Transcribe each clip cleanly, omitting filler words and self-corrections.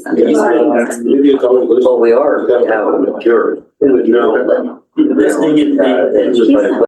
Maybe it's always. Well, we are going to have a mature. No. This thing is.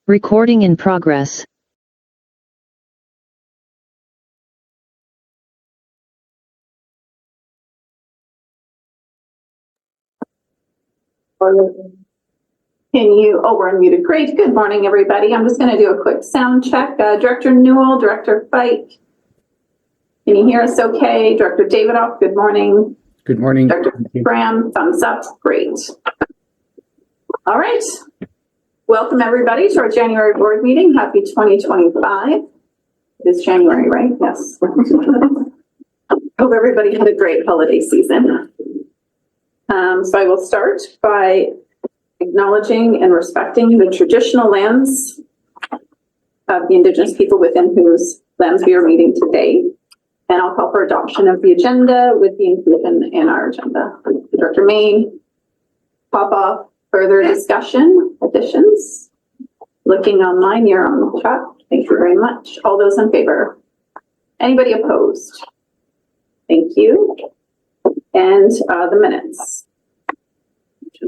Recording in progress. We're unmuted. Great. Good morning, everybody. I'm just going to do a quick sound check. Director Newell, Director Fike, can you hear us okay? Director Davidoff, good morning. Good morning. Director Graham, thumbs up. Great. All right. Welcome, everybody, to our January board meeting. Happy 2025. It's January, right? Yes. Hope everybody had a great holiday season. So I will start by acknowledging and respecting the traditional lands of the Indigenous people within whose lands we are meeting today. And I'll call for adoption of the agenda with the inclusion in our agenda. Director Main, pop off, further discussion, additions. Looking online, you're on the chat. Thank you very much. All those in favor? Anybody opposed? Thank you. And the minutes.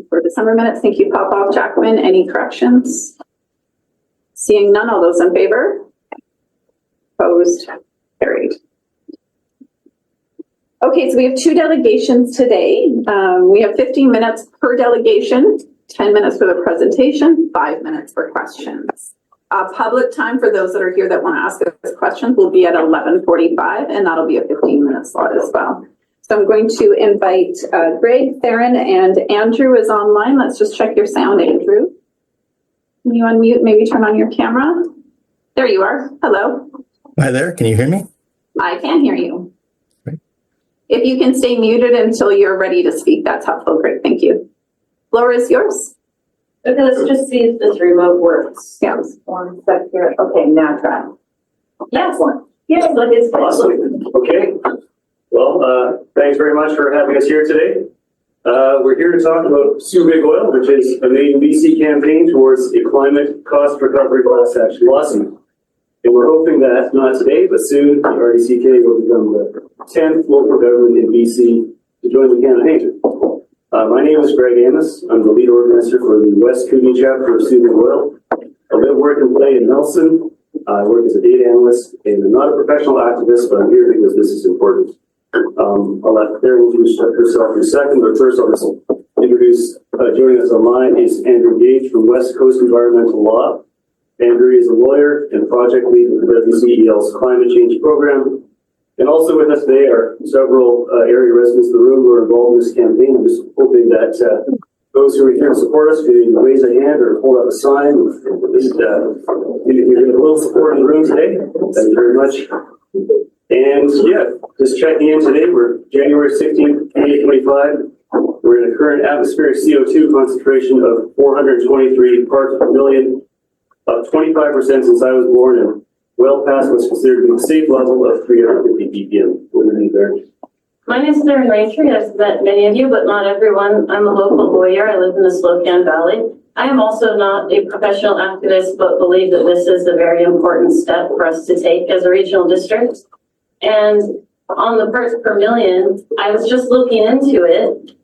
For December minutes, thank you, Popoff, Jackman. Any corrections? Seeing none, all those in favor? Opposed? Carried. Okay, so we have two delegations today. We have 15 minutes per delegation, 10 minutes for the presentation, 5 minutes for questions. Public time for those that are here that want to ask us questions will be at 11:45, and that'll be a 15-minute slot as well. So I'm going to invite Greg, Theron, and Andrew is online. Let's just check your sound, Andrew. Can you unmute, maybe turn on your camera? There you are. Hello. Hi there. Can you hear me? I can hear you. Great. If you can stay muted until you're ready to speak, that's helpful. Great. Thank you. Floor is yours. Okay, let's just see if this remote works. Yeah. One sec here. Okay, now try. Yes. Yes, look, it's Awesome. Okay. Well, thanks very much for having us here today. We're here to talk about Sue Big Oil, which is a main BC campaign towards a climate cost recovery class action lawsuit. And we're hoping that not today, but soon, the RDCK will become the 10th local government in BC to join the campaign. My name is Greg Amos. I'm the lead organizer for the West Kootenay chapter of Sue Big Oil. I live, work, and play in Nelson. I work as a data analyst, and I'm not a professional activist, but I'm here because this is important. I'll let Theron introduce herself in a second, but first I'll just introduce, joining us online is Andrew Gage from West Coast Environmental Law. Andrew is a lawyer and project lead with the WCEL's climate change program. And also with us today are several area residents in the room who are involved in this campaign. I'm just hoping that those who are here to support us can raise a hand or hold up a sign. Just, you're getting a little support in the room today. Thank you very much. And yeah, just checking in today, we're January 16th, 2025. We're in a current atmospheric CO2 concentration of 423 parts per million, up 25% since I was born, and well past what's considered to be a safe level of 350 ppm. What do you think there? My name is Theron Raintree. I've met many of you, but not everyone. I'm a local lawyer. I live in the Slocan Valley. I am also not a professional activist, but believe that this is a very important step for us to take as a regional district. And on the parts per million, I was just looking into it.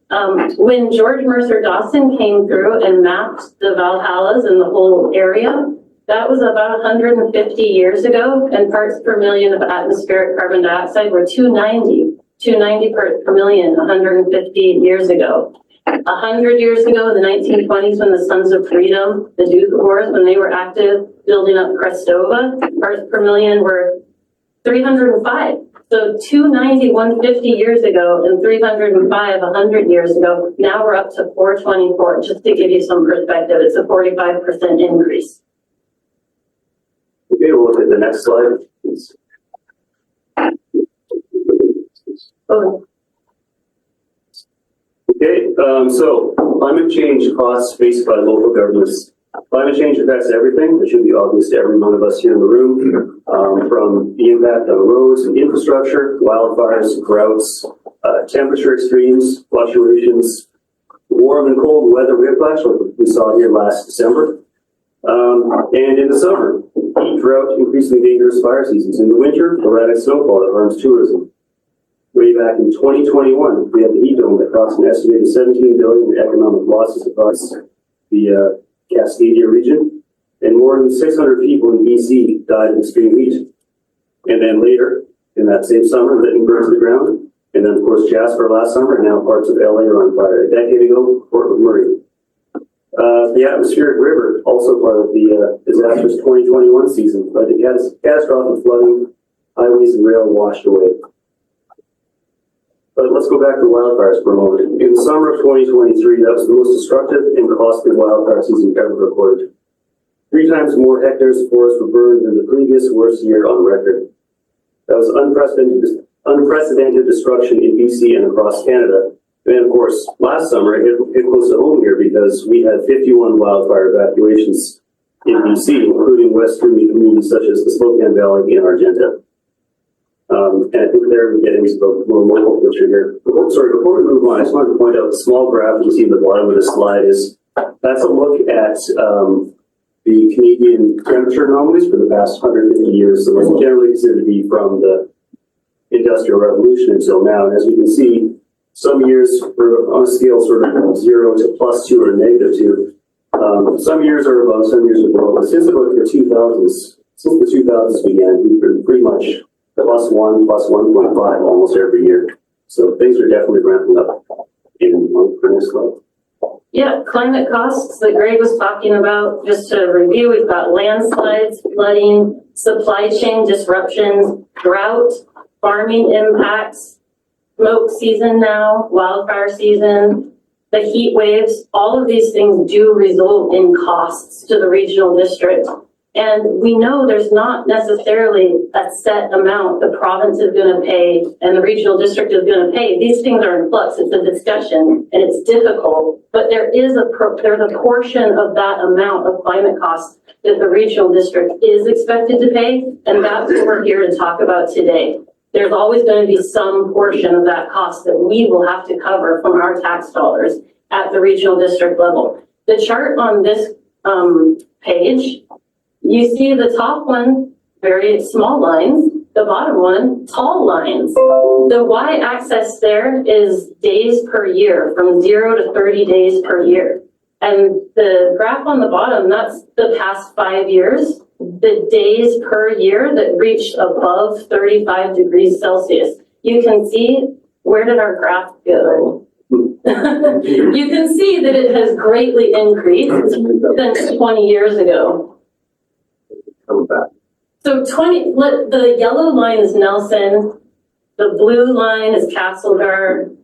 When George Mercer Dawson came through and mapped the Valhallas and the whole area, that was about 150 years ago, and parts per million of atmospheric carbon dioxide were 290 parts per million 150 years ago. 100 years ago, in the 1920s, when the Sons of Freedom, the Duke Wars, when they were active building up Crestova, parts per million were 305. So 290, 150 years ago, and 305, 100 years ago. Now we're up to 424. Just to give you some perspective, it's a 45% increase. Okay, we'll look at the next slide, please. Oh. Okay, so climate change costs faced by local governments. Climate change affects everything. It should be obvious to every one of us here in the room, from the impact on roads and infrastructure, wildfires, droughts, temperature extremes, fluctuations, warm and cold weather whiplash, like we saw here last December. And in the summer, heat, drought, increasingly dangerous fire seasons. In the winter, erratic snowfall that harms tourism. Way back in 2021, we had the heat dome that cost an estimated $17 billion in economic losses across the Cascadia region. and more than 600 people in BC died in extreme heat. And then later, in that same summer, Lytton burned to the ground. And then, of course, Jasper last summer, and now parts of LA are on fire. A decade ago, Fort McMurray. The atmospheric river, also part of the disastrous 2021 season, led to catastrophic flooding, highways and rail washed away. But let's go back to wildfires for a moment. In the summer of 2023, that was the most destructive and costly wildfire season ever recorded. 3 times more hectares of forest were burned than the previous worst year on record. That was unprecedented destruction in BC and across Canada. And then, of course, last summer, it hit close to home here because we had 51 wildfire evacuations in BC, including western communities such as the Spokane Valley in Argenta. And I think there we're getting into the more local picture here. Sorry, before we move on, I just wanted to point out the small graph you see at the bottom of the slide that's a look at the Canadian temperature anomalies for the past 150 years. So it's generally considered to be from the Industrial Revolution until now. And as you can see, some years are on a scale sort of from 0 to +2 or -2. Some years are above, some years are below. But since about the 2000s began, we've been pretty much +1, +1.5 almost every year. So things are definitely ramping up in the next slide. Yeah, climate costs that Greg was talking about, just to review, we've got landslides, flooding, supply chain disruptions, drought, farming impacts, smoke season now, wildfire season, the heat waves, all of these things do result in costs to the regional district. And we know there's not necessarily a set amount the province is going to pay and the regional district is going to pay. These things are in flux. It's a discussion and it's difficult, but there's a portion of that amount of climate costs that the regional district is expected to pay, and that's what we're here to talk about today. There's always going to be some portion of that cost that we will have to cover from our tax dollars at the regional district level. The chart on this page, you see the top one, very small lines, the bottom one, tall lines. The y-axis there is days per year, from 0 to 30 days per year. And the graph on the bottom, that's the past 5 years. The days per year that reached above 35 degrees Celsius. You can see, where did our graph go? You can see that it has greatly increased since 20 years ago. So the yellow line is Nelson, the blue line is Castlegar,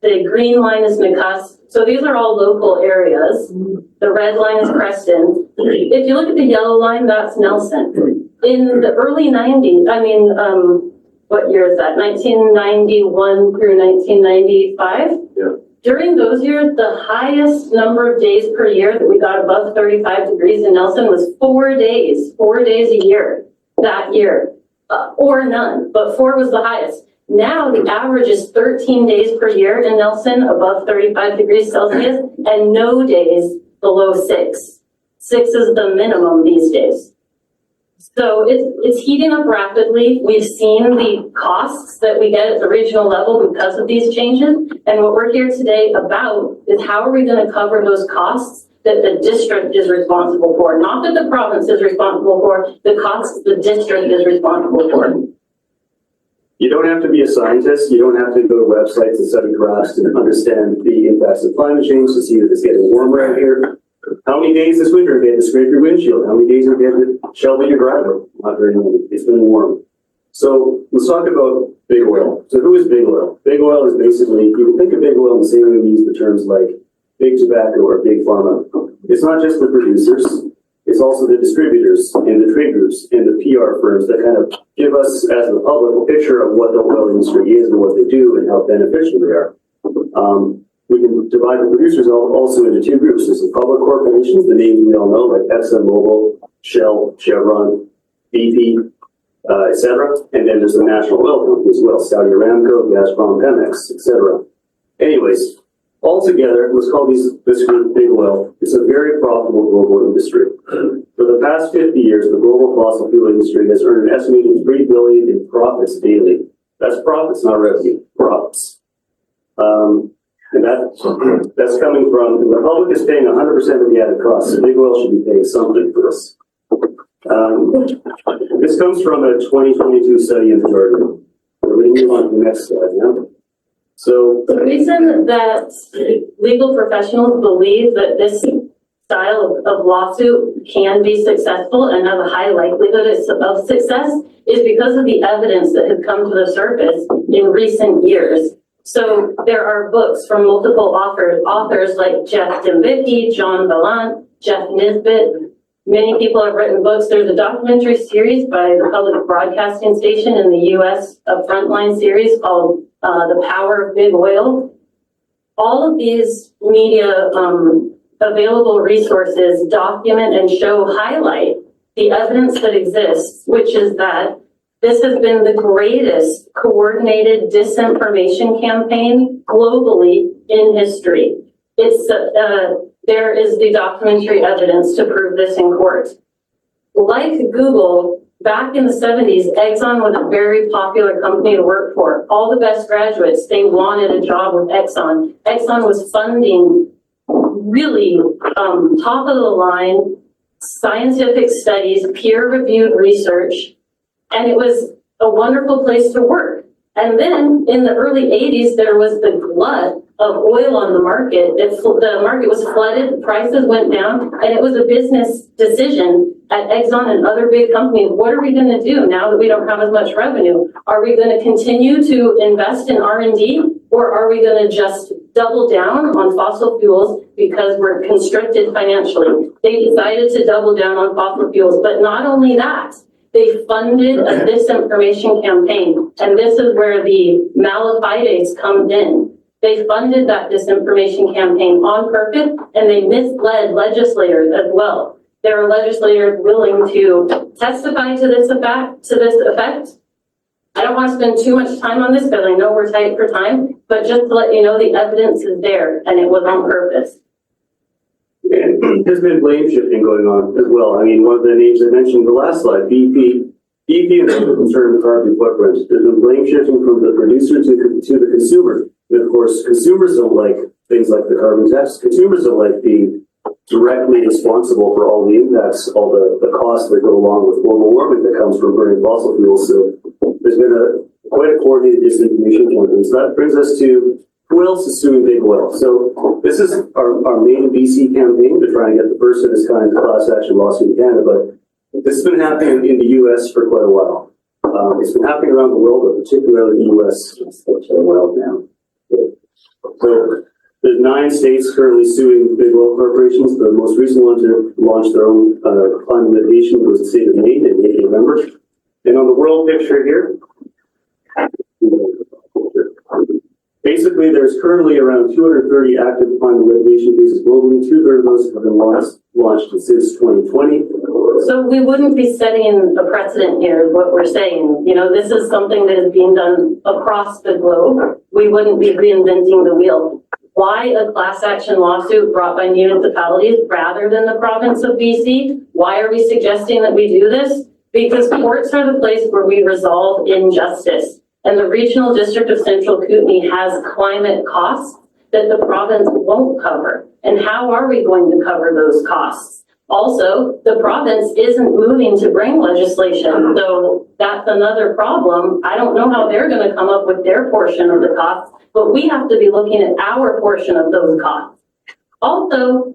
the green line is Nakusp. So these are all local areas. The red line is Preston. If you look at the yellow line, that's Nelson. In the early 90s, what year is that? 1991 through 1995? Yeah. During those years, the highest number of days per year that we got above 35 degrees in Nelson was 4 days a year that year, or none, but 4 was the highest. Now the average is 13 days per year in Nelson above 35 degrees Celsius and no days below 6. 6 is the minimum these days. So it's heating up rapidly. We've seen the costs that we get at the regional level because of these changes. And what we're here today about is how are we going to cover those costs that the district is responsible for? Not that the province is responsible for, the costs the district is responsible for. You don't have to be a scientist. You don't have to go to websites and study graphs to understand the impacts of climate change to see that it's getting warmer out here. How many days this winter have you had to scrape your windshield? How many days have you had to shovel your driveway? Not very many. It's been warm. So let's talk about big oil. So who is big oil? Big oil is basically, you can think of big oil in the same way we use the terms like big tobacco or big pharma. It's not just the producers. It's also the distributors and the trade groups and the PR firms that kind of give us, as the public, a picture of what the oil industry is and what they do and how beneficial they are. We can divide the producers also into 2 groups. There's the public corporations, the names we all know, like ExxonMobil, Shell, Chevron, BP, etc. And then there's the national oil companies as well, Saudi Aramco, Gazprom, Pemex, etc. Anyways, altogether, let's call this group big oil. It's a very profitable global industry. For the past 50 years, the global fossil fuel industry has earned an estimated $3 billion in profits daily. That's profits, not revenue. Profits. And that's coming from, the public is paying 100% of the added costs, so Big Oil should be paying something for this. This comes from a 2022 study in the Guardian. We're going to move on to the next slide now. So, The reason that legal professionals believe that this style of lawsuit can be successful and have a high likelihood of success is because of the evidence that has come to the surface in recent years. So there are books from multiple authors like Jeff Dembicki, John Gallant, Jeff Nisbet. Many people have written books. There's a documentary series by the public broadcasting station in the US, a Frontline series called The Power of Big Oil. All of these media available resources document and highlight the evidence that exists, which is that this has been the greatest coordinated disinformation campaign globally in history. There is the documentary evidence to prove this in court. Like Google, back in the 70s, Exxon was a very popular company to work for. All the best graduates, they wanted a job with Exxon. Exxon was funding really top of the line scientific studies, peer-reviewed research, and it was a wonderful place to work. And then in the early 80s, there was the glut of oil on the market. The market was flooded, the prices went down, and it was a business decision at Exxon and other big companies. What are we going to do now that we don't have as much revenue? Are we going to continue to invest in R&D, or are we going to just double down on fossil fuels because we're constricted financially? They decided to double down on fossil fuels, but not only that, they funded a disinformation campaign, and this is where the Malafides comes in. They funded that disinformation campaign on purpose, and they misled legislators as well. There are legislators willing to testify to this effect. I don't want to spend too much time on this because I know we're tight for time, but just to let you know, the evidence is there, and it was on purpose. and there's been blame shifting going on as well. I mean, one of the names I mentioned in the last slide, BP and the concern with carbon footprint. There's been blame shifting from the producer to the consumer. And of course, consumers don't like things like the carbon tax. Consumers don't like being directly responsible for all the impacts, all the costs that go along with global warming that comes from burning fossil fuels. So there's been quite a coordinated disinformation campaign. So that brings us to who else is suing Big Oil. So this is our main BC campaign to try and get the first of its kind class action lawsuit in Canada, but this has been happening in the US for quite a while. It's been happening around the world, but particularly the US for a while now. So there's 9 states currently suing big oil corporations. The most recent one to launch their own climate litigation was the state of Maine in late November. And on the world picture here, basically there's currently around 230 active climate litigation cases globally. 2/3 of those have been launched since 2020. So we wouldn't be setting a precedent here, is what we're saying. You know, this is something that is being done across the globe. We wouldn't be reinventing the wheel. Why a class action lawsuit brought by municipalities rather than the province of BC? Why are we suggesting that we do this? Because courts are the place where we resolve injustice. And the Regional District of Central Kootenay has climate costs that the province won't cover. And how are we going to cover those costs? Also, the province isn't moving to bring legislation, so that's another problem. I don't know how they're going to come up with their portion of the costs, but we have to be looking at our portion of those costs. Also,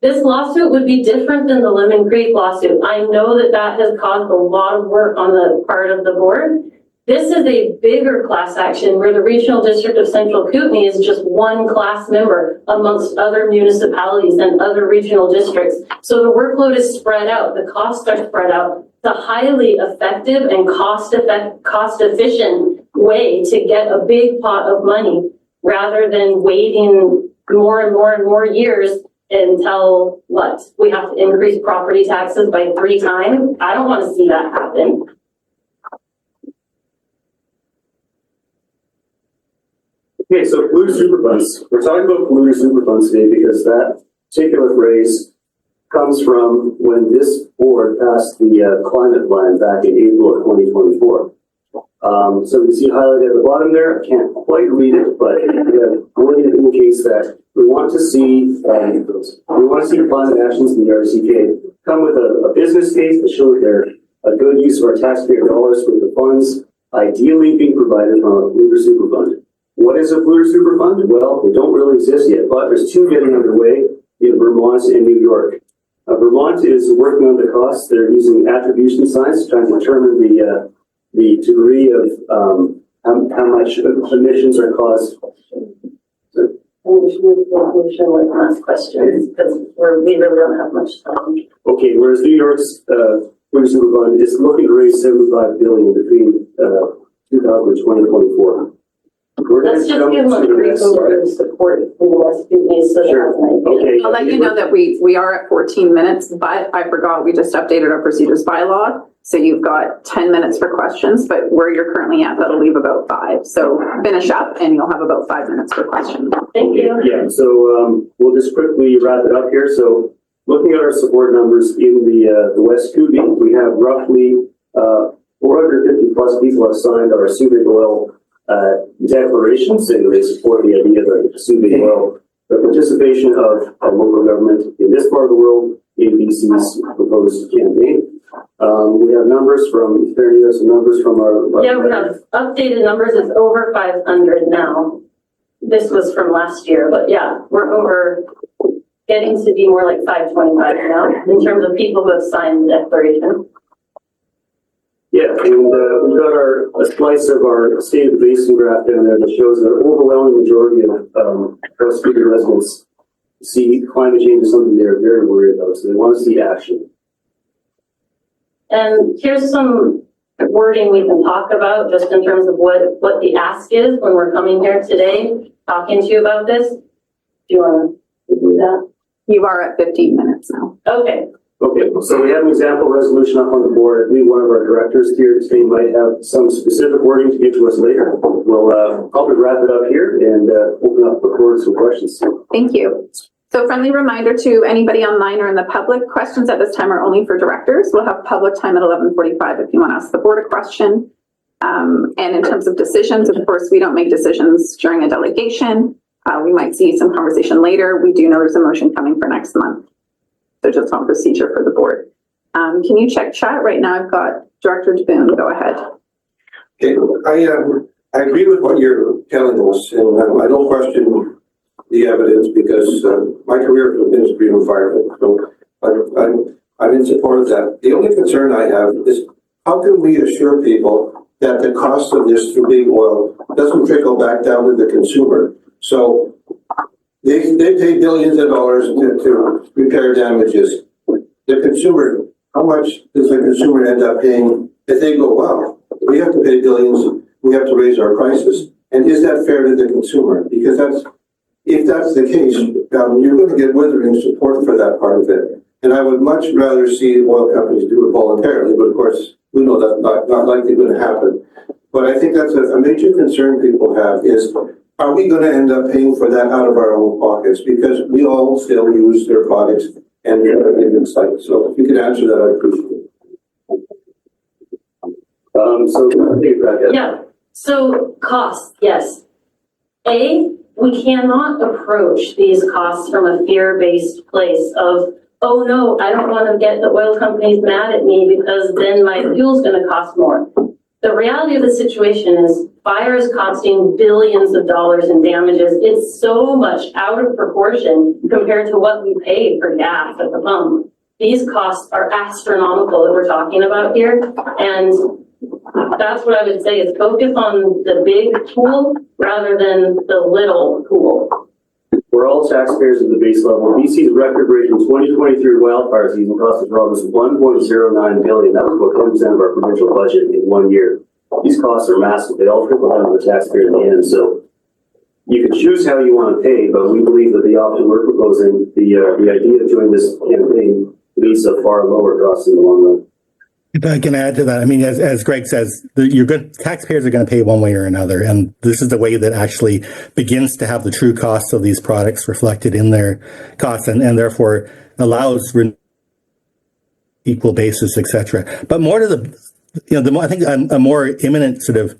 this lawsuit would be different than the Lemon Creek lawsuit. I know that that has caused a lot of work on the part of the board. This is a bigger class action where the Regional District of Central Kootenay is just one class member amongst other municipalities and other regional districts. So the workload is spread out, the costs are spread out. It's a highly effective and cost-efficient way to get a big pot of money rather than waiting more and more and more years until what? We have to increase property taxes by 3 times? I don't want to see that happen. Okay, so polluter superfunds. We're talking about polluter superfunds today because that particular phrase comes from when this board passed the climate plan back in April of 2024. So we see highlighted at the bottom there. I can't quite read it, but the wording indicates that we want to see climate actions in the RDCK come with a business case to show that they're a good use of our taxpayer dollars with the funds ideally being provided from a polluter super fund. What is a polluter super fund? Well, they don't really exist yet, but there's two getting underway in Vermont and New York. Vermont is working on the costs. They're using attribution science to try and determine the degree of how much emissions are caused. We should let last questions because we really don't have much time. Okay, whereas New York's polluter super fund is looking to raise $75 billion between 2020 and 2024. Let's just give them a brief overview of support in the last few days so they have an idea. Okay. I'll let you know that we are at 14 minutes, but I forgot we just updated our procedures bylaw. So you've got 10 minutes for questions, but where you're currently at, that'll leave about 5. So finish up and you'll have about 5 minutes for questions. Thank you. Yeah, so we'll just quickly wrap it up here. So looking at our support numbers in the West Kootenay, we have roughly 450 plus people have signed our Subic Oil declaration saying they support the idea that Subic Oil, the participation of local government in this part of the world in BC's proposed campaign. We have numbers from, there you have some numbers from our. Yeah, we have updated numbers. It's over 500 now. This was from last year, but yeah, we're over, getting to be more like 525 now in terms of people who have signed the declaration. Yeah, and we've got a slice of our state of the basin graph down there that shows that an overwhelming majority of West Kootenay residents see climate change as something they're very worried about, so they want to see action. And here's some wording we can talk about just in terms of what the ask is when we're coming here today, talking to you about this. Do you want to do that? You are at 15 minutes now. Okay. Okay, so we have an example resolution up on the board. I believe one of our directors here today might have some specific wording to give to us later. We'll probably wrap it up here and open up the floor to some questions. Thank you. So friendly reminder to anybody online or in the public, questions at this time are only for directors. We'll have public time at 11:45 if you want to ask the board a question. And in terms of decisions, of course, we don't make decisions during a delegation. We might see some conversation later. We do know there's a motion coming for next month. So just on procedure for the board. Can you check chat? Right now I've got Director DeBoon. Go ahead. Okay, I agree with what you're telling us, and I don't question the evidence because my career is in ministry of environment, so I'm in support of that. The only concern I have is how can we assure people that the cost of this big oil doesn't trickle back down to the consumer? So they pay billions of dollars to repair damages. The consumer, how much does the consumer end up paying if they go, wow, we have to pay billions, we have to raise our prices? And is that fair to the consumer? Because if that's the case, you're going to get withering support for that part of it. And I would much rather see oil companies do it voluntarily, but of course, we know that's not likely going to happen. But I think that's a major concern people have is, are we going to end up paying for that out of our own pockets? Because we all still use their products and everything inside. So if you could answer that, I'd appreciate it. So take it back. Yeah. So costs, yes. We cannot approach these costs from a fear-based place of, oh no, I don't want to get the oil companies mad at me because then my fuel's going to cost more. The reality of the situation is fire is costing billions of dollars in damages. It's so much out of proportion compared to what we pay for gas at the pump. These costs are astronomical that we're talking about here. And that's what I would say is focus on the big pool rather than the little pool. We're all taxpayers at the base level. BC's record-breaking 2023 wildfire season cost the province $1.09 billion. That was about 20% of our provincial budget in 1 year. These costs are massive. They all trickle down to the taxpayer in the end. So you can choose how you want to pay, but we believe that the option we're proposing, the idea of doing this campaign leads to far lower costs in the long run. If I can add to that, I mean, as Greg says, taxpayers are going to pay one way or another, and this is the way that actually begins to have the true costs of these products reflected in their costs, and therefore allows equal basis, etc. But more to I think a more imminent sort of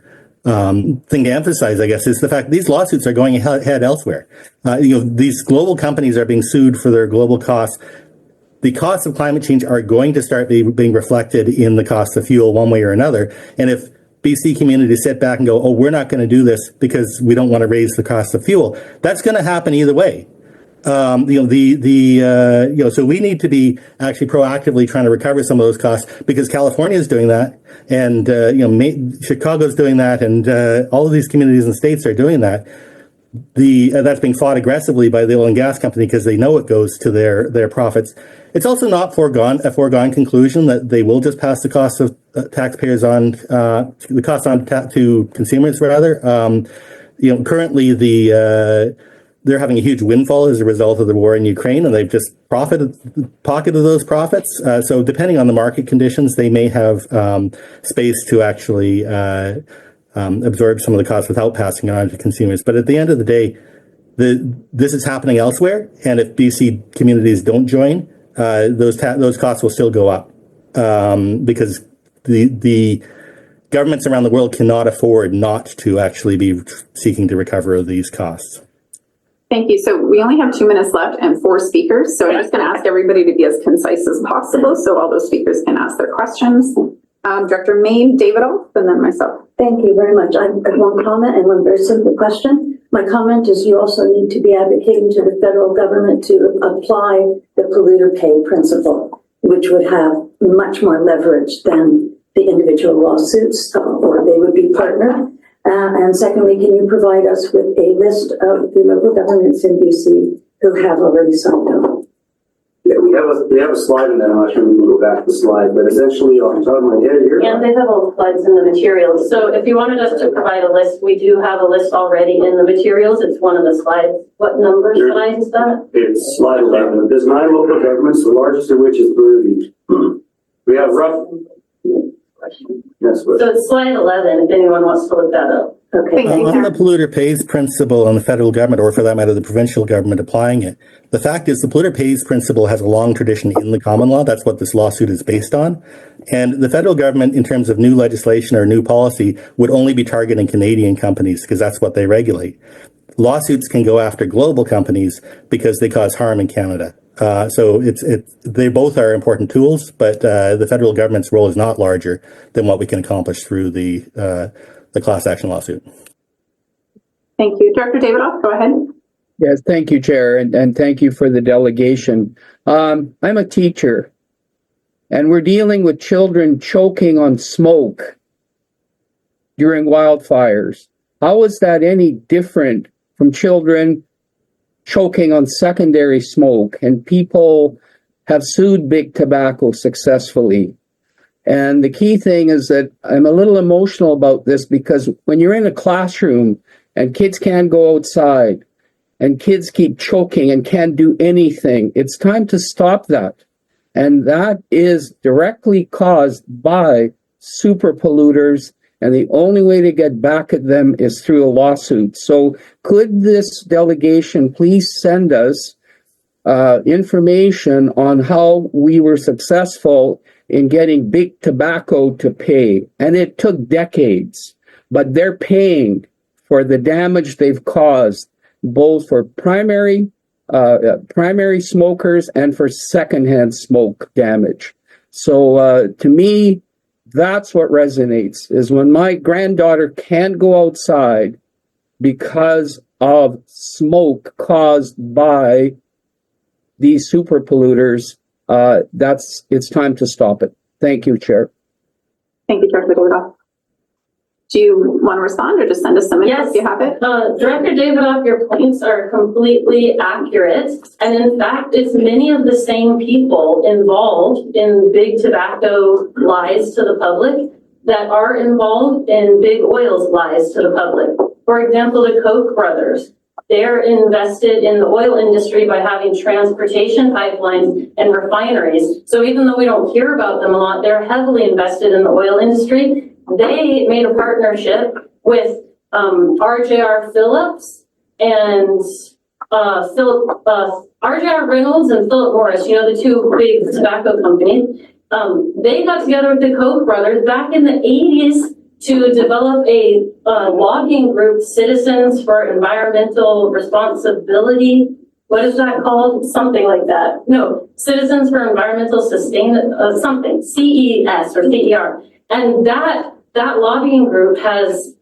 thing to emphasize, I guess, is the fact these lawsuits are going ahead elsewhere. These global companies are being sued for their global costs. The costs of climate change are going to start being reflected in the cost of fuel one way or another. And if BC communities sit back and go, oh, we're not going to do this because we don't want to raise the cost of fuel, that's going to happen either way. So we need to be actually proactively trying to recover some of those costs because California is doing that, and Chicago's doing that, and all of these communities and states are doing that. That's being fought aggressively by the oil and gas company because they know it goes to their profits. It's also not a foregone conclusion that they will just pass the cost of taxpayers on the cost on to consumers rather. Currently they're having a huge windfall as a result of the war in Ukraine, and they've just pocketed those profits. So depending on the market conditions, they may have space to actually absorb some of the costs without passing it on to consumers. But at the end of the day, this is happening elsewhere, and if BC communities don't join, those costs will still go up because the governments around the world cannot afford not to actually be seeking to recover these costs. Thank you. So we only have 2 minutes left and 4 speakers. So I'm just going to ask everybody to be as concise as possible so all those speakers can ask their questions. Director Maine Davidoff, and then myself. Thank you very much. I have one comment and one very simple question. My comment is you also need to be advocating to the federal government to apply the polluter pay principle, which would have much more leverage than the individual lawsuits, or they would be partnered. And secondly, can you provide us with a list of the local governments in BC who have already signed up? Yeah, we have a slide in there. I'm not sure we can go back to the slide, but essentially off the top of my head here. And they have all the slides in the materials. So if you wanted us to provide a list, we do have a list already in the materials. It's one of the slides. What number slide is that? It's slide 11. There's 9 local governments, the largest of which is Blue Beach. We have Yes, So it's slide 11 if anyone wants to look that up. Okay. Thank you. On the polluter pays principle on the federal government, or for that matter, the provincial government applying it, the fact is the polluter pays principle has a long tradition in the common law. That's what this lawsuit is based on. And the federal government, in terms of new legislation or new policy, would only be targeting Canadian companies because that's what they regulate. Lawsuits can go after global companies because they cause harm in Canada. So they both are important tools, but the federal government's role is not larger than what we can accomplish through the class action lawsuit. Thank you. Director Davidoff, go ahead. Yes, thank you, Chair, and thank you for the delegation. I'm a teacher, and we're dealing with children choking on smoke during wildfires. How is that any different from children choking on secondary smoke? And people have sued Big Tobacco successfully. And the key thing is that I'm a little emotional about this because when you're in a classroom and kids can't go outside and kids keep choking and can't do anything, it's time to stop that. And that is directly caused by super polluters. And the only way to get back at them is through a lawsuit. So could this delegation please send us information on how we were successful in getting Big Tobacco to pay? And it took decades, but they're paying for the damage they've caused, both for primary smokers and for secondhand smoke damage. So to me, that's what resonates, is when my granddaughter can't go outside because of smoke caused by these super polluters, it's time to stop it. Thank you, Chair. Thank you, Director Davidoff. Do you want to respond or just send us some info if you have it? Director Davidoff, your points are completely accurate. And in fact, it's many of the same people involved in Big Tobacco lies to the public that are involved in Big Oil's lies to the public. For example, the Koch brothers. They're invested in the oil industry by having transportation pipelines and refineries. So even though we don't hear about them a lot, they're heavily invested in the oil industry. They made a partnership with RJR Phillips and RJR Reynolds and Philip Morris, the two big tobacco companies. They got together with the Koch brothers back in the 80s to develop a lobbying group, Citizens for Environmental Responsibility. What is that called? Something like that. No, Citizens for Environmental something, CES or CER. And that lobbying group has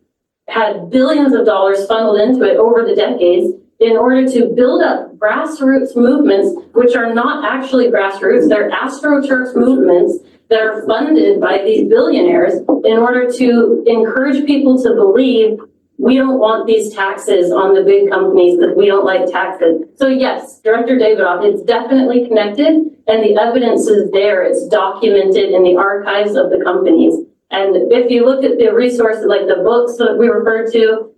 had billions of dollars funneled into it over the decades in order to build up grassroots movements, which are not actually grassroots, they're astroturf movements that are funded by these billionaires in order to encourage people to believe we don't want these taxes on the big companies because we don't like taxes. So yes, Director Davidoff, it's definitely connected and the evidence is there. It's documented in the archives of the companies. And if you look at the resources, like the books that we referred to,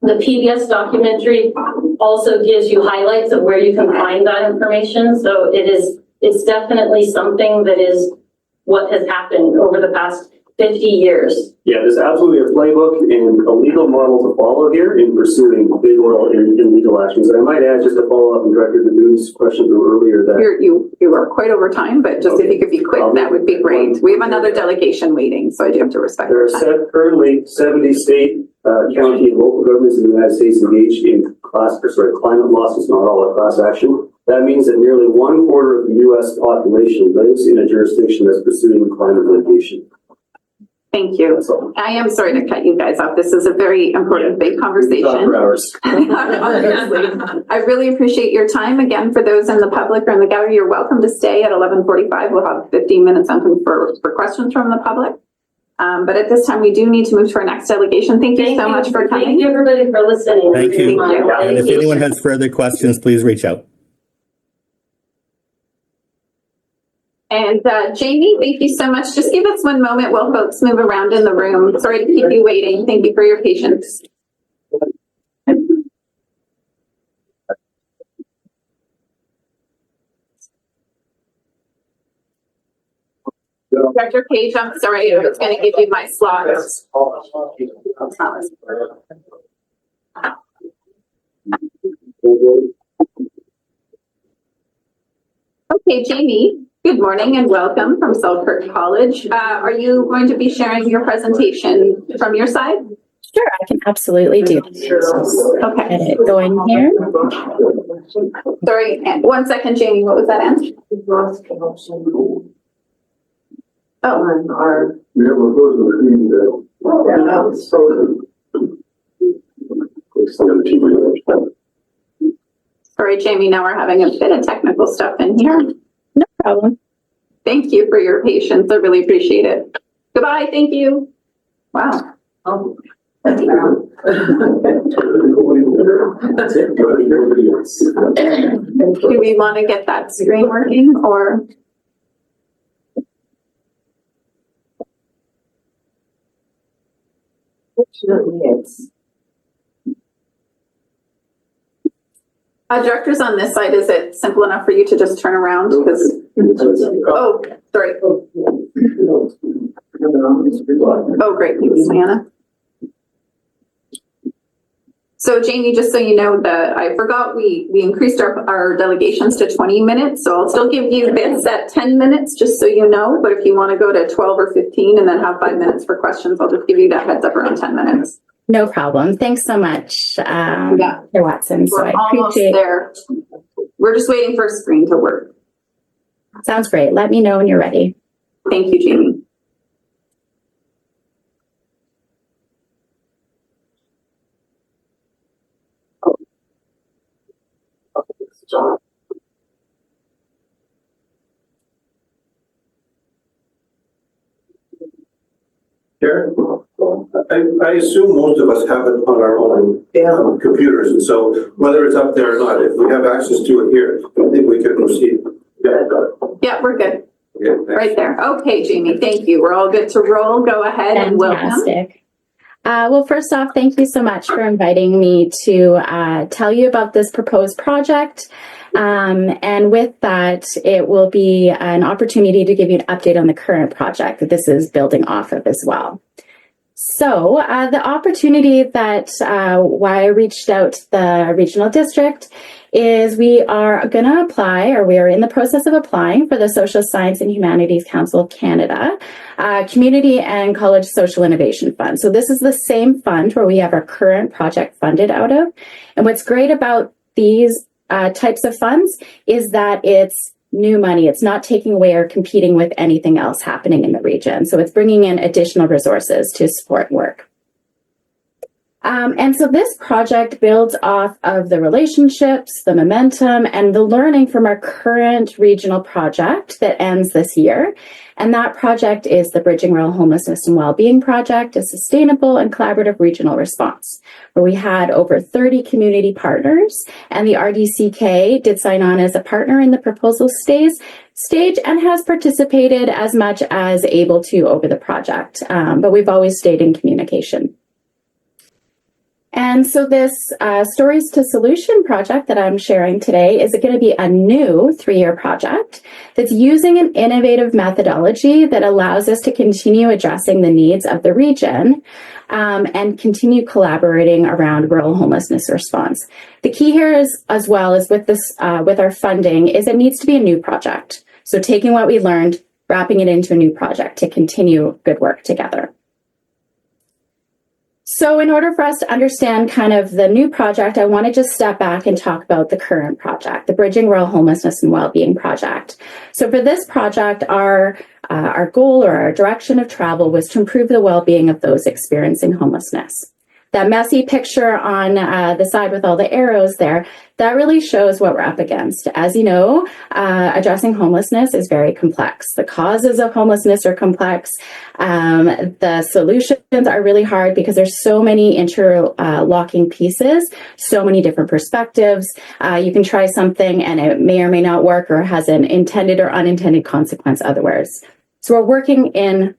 the PBS documentary also gives you highlights of where you can find that information. So it's definitely something that is what has happened over the past 50 years. Yeah, there's absolutely a playbook and a legal model to follow here in pursuing big oil in legal actions. And I might add, just to follow up on Director Daboon's question from earlier, that You are quite over time, but just if you could be quick, that would be great. We have another delegation waiting, so I do have to respect there your are time. currently 70 state, county, and local governments in the United States engaged in climate losses, not all are class action. That means that nearly 1/4 of the U.S. population lives in a jurisdiction that's pursuing climate litigation. Thank you. I am sorry to cut you guys off. This is a very important, big conversation. Talk for hours. Honestly, I really appreciate your time. Again, for those in the public or in the gallery, you're welcome to stay at 11:45. We'll have 15 minutes open for questions from the public. But at this time, we do need to move to our next delegation. Thank you so much for coming. Thank you, everybody, for listening. Thank you. Thank you. And if anyone has further questions, please reach out. And Jamie, thank you so much. Just give us one moment while folks move around in the room. Sorry to keep you waiting. Thank you for your patience. Dr. Page, I'm sorry, I was going to give you my slot. Okay, Jamie, good morning and welcome from Selkirk College. Are you going to be sharing your presentation from your side? Sure, I can absolutely do. Okay. Get it going here. Sorry, 1 second, Jamie, what was that, Anne? Oh, We have a person that sorry, Jamie, now we're having a bit of technical stuff in here. No problem. Thank you for your patience. I really appreciate it. Goodbye. Thank you. Wow. That's it. Do we want to get that screen working or? Directors on this side, is it simple enough for you to just turn around? Because, oh, sorry. Oh, great. Thanks, Diana. So Jamie, just so you know, I forgot we increased our delegations to 20 minutes. So I'll still give you this at 10 minutes, just so you know. But if you want to go to 12 or 15 and then have 5 minutes for questions, I'll just give you that heads up around 10 minutes. No problem. Thanks so much, Yeah. Dr. Watson. So We're I almost appreciate. there. We're just waiting for a screen to work. Sounds great. Let me know when you're ready. Thank you, Jamie. Sharon? I assume most of us have it on our own computers, and so whether it's up there or not, if we have access to it here, I think we can proceed. Yeah, got it. Yeah, we're good. Okay, thanks. Right there. Okay, Jamie, thank you. We're all good to roll. Go ahead and welcome. Fantastic. Well, first off, thank you so much for inviting me to tell you about this proposed project. And with that, it will be an opportunity to give you an update on the current project that this is building off of as well. So the opportunity that why I reached out to the regional district is we are going to apply, or we are in the process of applying for the Social Science and Humanities Council of Canada Community and College Social Innovation Fund. So this is the same fund where we have our current project funded out of. And what's great about these types of funds is that it's new money. It's not taking away or competing with anything else happening in the region. So it's bringing in additional resources to support work. And so this project builds off of the relationships, the momentum, and the learning from our current regional project that ends this year. And that project is the Bridging Rural Homelessness and Wellbeing Project, a sustainable and collaborative regional response, where we had over 30 community partners, and the RDCK did sign on as a partner in the proposal stage and has participated as much as able to over the project. But we've always stayed in communication. And so this Stories to Solution project that I'm sharing today is going to be a new 3-year project that's using an innovative methodology that allows us to continue addressing the needs of the region and continue collaborating around rural homelessness response. The key here is, as well as with this, with our funding, is it needs to be a new project. So taking what we learned, wrapping it into a new project to continue good work together. So in order for us to understand kind of the new project, I want to just step back and talk about the current project, the Bridging Rural Homelessness and Wellbeing Project. So for this project, our goal or our direction of travel was to improve the well-being of those experiencing homelessness. That messy picture on the side with all the arrows there, that really shows what we're up against. As you know, addressing homelessness is very complex. The causes of homelessness are complex. The solutions are really hard because there's so many interlocking pieces, so many different perspectives. You can try something and it may or may not work or has an intended or unintended consequence otherwise. So we're working in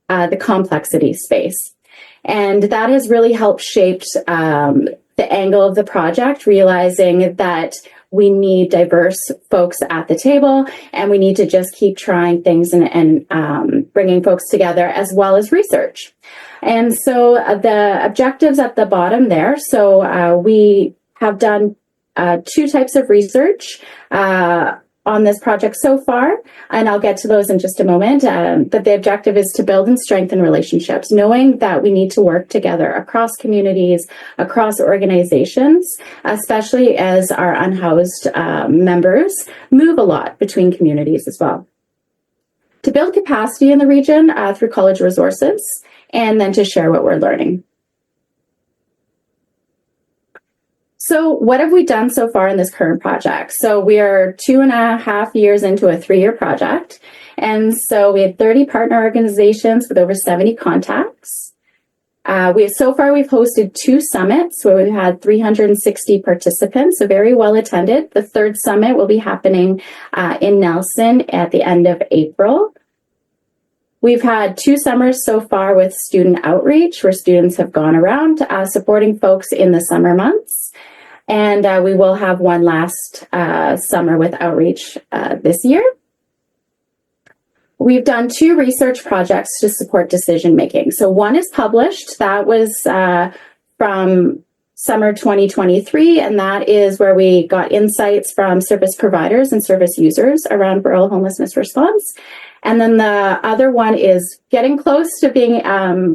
the complexity space. And that has really helped shape the angle of the project, realizing that we need diverse folks at the table and we need to just keep trying things and bringing folks together as well as research. And so the objectives at the bottom there, so we have done 2 types of research on this project so far, and I'll get to those in just a moment. But the objective is to build and strengthen relationships, knowing that we need to work together across communities, across organizations, especially as our unhoused members move a lot between communities as well. To build capacity in the region through college resources, and then to share what we're learning. So what have we done so far in this current project? So we are 2.5 years into a 3-year project. And so we had 30 partner organizations with over 70 contacts. We've hosted 2 summits where we've had 360 participants, so very well attended. The 3rd summit will be happening in Nelson at the end of April. We've had 2 summers so far with student outreach, where students have gone around supporting folks in the summer months. And we will have one last summer with outreach this year. We've done 2 research projects to support decision making. So one is published. That was from summer 2023, and that is where we got insights from service providers and service users around rural homelessness response. And then the other one is getting close to being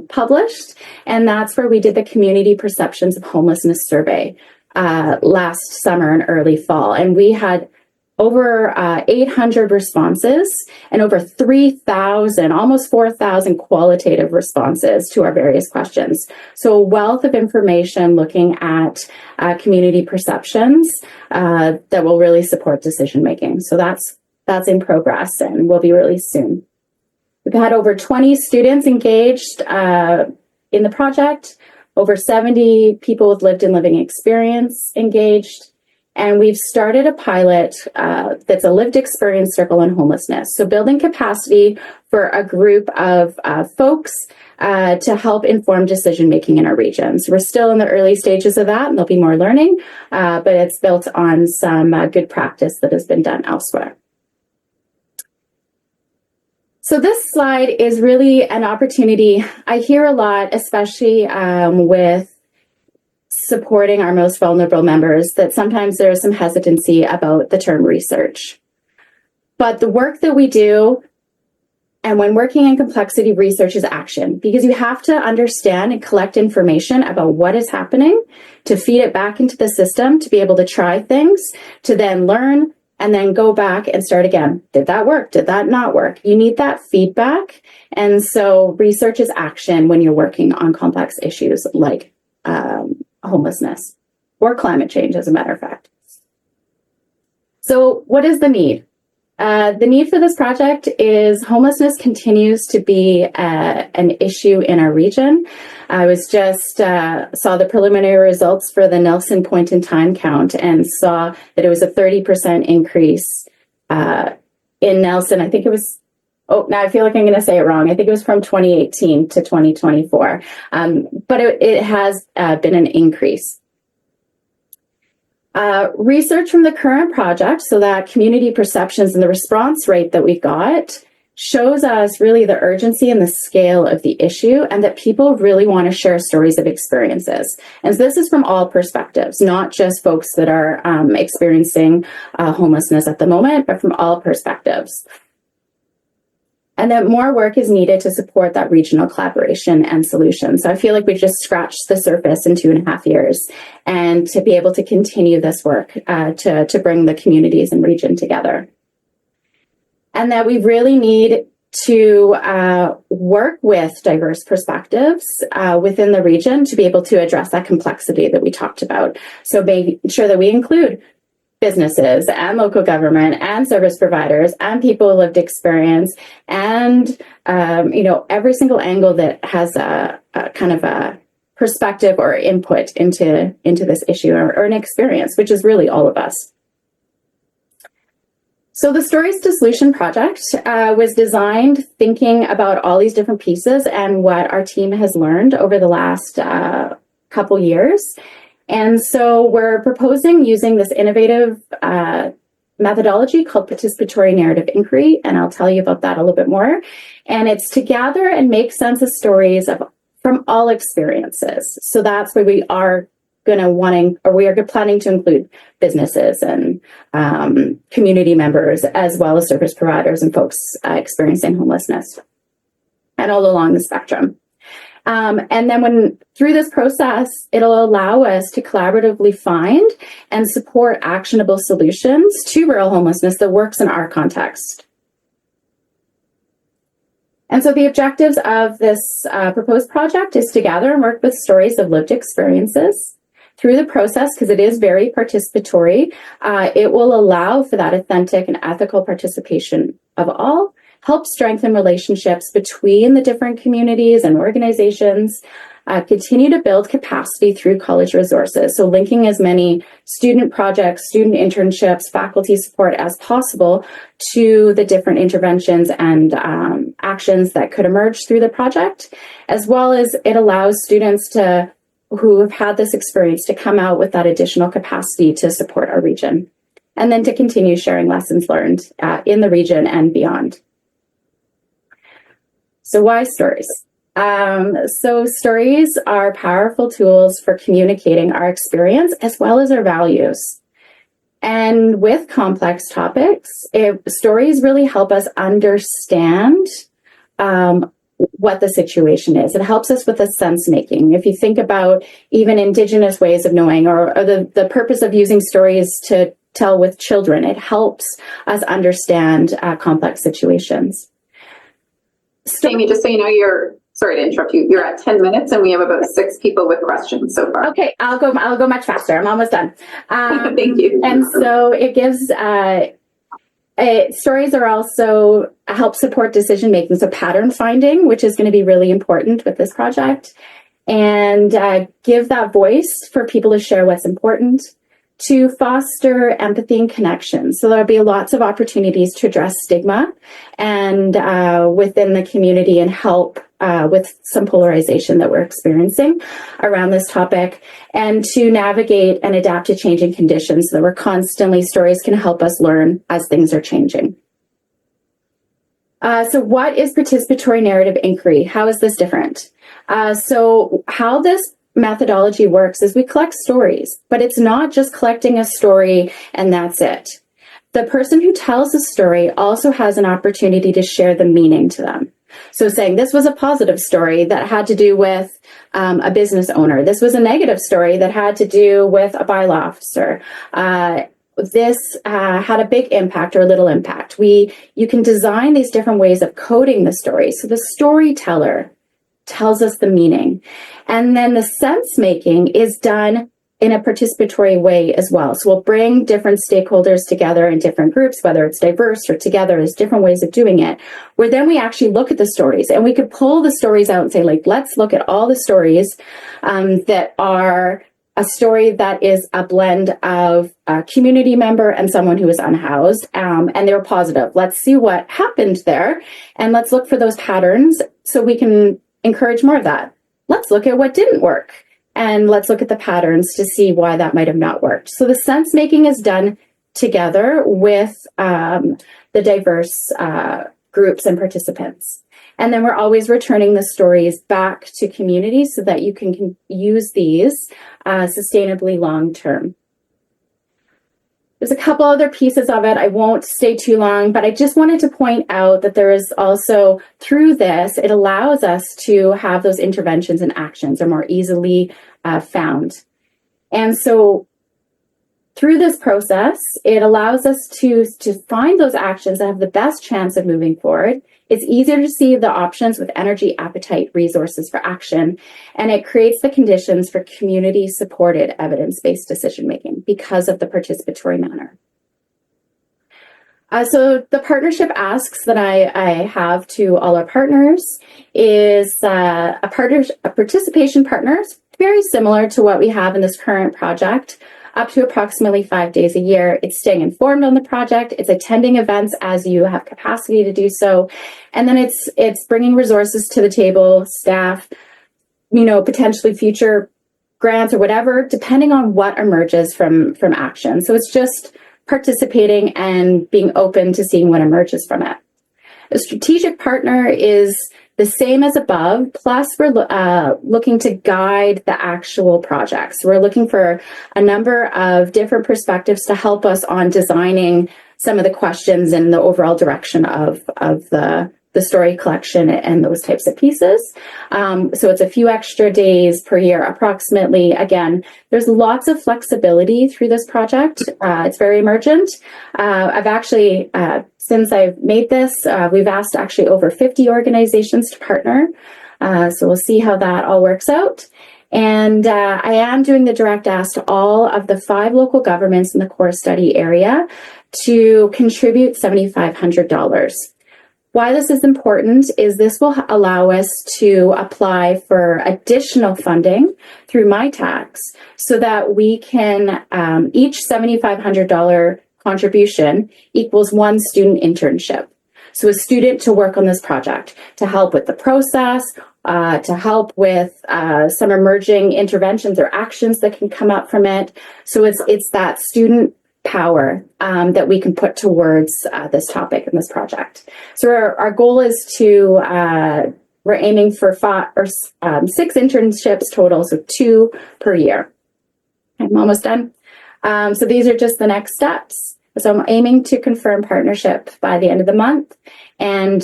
published, and that's where we did the Community Perceptions of Homelessness survey last summer and early fall. And we had over 800 responses and over 3,000, almost 4,000 qualitative responses to our various questions. So a wealth of information looking at community perceptions that will really support decision making. So that's in progress and will be released soon. We've had over 20 students engaged in the project, over 70 people with lived and living experience engaged. And we've started a pilot that's a lived experience circle on homelessness. So building capacity for a group of folks to help inform decision-making in our regions. We're still in the early stages of that, and there'll be more learning, but it's built on some good practice that has been done elsewhere. So this slide is really an opportunity. I hear a lot, especially with supporting our most vulnerable members, that sometimes there is some hesitancy about the term research. But the work that we do, and when working in complexity, research is action, because you have to understand and collect information about what is happening to feed it back into the system, to be able to try things, to then learn, and then go back and start again. Did that work? Did that not work? You need that feedback. And so research is action when you're working on complex issues like homelessness or climate change, as a matter of fact. So what is the need? The need for this project is homelessness continues to be an issue in our region. I was just saw the preliminary results for the Nelson point in time count and saw that it was a 30% increase in Nelson. I think it was, oh, now I feel like I'm going to say it wrong. I think it was from 2018 to 2024, but it has been an increase. Research from the current project, so that community perceptions and the response rate that we got shows us really the urgency and the scale of the issue, and that people really want to share stories of experiences. And so this is from all perspectives, not just folks that are experiencing homelessness at the moment, but from all perspectives. And that more work is needed to support that regional collaboration and solution. So I feel like we've just scratched the surface in 2.5 years, and to be able to continue this work to bring the communities and region together. And that we really need to work with diverse perspectives within the region to be able to address that complexity that we talked about. So making sure that we include businesses and local government and service providers and people with lived experience and, every single angle that has a kind of a perspective or input into this issue or an experience, which is really all of us. So the Stories to Solution project was designed thinking about all these different pieces and what our team has learned over the last couple years. And so we're proposing using this innovative methodology called participatory narrative inquiry, and I'll tell you about that a little bit more. And it's to gather and make sense of stories from all experiences. So that's where we are planning to include businesses and community members, as well as service providers and folks experiencing homelessness, and all along the spectrum. And then through this process, it'll allow us to collaboratively find and support actionable solutions to rural homelessness that works in our context. And so the objectives of this proposed project is to gather and work with stories of lived experiences. Through the process, because it is very participatory, it will allow for that authentic and ethical participation of all, help strengthen relationships between the different communities and organizations, continue to build capacity through college resources. So linking as many student projects, student internships, faculty support as possible to the different interventions and actions that could emerge through the project, as well as it allows students who have had this experience to come out with that additional capacity to support our region, and then to continue sharing lessons learned in the region and beyond. So why stories? So stories are powerful tools for communicating our experience as well as our values. And with complex topics, stories really help us understand what the situation is. It helps us with the sense making. If you think about even Indigenous ways of knowing, or the purpose of using stories to tell with children, it helps us understand complex situations. Jamie, just so you know, sorry to interrupt you, you're at 10 minutes and we have about 6 people with questions so far. Okay, I'll go much faster. I'm almost done. Thank you. And so it gives, stories are also help support decision making. So pattern finding, which is going to be really important with this project, and give that voice for people to share what's important, to foster empathy and connection. So there'll be lots of opportunities to address stigma and within the community and help with some polarization that we're experiencing around this topic, and to navigate and adapt to changing conditions so that stories can help us learn as things are changing. So what is participatory narrative inquiry? How is this different? So how this methodology works is we collect stories, but it's not just collecting a story and that's it. The person who tells the story also has an opportunity to share the meaning to them. So saying this was a positive story that had to do with a business owner. This was a negative story that had to do with a bylaw officer. This had a big impact or a little impact. You can design these different ways of coding the story. So the storyteller tells us the meaning. And then the sense making is done in a participatory way as well. So we'll bring different stakeholders together in different groups, whether it's diverse or together, there's different ways of doing it, where then we actually look at the stories and we could pull the stories out and say, like, let's look at all the stories that are a story that is a blend of a community member and someone who is unhoused, and they were positive. Let's see what happened there, and let's look for those patterns so we can encourage more of that. Let's look at what didn't work, and let's look at the patterns to see why that might have not worked. So the sense making is done together with the diverse groups and participants. And then we're always returning the stories back to communities so that you can use these sustainably long term. There's a couple other pieces of it. I won't stay too long, but I just wanted to point out that there is also, through this, it allows us to have those interventions and actions are more easily found. And so through this process, it allows us to find those actions that have the best chance of moving forward. It's easier to see the options with energy, appetite, resources for action, and it creates the conditions for community-supported evidence-based decision-making because of the participatory manner. So the partnership asks that I have to all our partners is a participation partners, very similar to what we have in this current project, up to approximately 5 days a year. It's staying informed on the project. It's attending events as you have capacity to do so. And then it's bringing resources to the table, staff, potentially future grants or whatever, depending on what emerges from action. So it's just participating and being open to seeing what emerges from it. A strategic partner is the same as above, plus we're looking to guide the actual projects. We're looking for a number of different perspectives to help us on designing some of the questions and the overall direction of the story collection and those types of pieces. So it's a few extra days per year, approximately. Again, there's lots of flexibility through this project. It's very emergent. I've actually, since I've made this, we've asked actually over 50 organizations to partner. So we'll see how that all works out. And I am doing the direct ask to all of the 5 local governments in the core study area to contribute $7,500. Why this is important is this will allow us to apply for additional funding through MyTax so that we can, each $7,500 contribution equals 1 student internship. So a student to work on this project, to help with the process, to help with some emerging interventions or actions that can come up from it. So it's that student power that we can put towards this topic and this project. So our goal is to, we're aiming for 6 internships total, so 2 per year. I'm almost done. So these are just the next steps. So I'm aiming to confirm partnership by the end of the month and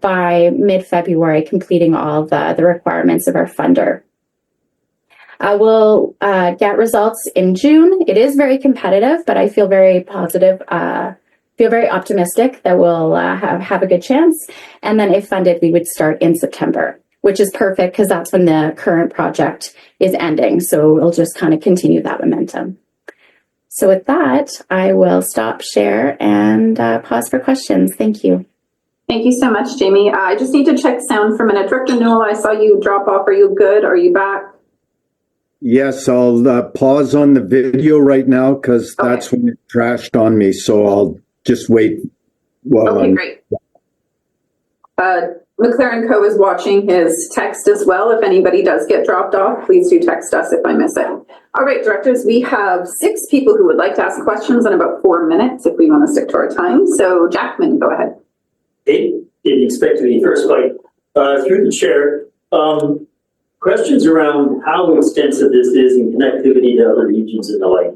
by mid-February, completing all the requirements of our funder. We'll get results in June. It is very competitive, but I feel very positive, feel very optimistic that we'll have a good chance. And then if funded, we would start in September, which is perfect because that's when the current project is ending. So we'll just kind of continue that momentum. So with that, I will stop share and pause for questions. Thank you. Thank you so much, Jamie. I just need to check sound for a minute. Director Newell, I saw you drop off. Are you good? Are you back? Yes, I'll pause on the video right now because that's when it crashed on me. So I'll just wait. Okay, great. McLaren Co. is watching his text as well. If anybody does get dropped off, please do text us if I miss it. All right, directors, we have 6 people who would like to ask questions in about 4 minutes if we want to stick to our time. So Jackman, go ahead. Hey, didn't expect to be first, but through the chair, questions around how extensive this is in connectivity to other regions and the like.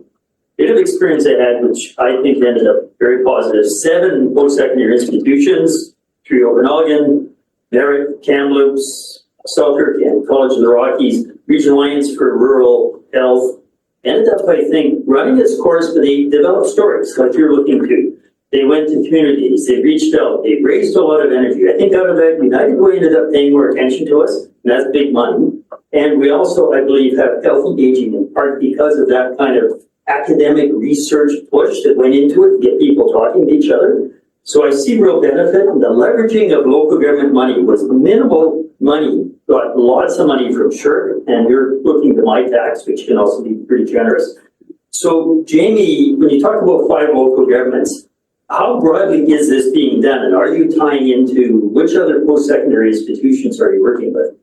Bit of experience I had, which I think ended up very positive. 7 post-secondary institutions, 3 Okanagan, Merritt, Kamloops, Selkirk, and College of the Rockies, Regional Alliance for Rural Health, ended up, I think, running its course, but they developed stories like you're looking to. They went to communities, they reached out, they raised a lot of energy. I think out of that, United Way ended up paying more attention to us, and that's big money. And we also, I believe, have healthy aging in part because of that kind of academic research push that went into it to get people talking to each other. So I see real benefit. The leveraging of local government money was minimal money, got lots of money from SHRC, and you're looking to my tax, which can also be pretty generous. So Jamie, when you talk about 5 local governments, how broadly is this being done? And are you tying into which other post-secondary institutions are you working with?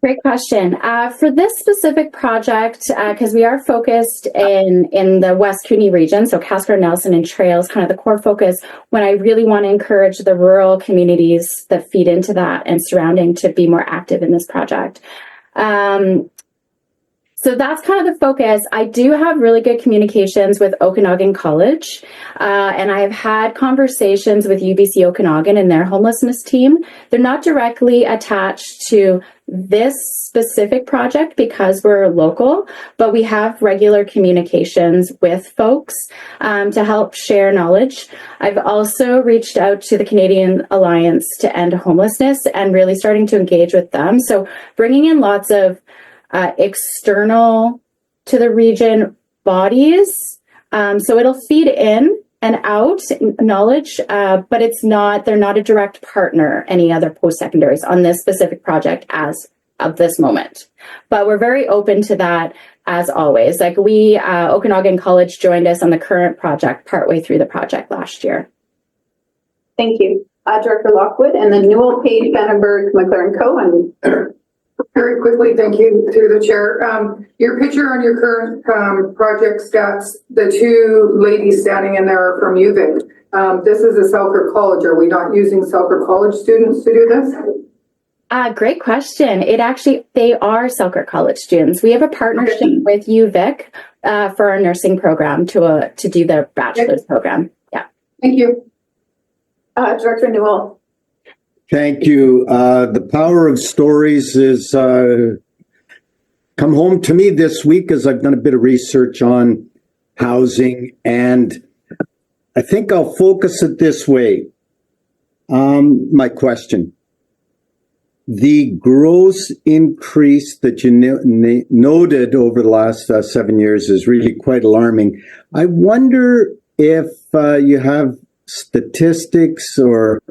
Great question. For this specific project, because we are focused in the West Kootenay region, so Casper, Nelson, and Trails, kind of the core focus, when I really want to encourage the rural communities that feed into that and surrounding to be more active in this project. So that's kind of the focus. I do have really good communications with Okanagan College, and I've had conversations with UBC Okanagan and their homelessness team. They're not directly attached to this specific project because we're local, but we have regular communications with folks to help share knowledge. I've also reached out to the Canadian Alliance to End Homelessness and really starting to engage with them. So bringing in lots of external to the region bodies. So it'll feed in and out knowledge, but they're not a direct partner, any other post-secondaries on this specific project as of this moment. But we're very open to that as always. Like Okanagan College joined us on the current project partway through the project last year. Thank you. Director Lockwood, and then Newell, Page, Vandenberg, McLaren Co. and very quickly, thank you through the chair. Your picture on your current project stats, the 2 ladies standing in there are from UVic. This is a Selkirk College. Are we not using Selkirk College students to do this? Great question. They are Selkirk College students. We have a partnership with UVic for our nursing program to do their bachelor's program. Yeah. Thank you. Director Newell. Thank you. The power of stories is come home to me this week as I've done a bit of research on housing, and I think I'll focus it this way. My question. The gross increase that you noted over the last 7 years is really quite alarming. I wonder if you have statistics or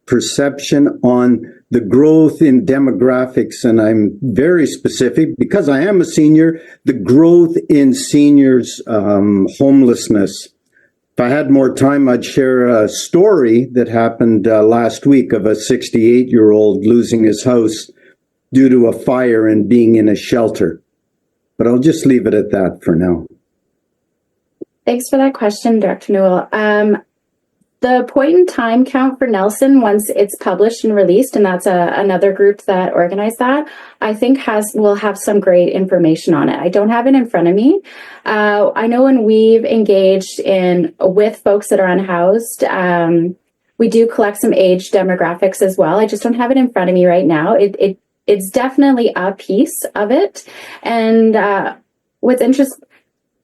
perception on the growth in demographics, and I'm very specific because I am a senior, the growth in seniors' homelessness. If I had more time, I'd share a story that happened last week of a 68-year-old losing his house due to a fire and being in a shelter. But I'll just leave it at that for now. Thanks for that question, Director Newell. The point in time count for Nelson, once it's published and released, and that's another group that organized that, I think will have some great information on it. I don't have it in front of me. I know when we've engaged with folks that are unhoused, we do collect some age demographics as well. I just don't have it in front of me right now. It's definitely a piece of it. And what's interesting,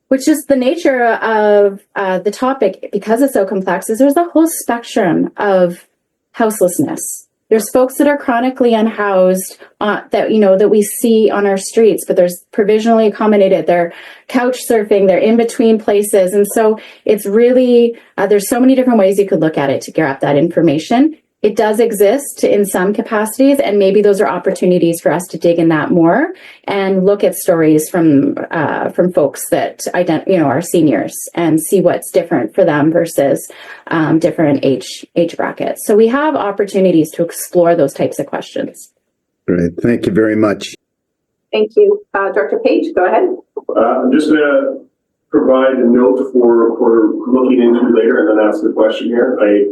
which is the nature of the topic, because it's so complex, is there's a whole spectrum of houselessness. There's folks that are chronically unhoused that we see on our streets, but there's provisionally accommodated. They're couch surfing. They're in between places. And so it's really, there's so many different ways you could look at it to grab that information. It does exist in some capacities, and maybe those are opportunities for us to dig in that more and look at stories from folks that are seniors and see what's different for them versus different age brackets. So we have opportunities to explore those types of questions. Great, thank you very much. Thank you, Director Page. Go ahead. I'm just going to provide a note for looking into later and then ask the question here. I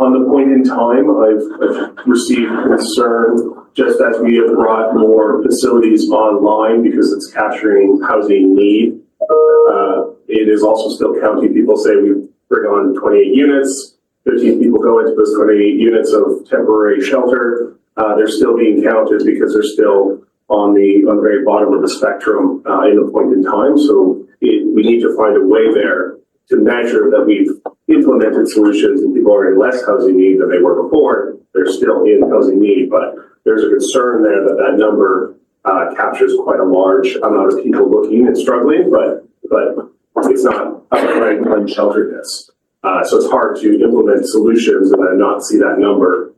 on the point in time, I've received concern just as we have brought more facilities online because it's capturing housing need. It is also still counting. People say we bring on 28 units, 15 people go into those 28 units of temporary shelter. They're still being counted because they're still on the very bottom of the spectrum in a point in time. So we need to find a way there to measure that we've implemented solutions and people are in less housing need than they were before. They're still in housing need, but there's a concern there that that number captures quite a large amount of people looking and struggling, but it's not outright unshelteredness. So it's hard to implement solutions and then not see that number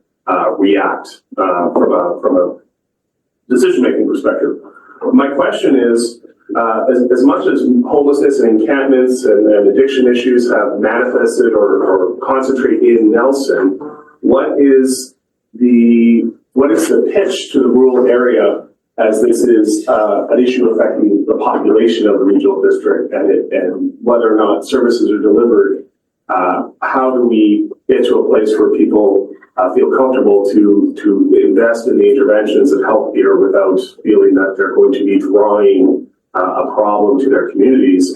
react from a decision-making perspective. My question is, as much as homelessness and encampments and addiction issues have manifested or concentrate in Nelson, what is the pitch to the rural area as this is an issue affecting the population of the regional district and whether or not services are delivered? How do we get to a place where people feel comfortable to invest in the interventions that help here without feeling that they're going to be drawing a problem to their communities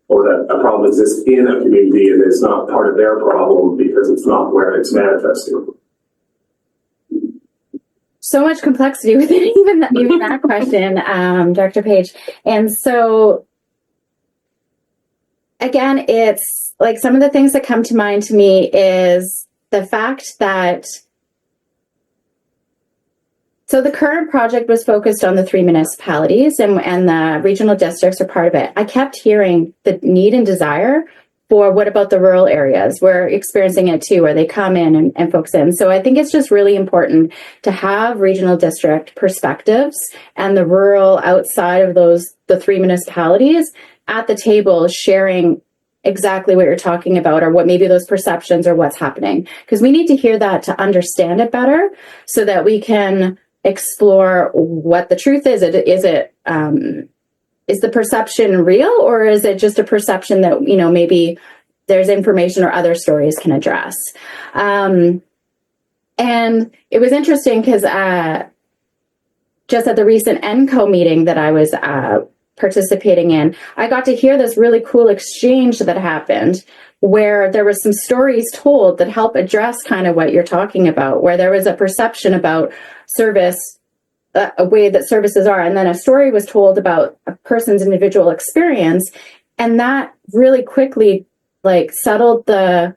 or that a problem exists in a community and it's not part of their problem because it's not where it's manifesting? So much complexity within even that question, Dr. Page. And so, again, it's like some of the things that come to mind to me is the fact that so the current project was focused on the 3 municipalities and the regional districts are part of it. I kept hearing the need and desire for what about the rural areas? We're experiencing it too, where they come in and focus in. So I think it's just really important to have regional district perspectives and the rural outside of the 3 municipalities at the table sharing exactly what you're talking about or what maybe those perceptions or what's happening. Because we need to hear that to understand it better so that we can explore what the truth is. Is the perception real or is it just a perception that, maybe there's information or other stories can address? And it was interesting because just at the recent ENCO meeting that I was participating in, I got to hear this really cool exchange that happened where there was some stories told that help address kind of what you're talking about, where there was a perception about service, a way that services are, and then a story was told about a person's individual experience, and that really quickly settled the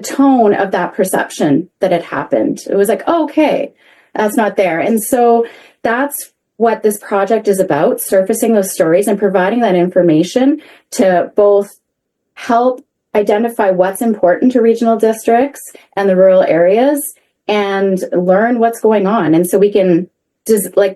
tone of that perception that had happened. It was like, oh, okay, that's not there. And so that's what this project is about, surfacing those stories and providing that information to both help identify what's important to regional districts and the rural areas and learn what's going on. And so we can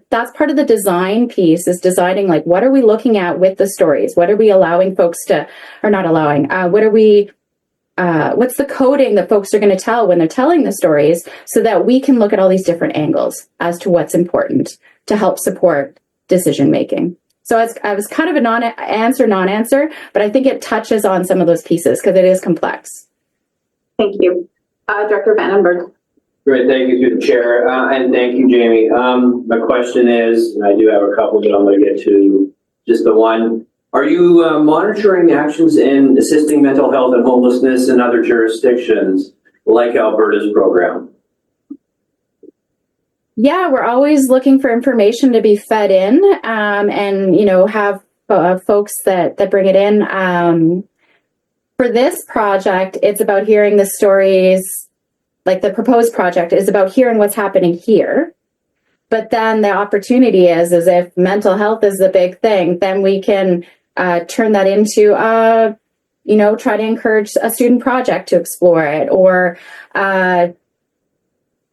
that's part of the design piece, is deciding what are we looking at with the stories? What are we allowing folks to, or not allowing, what's the coding that folks are going to tell when they're telling the stories so that we can look at all these different angles as to what's important to help support decision making. So I was kind of a non-answer, but I think it touches on some of those pieces because it is complex. Thank you. Director Vandenberg. Great, thank you through the chair, and thank you, Jamie. My question is, and I do have a couple, but I'm going to get to just the one. Are you monitoring actions in assisting mental health and homelessness in other jurisdictions like Alberta's program? Yeah, we're always looking for information to be fed in, and have folks that bring it in. For this project, it's about hearing the stories. Like the proposed project is about hearing what's happening here. But then the opportunity is if mental health is the big thing, then we can turn that into, try to encourage a student project to explore it or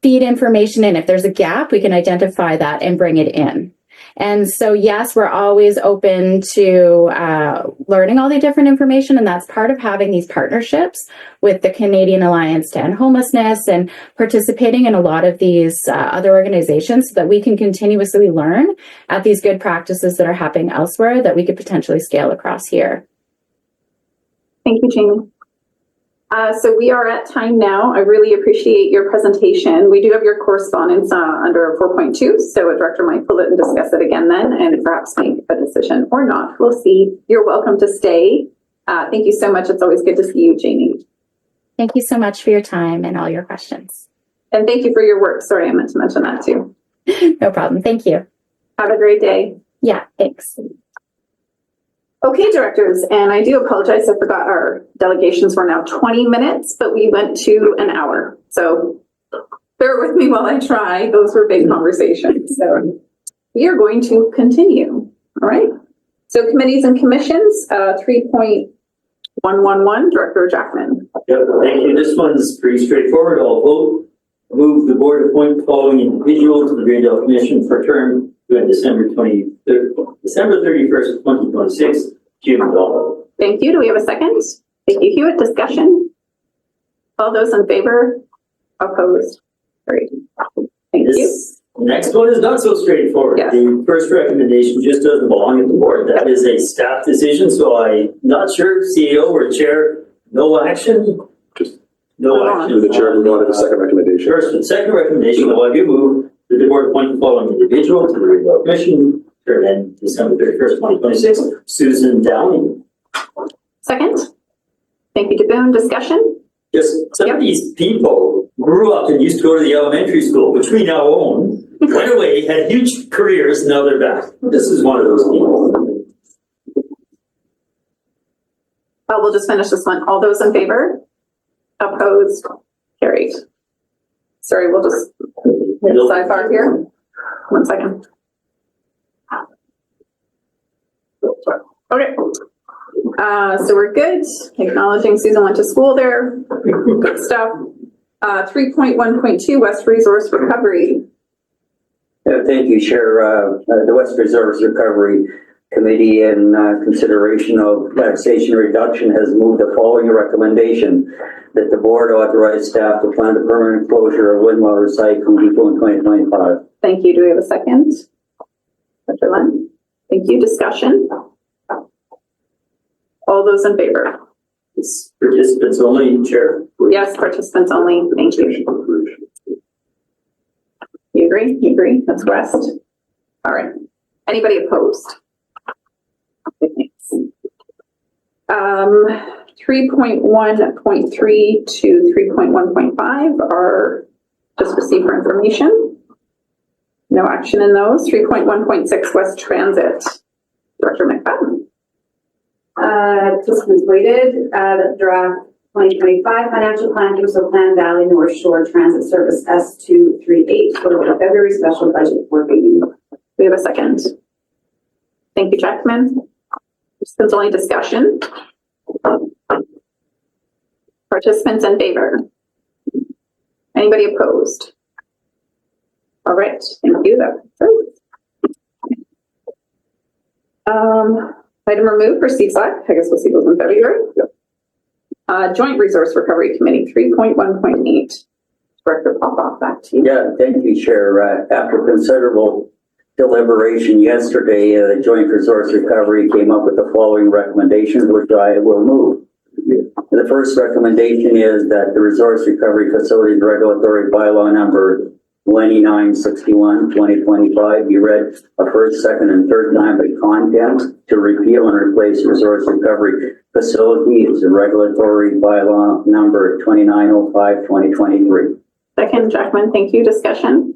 feed information in. If there's a gap, we can identify that and bring it in. And so, yes, we're always open to learning all the different information, and that's part of having these partnerships with the Canadian Alliance to End Homelessness and participating in a lot of these other organizations so that we can continuously learn at these good practices that are happening elsewhere that we could potentially scale across here. Thank you, Jamie. So we are at time now. I really appreciate your presentation. We do have your correspondence under 4.2, so a director might pull it and discuss it again then, and perhaps make a decision or not. We'll see. You're welcome to stay. Thank you so much. It's always good to see you, Jamie. Thank you so much for your time and all your questions. And thank you for your work. Sorry, I meant to mention that too. No problem. Thank you. Have a great day. Yeah, thanks. Okay, directors, and I do apologize. I forgot our delegations were now 20 minutes, but we went to an hour. So bear with me while I try. Those were big conversations. So we are going to continue. All right. So committees and commissions, 3.111, Director Jackman. Yep, thank you. This one's pretty straightforward. I'll vote. Move the board appoint the following individual to the Greendale Commission for term during December 31st, 2026. Jim Dahl. Thank you. Do we have a second? Thank you, Hewitt. Discussion? All those in favor? Opposed? Great. Thank you. This next one is not so straightforward. Yes. The first recommendation just doesn't belong at the board. That is a staff decision, so I'm not sure, CEO or chair, no action? No action. The chair moved on to the second recommendation. First and second recommendation, I do move that the board appoint the following individual to the Greendale Commission, term end December 31st, 2026, Susan Downing. Second? Thank you, DeBoon. Discussion? Just some of these people grew up and used to go to the elementary school, which we now own, went away, had huge careers, and now they're back. This is one of those people. We'll just finish this one. All those in favor? Opposed? Carried. Sorry, we'll just hit the sidebar here. 1 second. Okay. So we're good. Acknowledging Susan went to school there. Good stuff. 3.1.2 West Resource Recovery. Thank you, Chair. The West Resource Recovery Committee, in consideration of taxation reduction, has moved the following recommendation: that the board authorize staff to plan the permanent closure of Windwell Recycling Depot in 2025. Thank you. Do we have a second? Dr. Lund? Thank you. Discussion? All those in favor? It's participants only, Chair. Yes, participants only. Thank you. You agree? You agree? That's rest. All right. Anybody opposed? Okay, thanks. 3.1.3 to 3.1.5 are just received for information. No action in those. 3.1.6 West Transit. Director McFadden. Just completed the draft 2025 financial plan, Kimso Plan Valley North Shore Transit Service S238 for the February special budget board meeting. We have a second. Thank you, Jackman. Participants only discussion. Participants in favor. Anybody opposed? All right, thank you. Item removed for CSAC. I guess we'll see those in February. Yep. Joint Resource Recovery Committee, 3.1.8. Director Popoff, back to you. Yeah, thank you, Chair. After considerable deliberation yesterday, the Joint Resource Recovery came up with the following recommendations, which I will move. The first recommendation is that the Resource Recovery Facilities Regulatory Bylaw number 2961/2025 be read a first, second, and third time by content to repeal and replace Resource Recovery Facilities Regulatory Bylaw number 2905/2023. Second, Jackman, thank you. Discussion?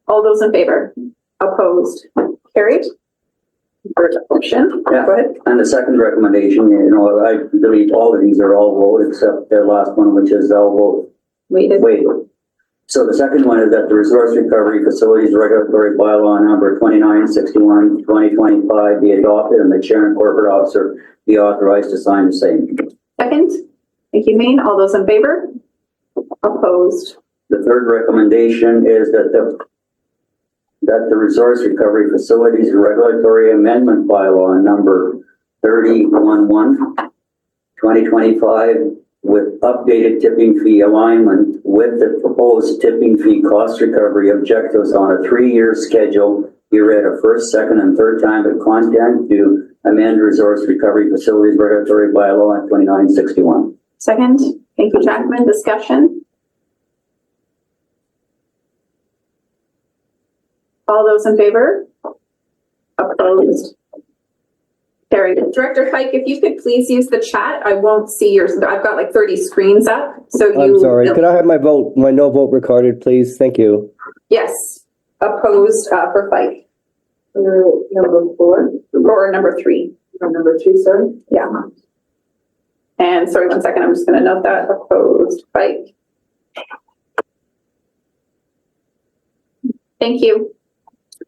All those in favor? Opposed? Carried? Third option. Yeah. Go ahead. And the second recommendation, I believe all of these are all voted except the last one, which is all vote. Waited. So the second one is that the Resource Recovery Facilities Regulatory Bylaw number 2961/2025 be adopted and the chair and corporate officer be authorized to sign the same. Second. Thank you, Maine. All those in favor? Opposed? The third recommendation is that the Resource Recovery Facilities Regulatory Amendment Bylaw number 3011/2025 with updated tipping fee alignment with the proposed tipping fee cost recovery objectives on a 3-year schedule be read a first, second, and third time with content to amend resource recovery facilities regulatory bylaw 2961. Second. Thank you, Jackman. Discussion? All those in favor? Opposed? Carried. Director Fike, if you could please use the chat. I won't see yours. I've got like 30 screens up. So you. I'm sorry. Could I have my no vote recorded, please? Thank you. Yes. Opposed for Fike. Number 4. Or number 3. Number 3, sorry. Yeah. And sorry, 1 second. I'm just going to note that. Opposed Fike. Thank you.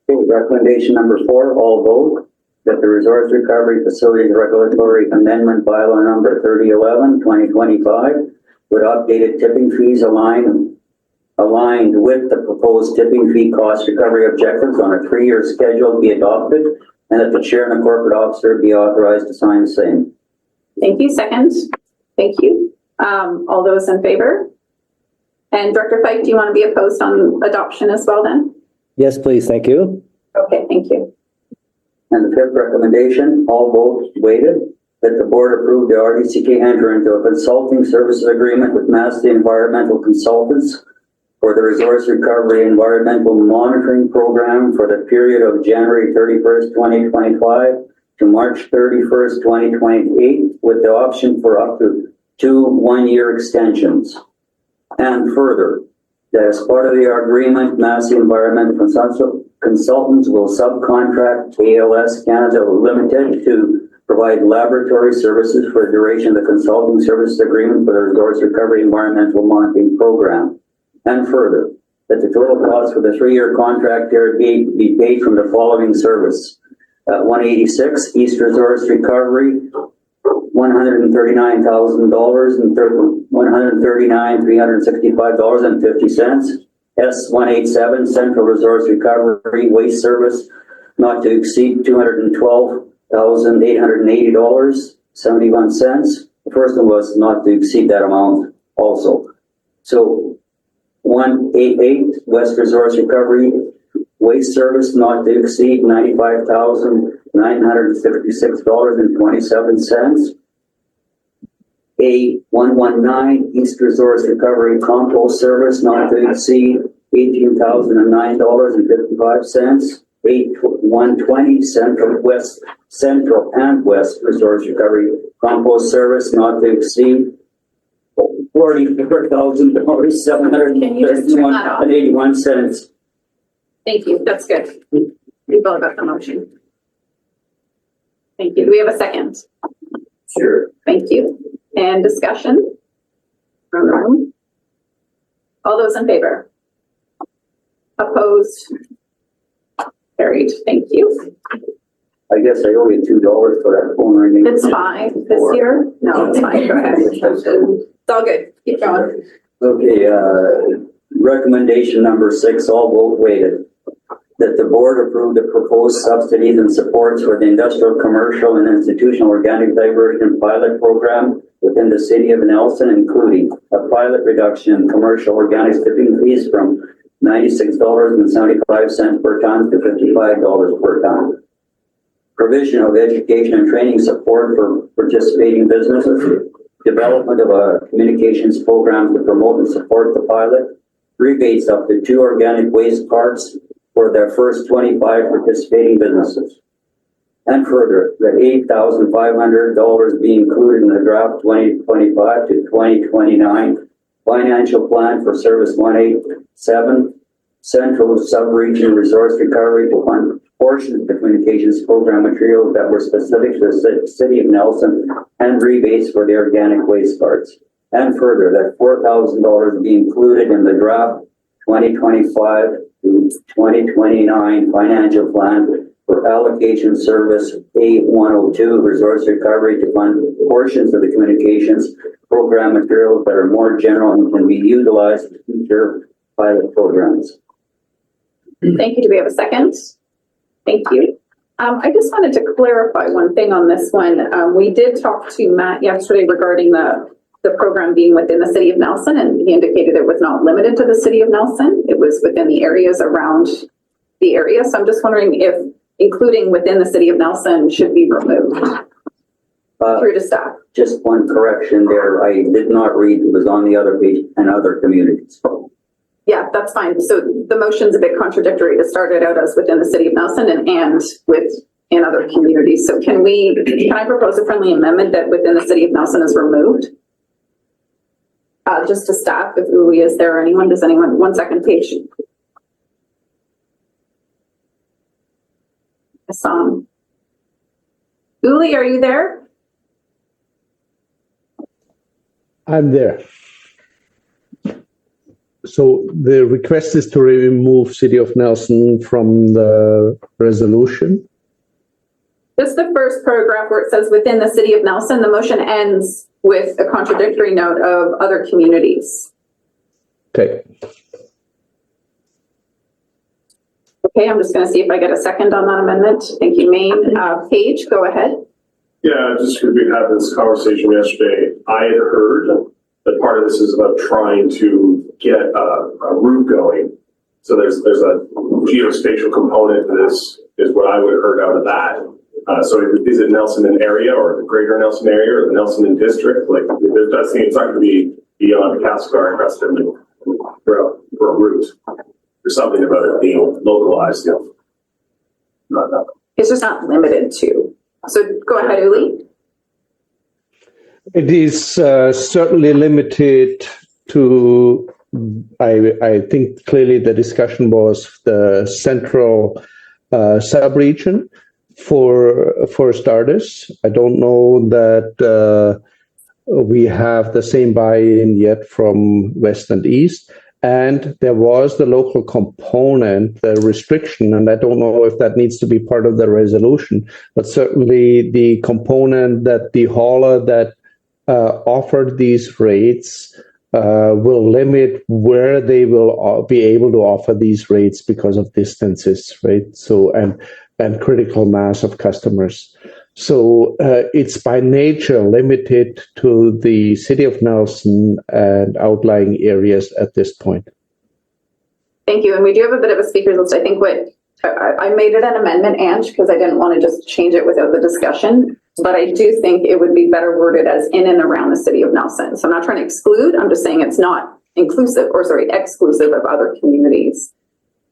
Okay, recommendation number 4, all vote that the Resource Recovery Facilities Regulatory Amendment Bylaw number 3011-2025 with updated tipping fees aligned with the proposed tipping fee cost recovery objectives on a 3-year schedule be adopted, and that the chair and the corporate officer be authorized to sign the same. Thank you. Second. Thank you. All those in favor? And Director Fike, do you want to be opposed on adoption as well then? Yes, please. Thank you. Okay, thank you. And the 5th recommendation, all votes weighted, that the board approve the RDCK enter into a consulting services agreement with Massey Environmental Consultants for the Resource Recovery Environmental Monitoring Program for the period of January 31st, 2025 to March 31st, 2028, with the option for up to 2 one-year extensions. And further, that as part of the agreement, Massey Environmental Consultants will subcontract ALS Canada Limited to provide laboratory services for the duration of the consulting services agreement for the Resource Recovery Environmental Monitoring Program. And further, that the total cost for the 3-year contract period be paid from the following service. 186 East Resource Recovery, $139,000 and $139,365.50. S187 Central Resource Recovery Waste Service, not to exceed $212,880.71. The first one was not to exceed that amount also. So 188 West Resource Recovery Waste Service, not to exceed $95,956.27. A119 East Resource Recovery Compost Service, not to exceed $18,009.55. 120 Central and West Resource Recovery Compost Service, not to exceed $44,731.81. Thank you. That's good. We've all got the motion. Thank you. Do we have a second? Sure. Thank you. And discussion? From the room? All those in favor? Opposed? Carried. Thank you. I guess I owe you $2 for that phone ringing. It's fine this year. No, it's fine. Go ahead. It's all good. Keep going. Okay, recommendation number 6, all vote weighted. That the board approve the proposed subsidies and supports for the industrial, commercial, and institutional organic diversion pilot program within the city of Nelson, including a pilot reduction in commercial organic tipping fees from $96.75 per ton to $55 per ton. Provision of education and training support for participating businesses. Development of a communications program to promote and support the pilot. Rebates up to 2 organic waste carts for their first 25 participating businesses. And further, that $8,500 be included in the draft 2025 to 2029 financial plan for Service 187 Central Subregion Resource Recovery to fund portions of the communications program materials that were specific to the city of Nelson and rebates for the organic waste carts. And further, that $4,000 be included in the draft 2025 to 2029 financial plan for allocation service A102 resource recovery to fund portions of the communications program materials that are more general and can be utilized in future pilot programs. Thank you. Do we have a second? Thank you. I just wanted to clarify one thing on this one. We did talk to Matt yesterday regarding the program being within the city of Nelson, and he indicated it was not limited to the city of Nelson. It was within the areas around the area. So I'm just wondering if including within the city of Nelson, should be removed through to staff. Just one correction there. I did not read, it was on the other page, and other communities. Yeah, that's fine. So the motion's a bit contradictory to start it out as within the city of Nelson and in other communities. So can I propose a friendly amendment that within the city of Nelson is removed? Just to staff, if Uli is there, anyone, does anyone, 1 second, page. Uli, are you there? I'm there. So the request is to remove City of Nelson from the resolution. Just the first paragraph where it says within the city of Nelson, the motion ends with a contradictory note of other communities. Okay. Okay, I'm just going to see if I get a second on that amendment. Thank you, Maine. Paige, go ahead. Yeah, just because we had this conversation yesterday, I had heard that part of this is about trying to get a route going. So there's a geospatial component to this, is what I would have heard out of that. So is it Nelson and area, or the greater Nelson area, or the Nelson and district? Like, it does seem it's not going to be beyond Cascar and Preston for a route. There's something about it being localized, you know. It's just not limited to. So go ahead, Uli. It is certainly limited to, I think clearly the discussion was the central sub-region for starters. I don't know that we have the same buy-in yet from West and East. And there was the local component, the restriction, and I don't know if that needs to be part of the resolution, but certainly the component that the hauler that offered these rates will limit where they will be able to offer these rates because of distances, right? So, and critical mass of customers. So it's by nature limited to the city of Nelson and outlying areas at this point. Thank you. And we do have a bit of a speakers list. I think I made it an amendment, Ange, because I didn't want to just change it without the discussion. But I do think it would be better worded as in and around the city of Nelson. So I'm not trying to exclude. I'm just saying it's not exclusive of other communities.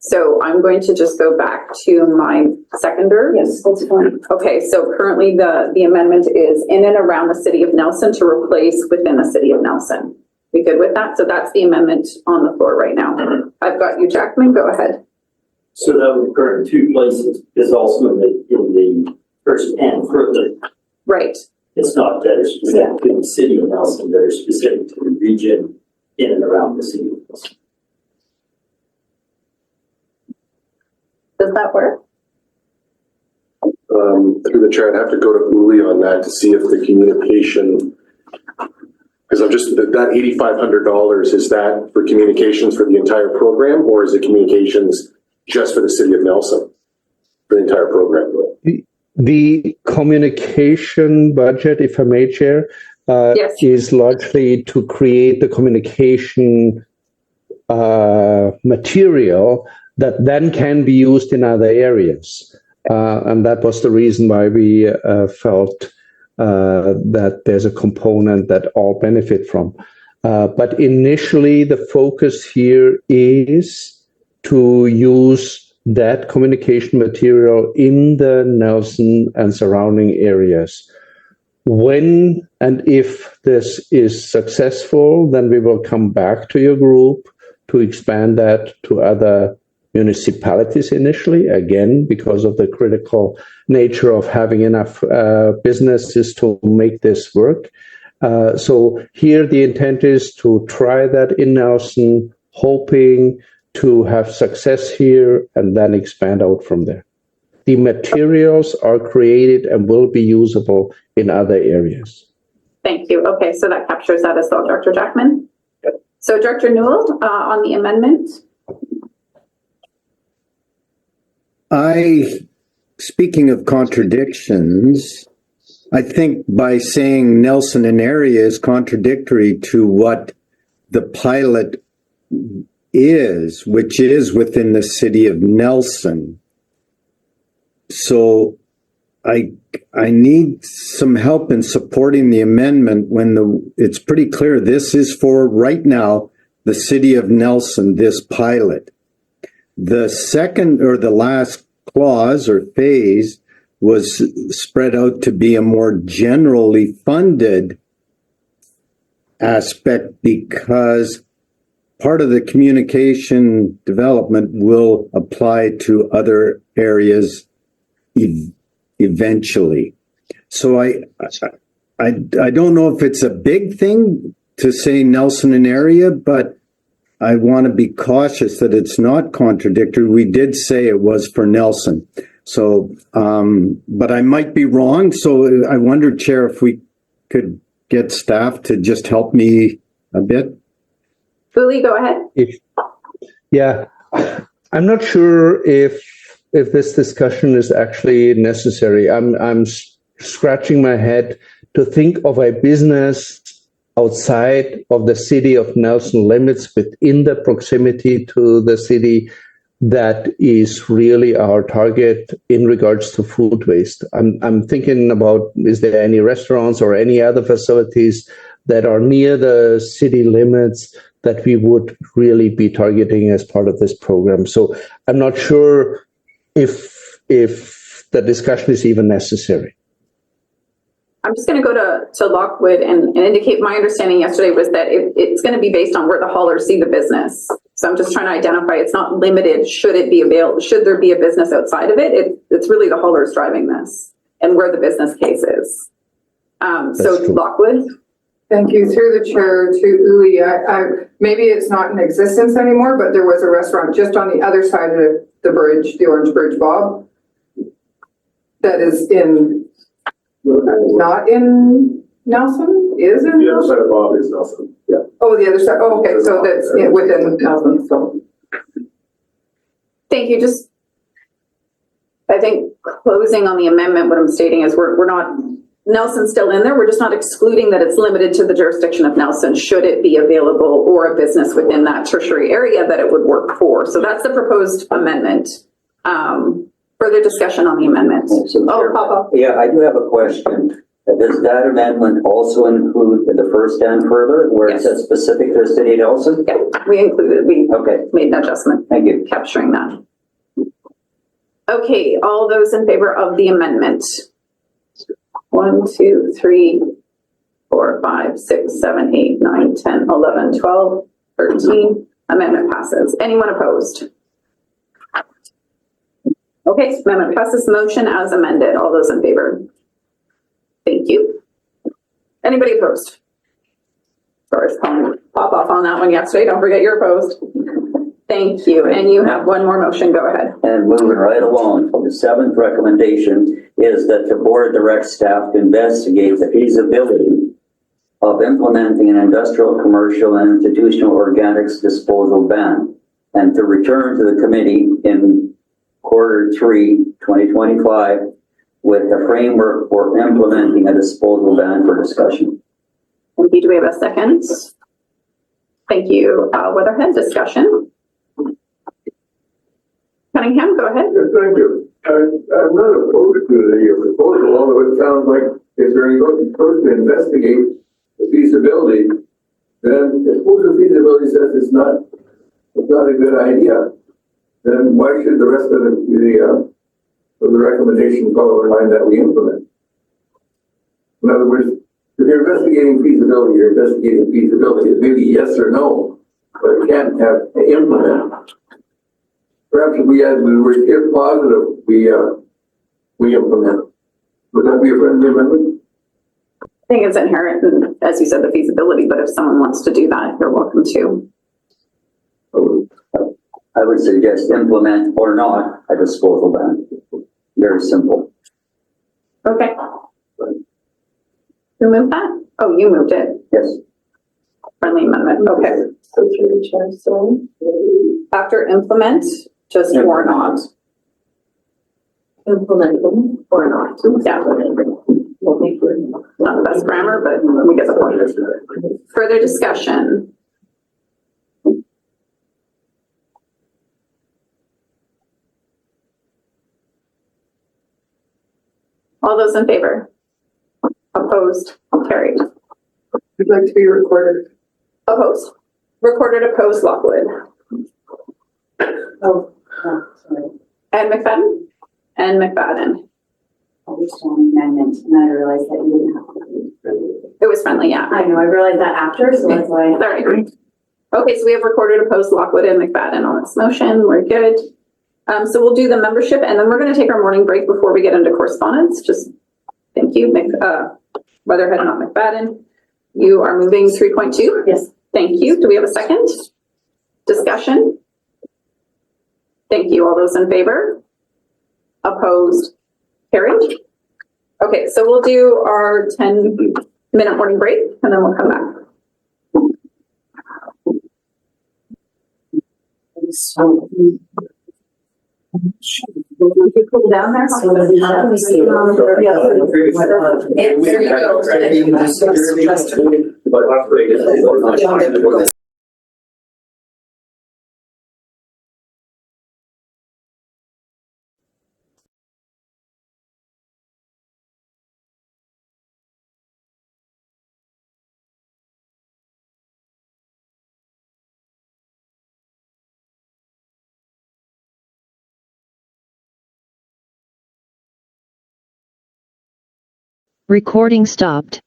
So I'm going to just go back to my seconder. Yes, that's fine. Okay, so currently the amendment is in and around the city of Nelson to replace within the city of Nelson. We good with that? So that's the amendment on the floor right now. I've got you, Jackman. Go ahead. So that would occur in two places, is also in the first and further. Right. It's not that it's specific to the city of Nelson, that is specific to the region in and around the city of Nelson. Does that work? Through the chair, I'd have to go to Uli on that to see if the communication, because I'm just, that $8,500, is that for communications for the entire program, or is it communications just for the city of Nelson, for the entire program? The communication budget, if I may, Chair, yes, is largely to create the communication material that then can be used in other areas. And that was the reason why we felt that there's a component that all benefit from. But initially, the focus here is to use that communication material in the Nelson and surrounding areas. When and if this is successful, then we will come back to your group to expand that to other municipalities initially, again, because of the critical nature of having enough businesses to make this work. So here the intent is to try that in Nelson, hoping to have success here and then expand out from there. The materials are created and will be usable in other areas. Thank you. Okay, so that captures that as well, Dr. Jackman. So Director Newell, on the amendment. Speaking of contradictions, I think by saying Nelson and area is contradictory to what the pilot is, which is within the city of Nelson. So I need some help in supporting the amendment when it's pretty clear this is for right now the city of Nelson, this pilot. The second or the last clause or phase was spread out to be a more generally funded aspect because part of the communication development will apply to other areas eventually. So I don't know if it's a big thing to say Nelson and area, but I want to be cautious that it's not contradictory. We did say it was for Nelson. So, but I might be wrong. So I wonder, Chair, if we could get staff to just help me a bit. Uli, go ahead. Yeah, I'm not sure if this discussion is actually necessary. I'm scratching my head to think of a business outside of the city of Nelson limits within the proximity to the city that is really our target in regards to food waste. I'm thinking about, is there any restaurants or any other facilities that are near the city limits that we would really be targeting as part of this program? So I'm not sure if the discussion is even necessary. I'm just going to go to Lockwood and indicate my understanding yesterday was that it's going to be based on where the haulers see the business. So I'm just trying to identify, it's not limited, should it be available, should there be a business outside of it? It's really the haulers driving this and where the business case is. So Lockwood. Thank you. Through the chair to Uli, I maybe it's not in existence anymore, but there was a restaurant just on the other side of the bridge, the Orange Bridge, Bob, that is not in Nelson, is in? The other side of Bob is Nelson, yeah. Oh, the other side, oh, okay, so that's within Nelson, so. Thank you. Just, I think closing on the amendment, what I'm stating is we're not, Nelson's still in there. We're just not excluding that it's limited to the jurisdiction of Nelson, should it be available or a business within that tertiary area that it would work for. So that's the proposed amendment. Further discussion on the amendment. Papa. Yeah, I do have a question. Does that amendment also include the first and further, where it says specific to the city of Nelson? Yeah, we included, we made an adjustment. Thank you. Capturing that. Okay, all those in favor of the amendment? 1, 2, 3, 4, 5, 6, 7, 8, 9, 10, 11, 12, 13. Amendment passes. Anyone opposed? Okay, amendment passes. Motion as amended. All those in favor? Thank you. Anybody opposed? Sorry, pop off on that one yesterday. Don't forget you're opposed. Thank you. And you have one more motion. Go ahead. And moving right along, the seventh recommendation is that the board directs staff to investigate the feasibility of implementing an industrial, commercial, and institutional organics disposal ban, and to return to the committee in Q3 2025 with the framework for implementing a disposal ban for discussion. Thank you. Do we have a second? Thank you. Weatherhead, discussion. Cunningham, go ahead. Yes, thank you. I'm not opposed to the proposal, although it sounds like if you're supposed to investigate the feasibility, then suppose the feasibility says it's not a good idea, then why should the rest of the recommendation follow the line that we implement? In other words, if you're investigating feasibility, you're investigating feasibility. It may be yes or no, but it can't have to implement. Perhaps if we add the word if positive, we implement. Would that be a friendly amendment? I think it's inherent in, as you said, the feasibility, but if someone wants to do that, you're welcome to. I would suggest implement or not a disposal ban. Very simple. Okay. Who moved that? Oh, you moved it. Yes. Friendly amendment. Okay. So through the chair, so. After implement, just or not. Implementing or not. Yeah. Not the best grammar, but we get the point. Further discussion. All those in favor? Opposed? Carried. I'd like to be recorded. Opposed? Recorded opposed, Lockwood. Oh, sorry. And McFadden? And McFadden. I was on amendment, and I realized that you didn't have to. It was friendly, yeah. I know, I realized that after, so that's why. Sorry. Okay, so we have recorded opposed, Lockwood and McFadden on this motion. We're good. So we'll do the membership, and then we're going to take our morning break before we get into correspondence. Just thank you, Weatherhead, not McFadden. You are moving 3.2? Yes. Thank you. Do we have a second? Discussion? Thank you. All those in favor? Opposed? Carried? Okay, so we'll do our 10-minute morning break, and then we'll come back. So, you cool down there? So let me see. There you go. Recording stopped.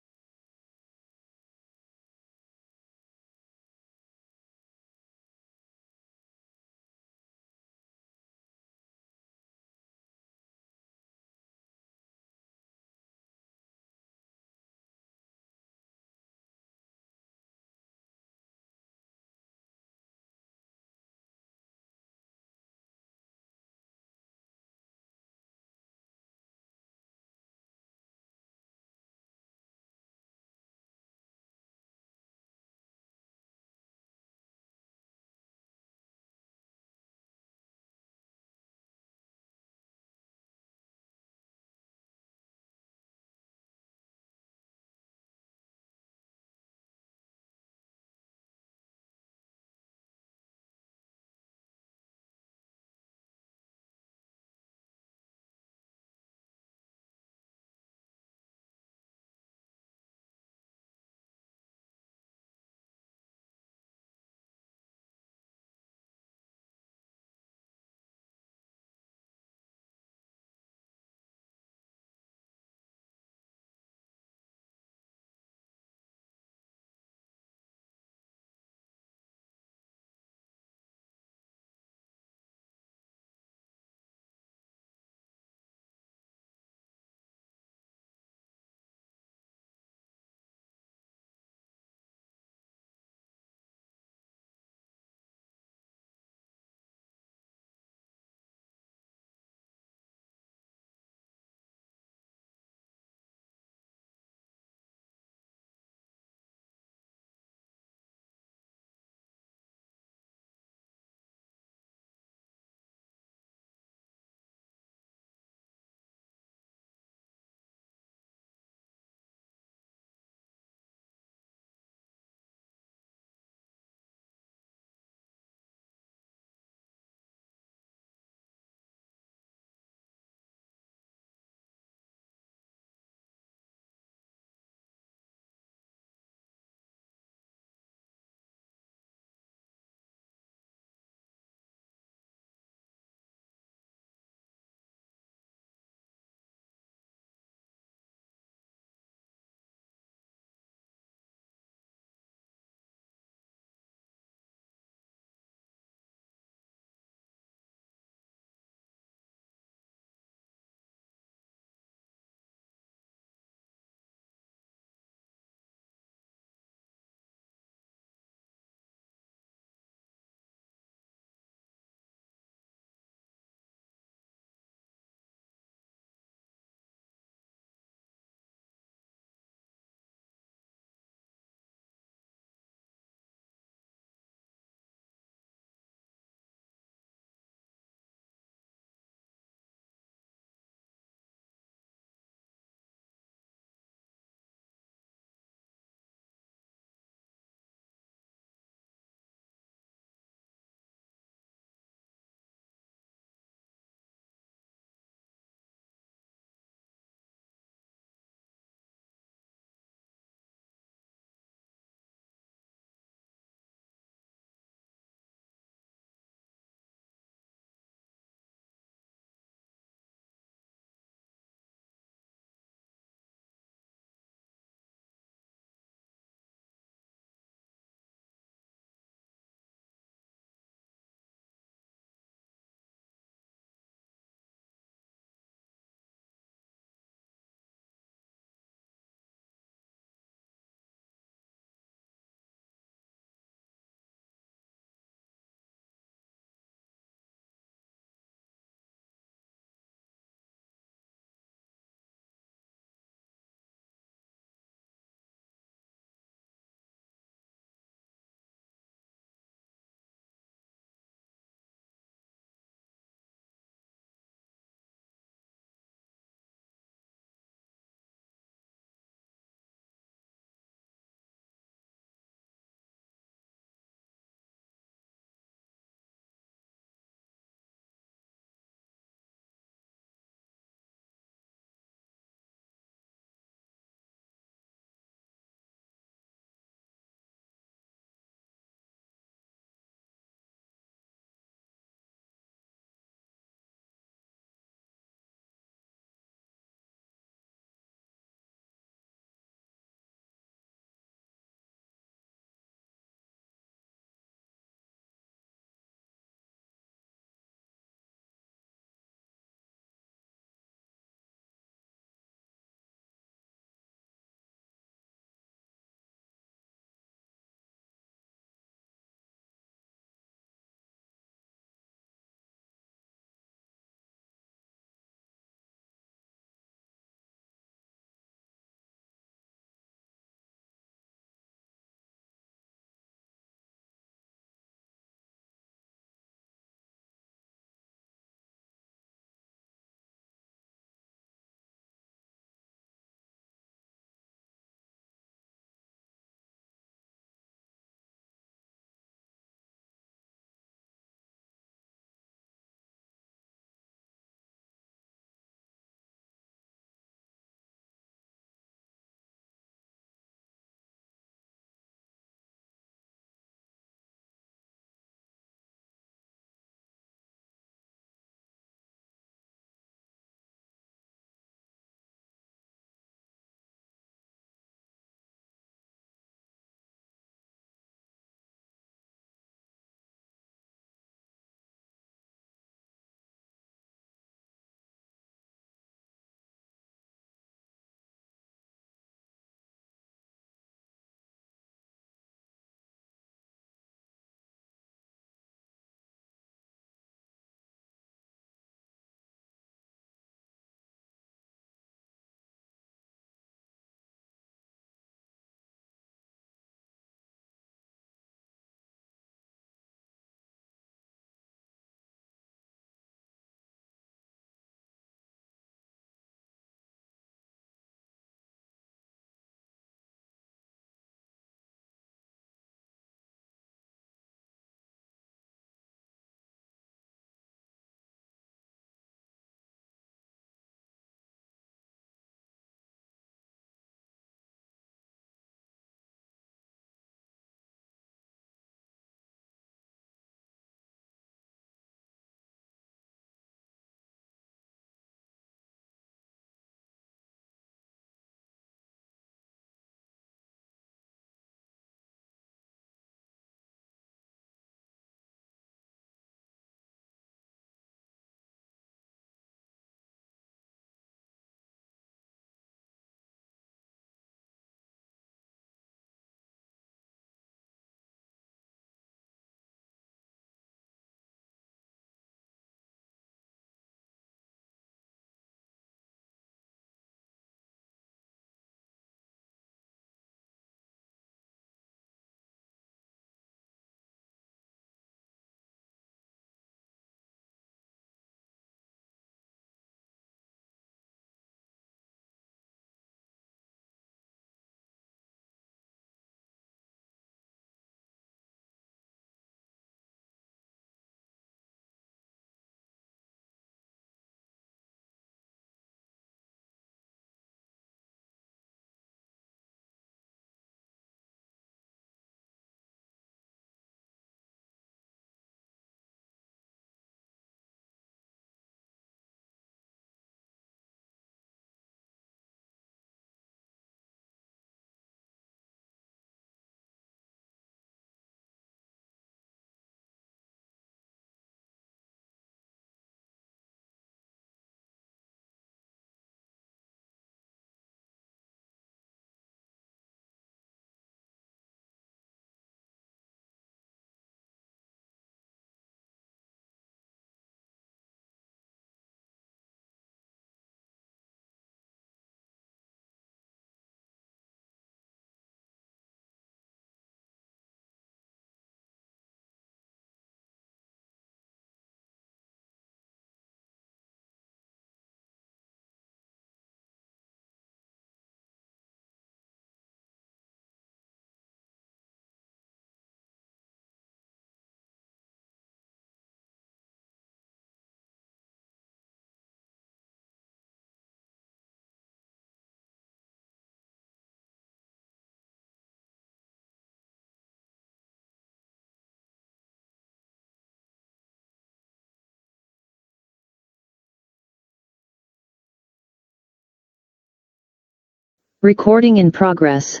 Recording in progress.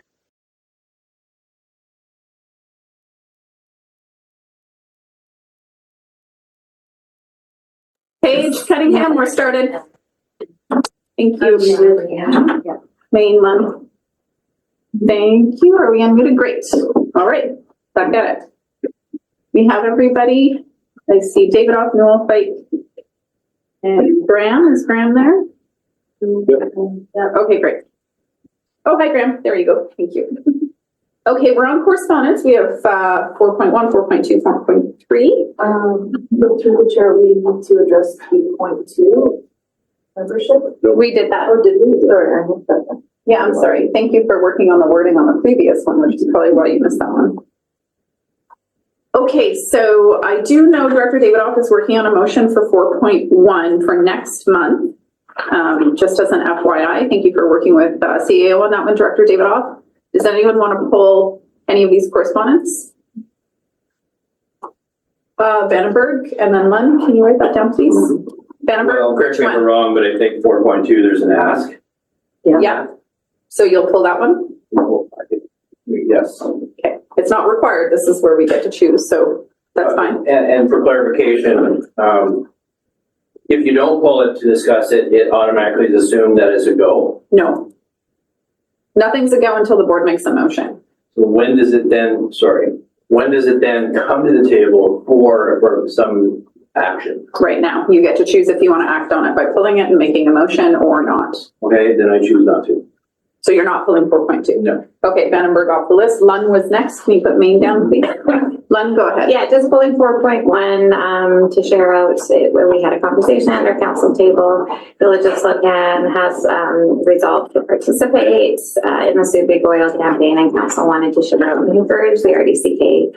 Paige Cunningham, we're started. Thank you. Main one. Thank you. Are we unmuted? Great. All right. Back at it. We have everybody. I see David off, Noel Fight, and Graham. Is Graham there? Okay, great. Oh, hi, Graham. There you go. Thank you. Okay, we're on correspondence. We have 4.1, 4.2, 4.3. Look through the chair, we need to address 3.2 membership. We did that. Oh, did we? Sorry, I missed that. Yeah, I'm sorry. Thank you for working on the wording on the previous one, which is probably why you missed that one. Okay, so I do know Director Davidoff is working on a motion for 4.1 for next month. Just as an FYI, thank you for working with CAO on that one, Director Davidoff. Does anyone want to pull any of these correspondence? Vandenberg and then Lund, can you write that down, please? Vandenberg. Well, correct me if I'm wrong, but I think 4.2, there's an ask. Yeah. So you'll pull that one? Yes. Okay. It's not required. This is where we get to choose, so that's fine. And for clarification, if you don't pull it to discuss it, it automatically is assumed that it's a go. No. Nothing's a go until the board makes a motion. So when does it then come to the table for some action? Right now, you get to choose if you want to act on it by pulling it and making a motion or not. Okay, then I choose not to. So you're not pulling 4.2? No. Okay, Vandenberg off the list. Lund was next. Can you put Maine down, please? Lund, go ahead. Yeah, just pulling 4.1 to share out where we had a conversation at our council table. Village of Slocan has resolved to participate in the Sue Big Oil campaign, and council wanted to share out and encourage the RDCK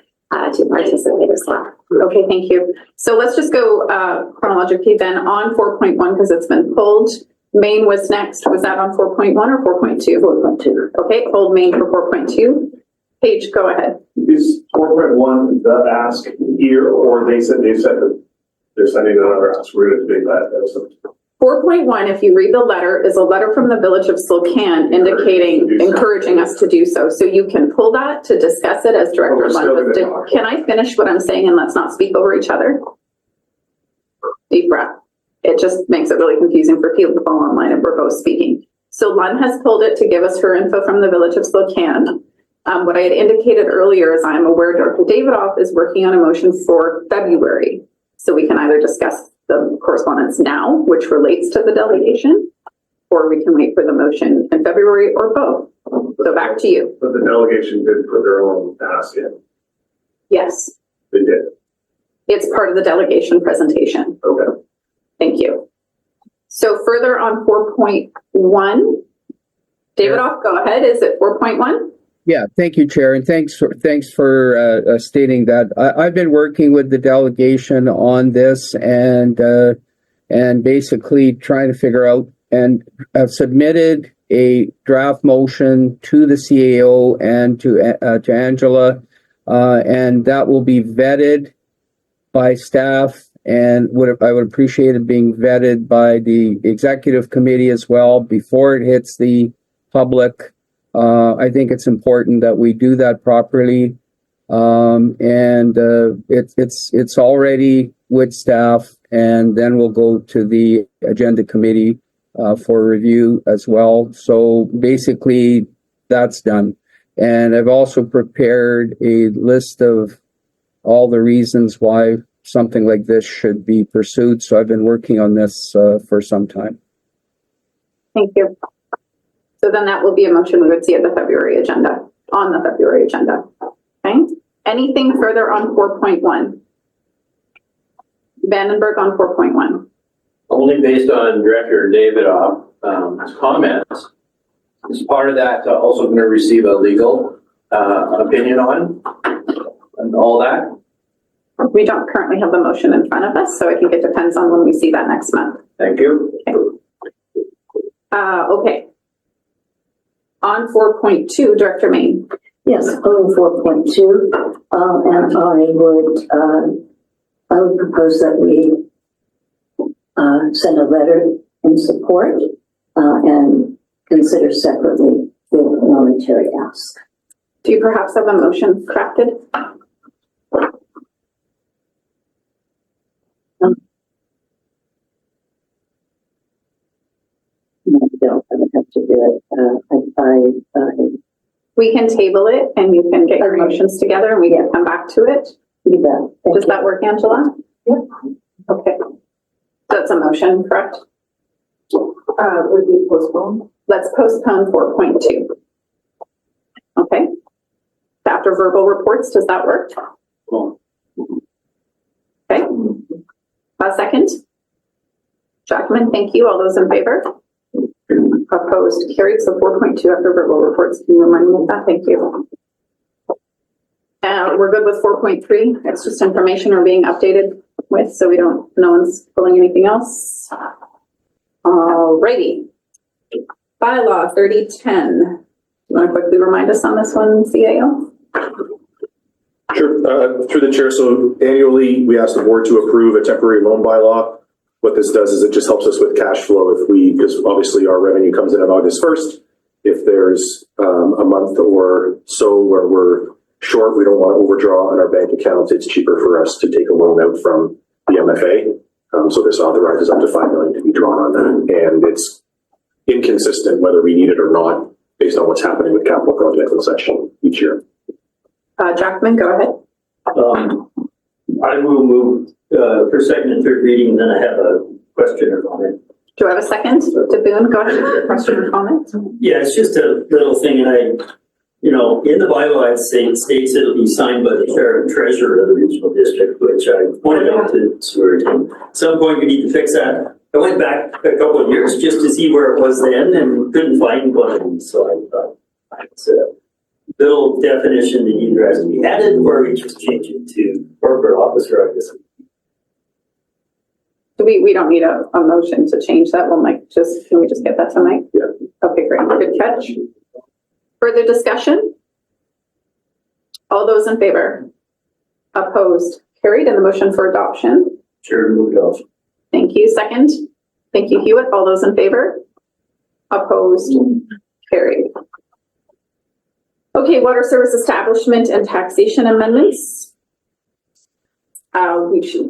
to participate as well. Okay, thank you. So let's just go chronologically then on 4.1 because it's been pulled. Maine was next. Was that on 4.1 or 4.2? 4.2. Okay, hold Maine for 4.2. Paige, go ahead. Is 4.1 the ask here, or they said that they're sending another ask? We're going to debate that. 4.1, if you read the letter, is a letter from the Village of Slocan encouraging us to do so. So you can pull that to discuss it as Director Lund did. Can I finish what I'm saying and let's not speak over each other? Deep breath. It just makes it really confusing for people to follow online if we're both speaking. So Lund has pulled it to give us her info from the Village of Slocan. What I had indicated earlier is I'm aware Dr. Davidoff is working on a motion for February. So we can either discuss the correspondence now, which relates to the delegation, or we can wait for the motion in February or both. So back to you. But the delegation did put their own ask in. Yes. They did. It's part of the delegation presentation. Okay. Thank you. So further on 4.1, Davidoff, go ahead. Is it 4.1? Yeah, thank you, Chair, and thanks for stating that. I've been working with the delegation on this and basically trying to figure out, and I've submitted a draft motion to the CAO and to Angela, and that will be vetted by staff, and I would appreciate it being vetted by the executive committee as well before it hits the public. I think it's important that we do that properly, and it's already with staff, and then we'll go to the agenda committee for review as well. So basically, that's done, and I've also prepared a list of all the reasons why something like this should be pursued. So I've been working on this for some time. Thank you. So then that will be a motion we would see at the February agenda, on the February agenda. Okay. Anything further on 4.1? Vandenberg on 4.1. Only based on Director Davidoff's comments. Is part of that also going to receive a legal opinion on and all that? We don't currently have the motion in front of us, so I think it depends on when we see that next month. Thank you. Okay. Okay. On 4.2, Director Main. Yes, on 4.2, and I would propose that we send a letter in support and consider separately voluntary ask. Do you perhaps have a motion crafted? No, I don't, I would have to do it. We can table it and you can get your motions together and we can come back to it. You bet. Does that work, Angela? Yep. Okay. That's a motion, correct? Would be postponed. Let's postpone 4.2. Okay. After verbal reports, does that work? Okay. A second. Jackman, thank you. All those in favor? Opposed, carried. So 4.2 after verbal reports. Can you remind me of that? Thank you. We're good with 4.3. It's just information we're being updated with, so no one's pulling anything else. Alrighty. Bylaw 3010. You want to quickly remind us on this one, CAO? Sure. Through the chair, so annually we ask the board to approve a temporary loan bylaw. What this does is it just helps us with cash flow because obviously our revenue comes in on August 1st. If there's a month or so where we're short, we don't want to overdraw on our bank account, it's cheaper for us to take a loan out from the MFA. So this authorizes up to $5 million to be drawn on that. And it's inconsistent whether we need it or not based on what's happening with capital projects and such each year. Jackman, go ahead. I will move for second and third reading, and then I have a question or comment. Do I have a second? To Boone, go ahead with your question or comment. Yeah, it's just a little thing, and in the bylaw, it states it'll be signed by the chair and treasurer of the regional district, which I pointed out to Stuart. At some point, we need to fix that. I went back a couple of years just to see where it was then and couldn't find one of these, so I thought it's a little definition that either has to be added or we just change it to corporate officer, I guess. We don't need a motion to change that one, can we just get that tonight? Yeah. Okay, great, good catch. Further discussion? All those in favor? Opposed? Carried, and the motion for adoption? Chair, move adoption. Thank you, second. Thank you, Hewitt. All those in favor? Opposed? Carried. Okay, water service establishment and taxation amendments.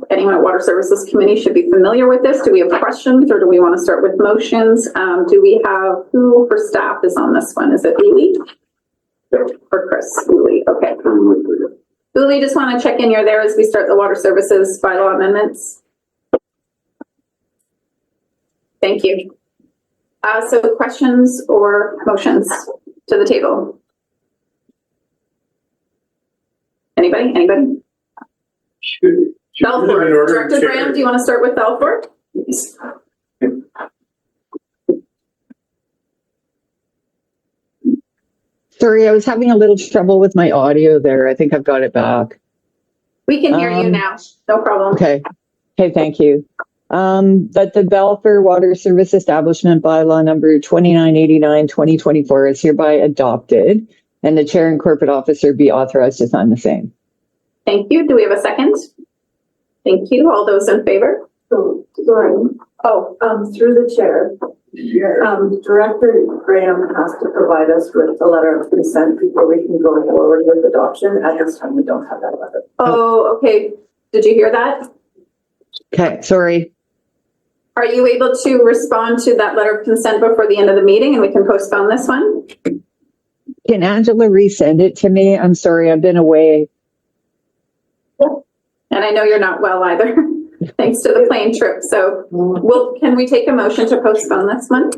Anyone at Water Services Committee should be familiar with this. Do we have questions or do we want to start with motions? Do we have, who for staff is on this one? Is it Uli? Or Chris? Uli, okay. Uli, just want to check in, you're there as we start the water services bylaw amendments. Thank you. So questions or motions to the table? Anybody? Belfort. Director Graham, do you want to start with Belfort? Yes. Sorry, I was having a little trouble with my audio there. I think I've got it back. We can hear you now. No problem. Okay, thank you. That the Belfort Water Service Establishment Bylaw number 2989/2024 is hereby adopted, and the chair and corporate officer be authorized to sign the same. Thank you. Do we have a second? Thank you. All those in favor? Sorry. Through the chair. Director Graham has to provide us with a letter of consent before we can go forward with adoption. At this time, we don't have that letter. Oh, okay. Did you hear that? Okay, sorry. Are you able to respond to that letter of consent before the end of the meeting and we can postpone this one? Can Angela resend it to me? I'm sorry, I've been away. And I know you're not well either, thanks to the plane trip. So can we take a motion to postpone this one?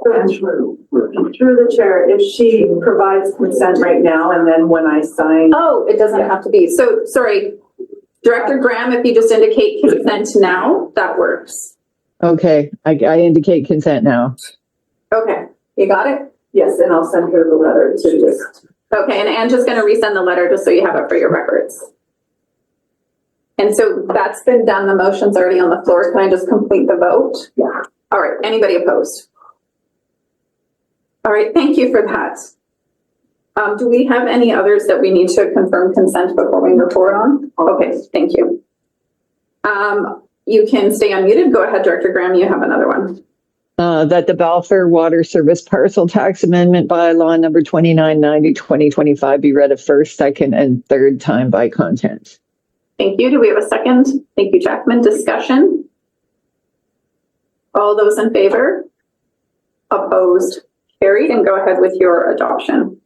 Through the chair, if she provides consent right now and then when I sign. Oh, it doesn't have to be. So sorry, Director Graham, if you just indicate consent now, that works. Okay, I indicate consent now. Okay, you got it? Yes, and I'll send her the letter to just. Okay, and Anne's just going to resend the letter just so you have it for your records. And so that's been done. The motion's already on the floor. Can I just complete the vote? Yeah. All right. Anybody opposed? All right. Thank you for that. Do we have any others that we need to confirm consent before we move forward on? Okay. Thank you. You can stay unmuted. Go ahead, Director Graham. You have another one. That the Balfour Water Service Parcel Tax Amendment Bylaw number 2990, 2025 be read a first, second, and third time by content. Thank you. Do we have a second? Thank you, Jackman. Discussion? All those in favor? Opposed? Carried, and go ahead with your adoption.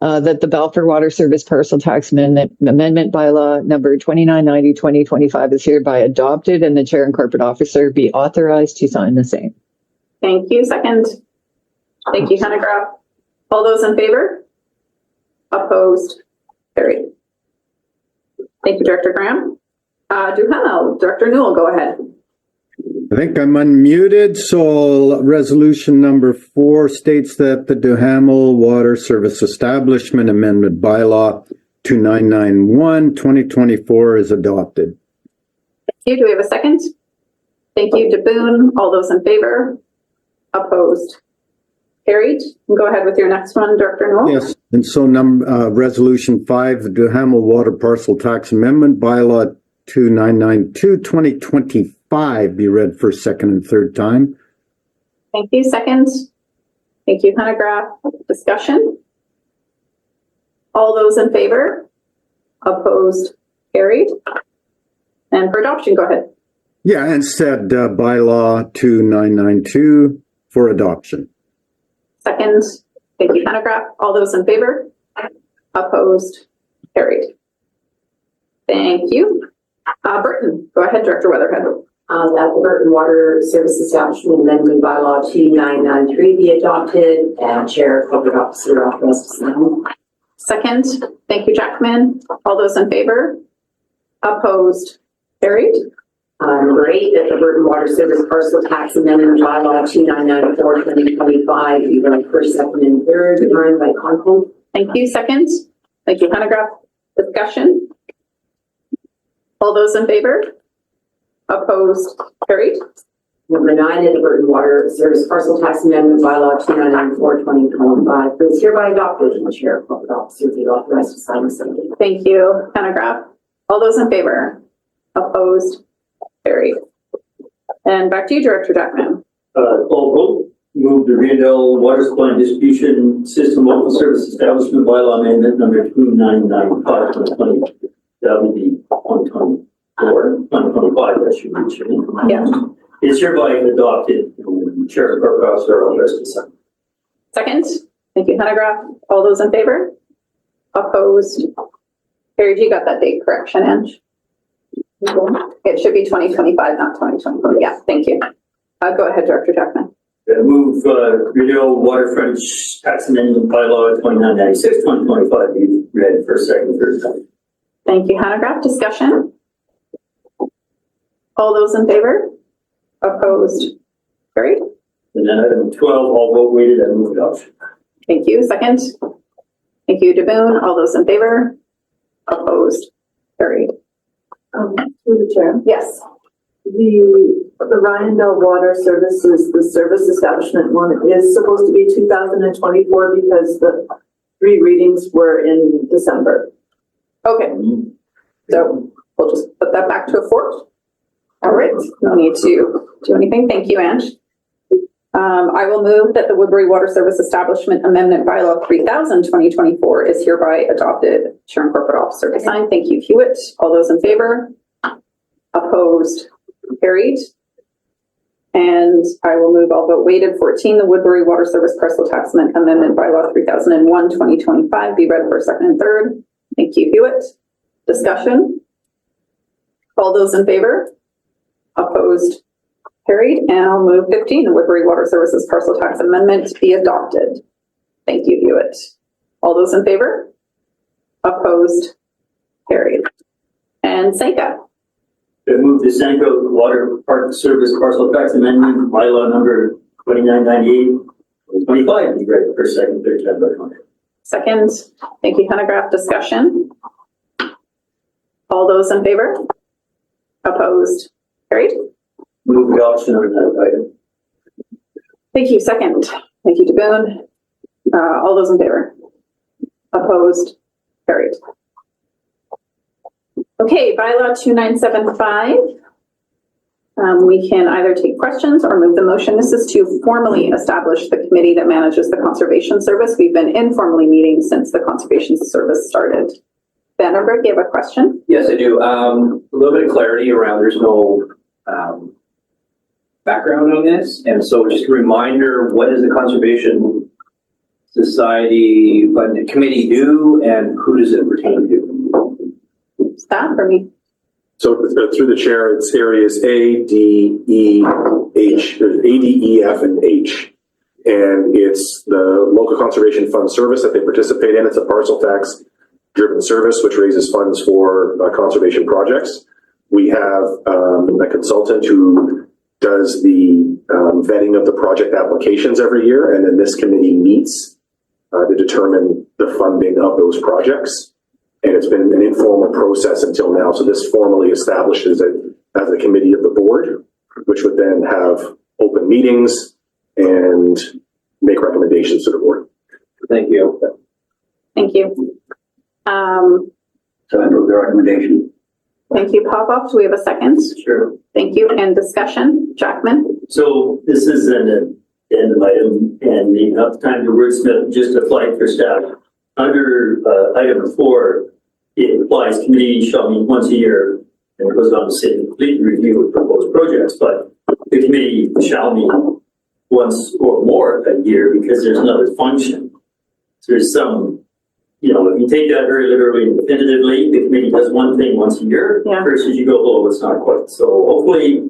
That the Balfour Water Service Parcel Tax Amendment Bylaw number 2990, 2025 is hereby adopted, and the chair and corporate officer be authorized to sign the same. Thank you. Second. Thank you, Hannah Graf. All those in favor? Opposed? Carried. Thank you, Director Graham. Duhamel, Director Newell, go ahead. I think I'm unmuted. So resolution number 4 states that the Duhamel Water Service Establishment Amendment Bylaw 2991, 2024 is adopted. Thank you. Do we have a second? Thank you, DeBoon. All those in favor? Opposed? Carried. Go ahead with your next one, Director Newell. Yes, and so resolution 5, the Duhamel Water Parcel Tax Amendment Bylaw 2992, 2025 be read for second and third time. Thank you. Second. Thank you, Hannah Graf. Discussion? All those in favor? Opposed? Carried. And for adoption, go ahead. Yeah, and said bylaw 2992 for adoption. Second. Thank you, Hannah Graf. All those in favor? Opposed? Carried. Thank you. Burton, go ahead, Director Weatherhead. That the Burton Water Service Establishment Amendment Bylaw 2993 be adopted, and Chair Corporate Officer authorized to sign. Second. Thank you, Jackman. All those in favor? Opposed? Carried. Number 8, that the Burton Water Service Parcel Tax Amendment Bylaw 2994, 2025 be read first, second, and third time by content. Thank you. Second. Thank you, Hannah Graf. Discussion? All those in favor? Opposed? Carried. Number 9, that the Burton Water Service Parcel Tax Amendment Bylaw 2994, 2025 is hereby adopted, and the Chair Corporate Officer be authorized to sign the same. Thank you, Hannah Graf. All those in favor? Opposed? Carried. And back to you, Director Jackman. All vote. Move the Randall Water Supply and Distribution System Local Service Establishment Bylaw Amendment number 2995, 2020. That would be 2024, 2025, that should reach it. Yeah. Is hereby adopted. Chair and Corporate Officer authorized to sign. Second. Thank you, Hannah Graf. All those in favor? Opposed? Carried. You got that date correction, Ange? It should be 2025, not 2024. Yeah, thank you. Go ahead, Director Jackman. Move Rideau Waterfront Tax Amendment Bylaw 2996, 2025 be read first, second, third time. Thank you, Hannah Graf. Discussion? All those in favor? Opposed? Carried. And then item 12, all vote weighted, I move adoption. Thank you. Second. Thank you, DeBoon. All those in favor? Opposed? Carried. Through the chair. Yes. The Ryandale Water Services, the service establishment one is supposed to be 2024 because the 3 readings were in December. Okay. So we'll just put that back to a 4. All right. No need to do anything. Thank you, Ange. I will move that the Woodbury Water Service Establishment Amendment Bylaw 3000, 2024 is hereby adopted. Chair and Corporate Officer to sign. Thank you, Hewitt. All those in favor? Opposed? Carried. And I will move all vote weighted 14, the Woodbury Water Service Parcel Tax Amendment Bylaw 3001, 2025 be read for second and third. Thank you, Hewitt. Discussion? All those in favor? Opposed? Carried. And I'll move 15, the Woodbury Water Services Parcel Tax Amendment be adopted. Thank you, Hewitt. All those in favor? Opposed? Carried. And Senka. Move the Sanko Water Park Service Parcel Tax Amendment Bylaw number 2998, 25 be read first, second, third time by content. Second. Thank you, Hannah Graf. Discussion? All those in favor? Opposed? Carried. Move adoption on that item. Thank you. Second. Thank you, DeBoon. All those in favor? Opposed? Carried. Okay, Bylaw 2975. We can either take questions or move the motion. This is to formally establish the committee that manages the Conservation Service. We've been informally meeting since the Conservation Service started. Vandenberg, you have a question? Yes, I do. A little bit of clarity around, there's no background on this. And so just a reminder, what does the Conservation Society Funded Committee do and who does it pertain to? Staff for me. So through the chair, it's areas A, D, E, H, there's A, D, E, F, and H. And it's the local conservation fund service that they participate in. It's a parcel tax driven service, which raises funds for conservation projects. We have a consultant who does the vetting of the project applications every year. And then this committee meets to determine the funding of those projects. And it's been an informal process until now. So this formally establishes it as a committee of the board, which would then have open meetings and make recommendations to the board. Thank you. Thank you. So I move the recommendation. Thank you, Popoff. Do we have a second? Sure. Thank you. And discussion, Jackman? So this is an addendum item and maybe not the time to wordsmith, just a flag for staff. Under item 4, it applies committee shall meet once a year, and it goes on to say complete review of proposed projects, but the committee shall meet once or more a year because there's another function. So there's some, you know, if you take that very literally and definitively, the committee does one thing once a year versus you go, oh, it's not quite. So hopefully,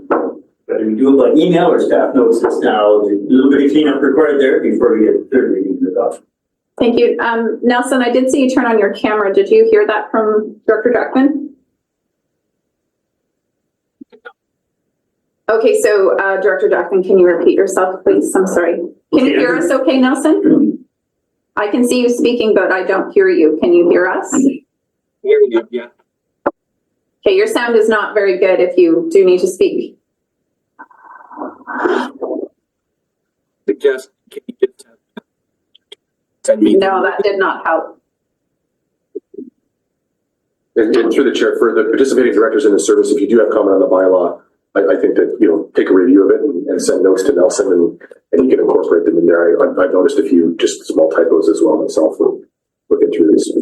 whether you do it by email or staff notes, it's now a little bit of cleanup required there before we get third reading and adoption. Thank you. Nelson, I did see you turn on your camera. Did you hear that from Director Jackman? Okay, so Director Jackman, can you repeat yourself, please? I'm sorry. Can you hear us okay, Nelson? I can see you speaking, but I don't hear you. Can you hear us? Hear you, yeah. Okay, your sound is not very good if you do need to speak. Suggest, can you just send me? No, that did not help. And through the chair, for the participating directors in the service, if you do have comment on the bylaw, I think that, you know, take a review of it and send notes to Nelson and you can incorporate them in there. I've noticed a few just small typos as well myself when looking through this.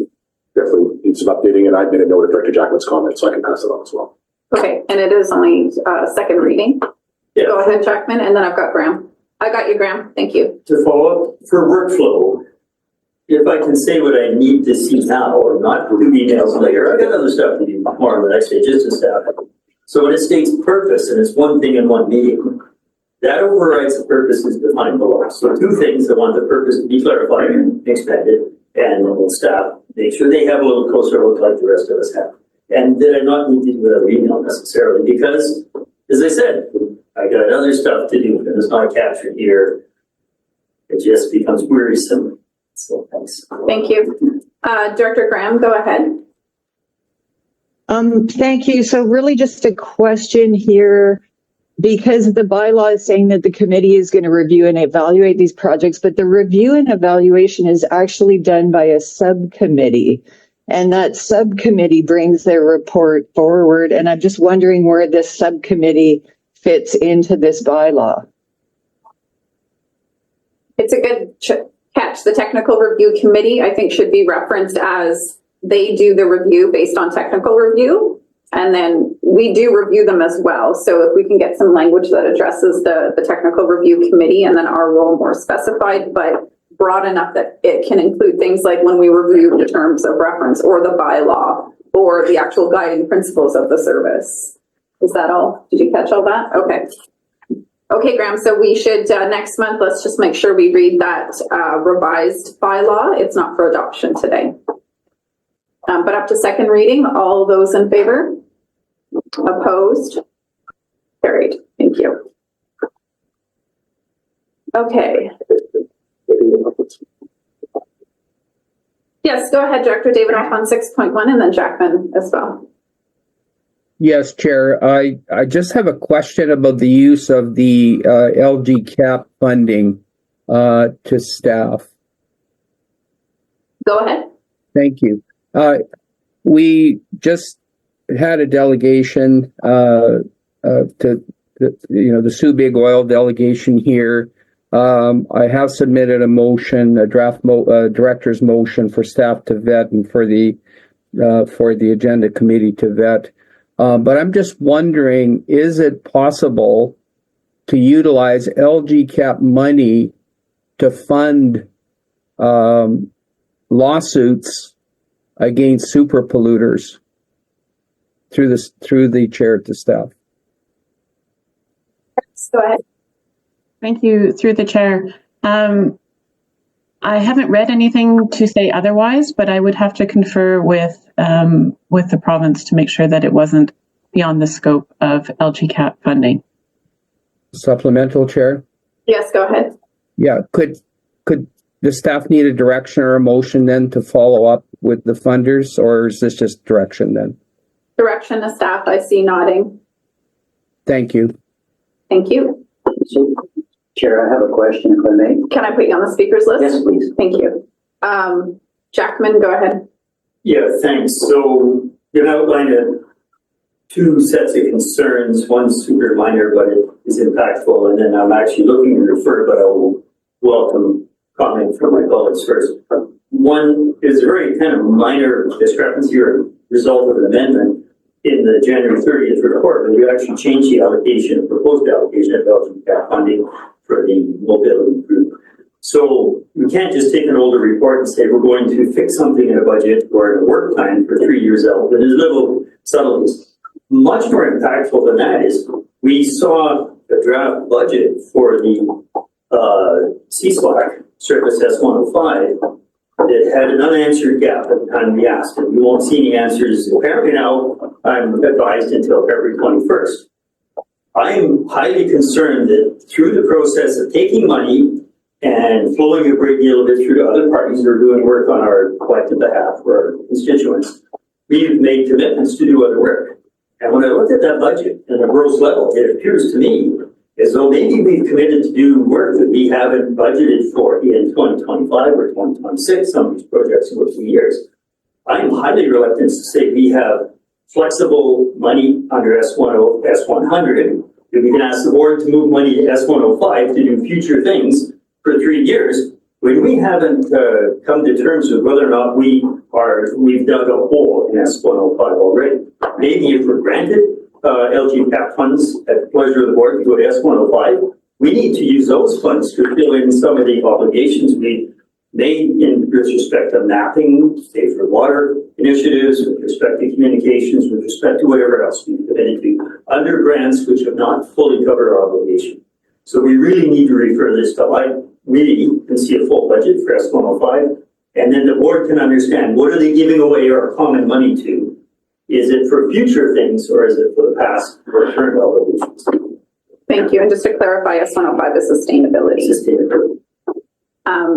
Definitely needs some updating, and I've made a note of Director Jackman's comment, so I can pass it on as well. Okay, and it is only second reading. Yeah. Go ahead, Jackman, and then I've got Graham. I got you, Graham. Thank you. To follow up for workflow, if I can say what I need to see now and not do emails later, I've got other stuff to do more on the next day, just to staff it. So when it states purpose and it's one thing in one meeting, that overrides the purpose is defined below. So 2 things, I want the purpose to be clarified and expanded, and the staff, make sure they have a little closer look like the rest of us have. And did I not need to do another email necessarily? Because, as I said, I got other stuff to do and it's not captured here. It just becomes wearisome. So thanks. Thank you. Director Graham, go ahead. Thank you. So really just a question here, because the bylaw is saying that the committee is going to review and evaluate these projects, but the review and evaluation is actually done by a subcommittee. And that subcommittee brings their report forward. And I'm just wondering where this subcommittee fits into this bylaw. It's a good catch. The technical review committee, I think, should be referenced as they do the review based on technical review. And then we do review them as well. So if we can get some language that addresses the technical review committee and then our role more specified, but broad enough that it can include things like when we review the terms of reference or the bylaw or the actual guiding principles of the service. Is that all? Did you catch all that? Okay. Okay, Graham, so we should, next month, let's just make sure we read that revised bylaw. It's not for adoption today. But up to second reading, all those in favor? Opposed? Carried. Thank you. Okay. Yes, go ahead, Director David, off on 6.1 and then Jackman as well. Yes, Chair. I just have a question about the use of the LG CAP funding to staff. Go ahead. Thank you. We just had a delegation to the Sioux Big Oil delegation here. I have submitted a motion, a draft director's motion for staff to vet and for the agenda committee to vet. But I'm just wondering, is it possible to utilize LGCAP money to fund lawsuits against super polluters through the chair to staff? Go ahead. Thank you, through the chair. I haven't read anything to say otherwise, but I would have to confer with the province to make sure that it wasn't beyond the scope of LGCAP funding. Supplemental, Chair? Yes, go ahead. Yeah, could the staff need a direction or a motion then to follow up with the funders, or is this just direction then? Direction to staff, I see nodding. Thank you. Thank you. Chair, I have a question, if I may. Can I put you on the speakers list? Yes, please. Thank you. Jackman, go ahead. Yeah, thanks. So you've outlined two sets of concerns. One's super minor, but it is impactful. And then I'm actually looking to refer, but I will welcome comment from my colleagues first. One is a very kind of minor discrepancy or result of an amendment in the January 30th report, and we actually changed the allocation, proposed allocation of LGCAP funding for the mobility group. So we can't just take an older report and say we're going to fix something in a budget or in a work plan for 3 years out. But there's little subtleties. Much more impactful than that is we saw a draft budget for the CSLAC Service S105 that had an unanswered gap at the time we asked, and we won't see any answers apparently now, I'm advised, until February 21st. I am highly concerned that through the process of taking money and flowing a great deal of it through to other parties who are doing work on our collective behalf for our constituents, we've made commitments to do other work. And when I looked at that budget at a gross level, it appears to me as though maybe we've committed to do work that we haven't budgeted for in 2025 or 2026, some of these projects in a few years. I'm highly reluctant to say we have flexible money under S100, that we can ask the board to move money to S105 to do future things for 3 years, when we haven't come to terms with whether or not we've dug a hole in S105 already. Maybe if we're granted LGCAP funds at the pleasure of the board to go to S105, we need to use those funds to fill in some of the obligations we made in respect of mapping, safer water initiatives, with respect to communications, with respect to whatever else we've committed to, under grants which have not fully covered our obligation. So we really need to refer this to, I really can see a full budget for S105, and then the board can understand what are they giving away our common money to. Is it for future things, or is it for the past or current obligations? Thank you. And just to clarify, S105 is sustainability.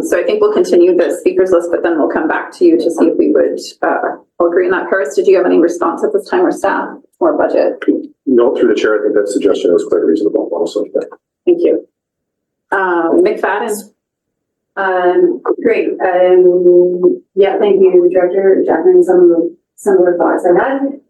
So I think we'll continue the speakers list, but then we'll come back to you to see if we would all agree on that. Paris, did you have any response at this time, or staff, or budget? No, through the chair, I think that suggestion is quite reasonable also. Thank you. McFadden. Great. Yeah, thank you, Director Jackman. Some of the similar thoughts I had.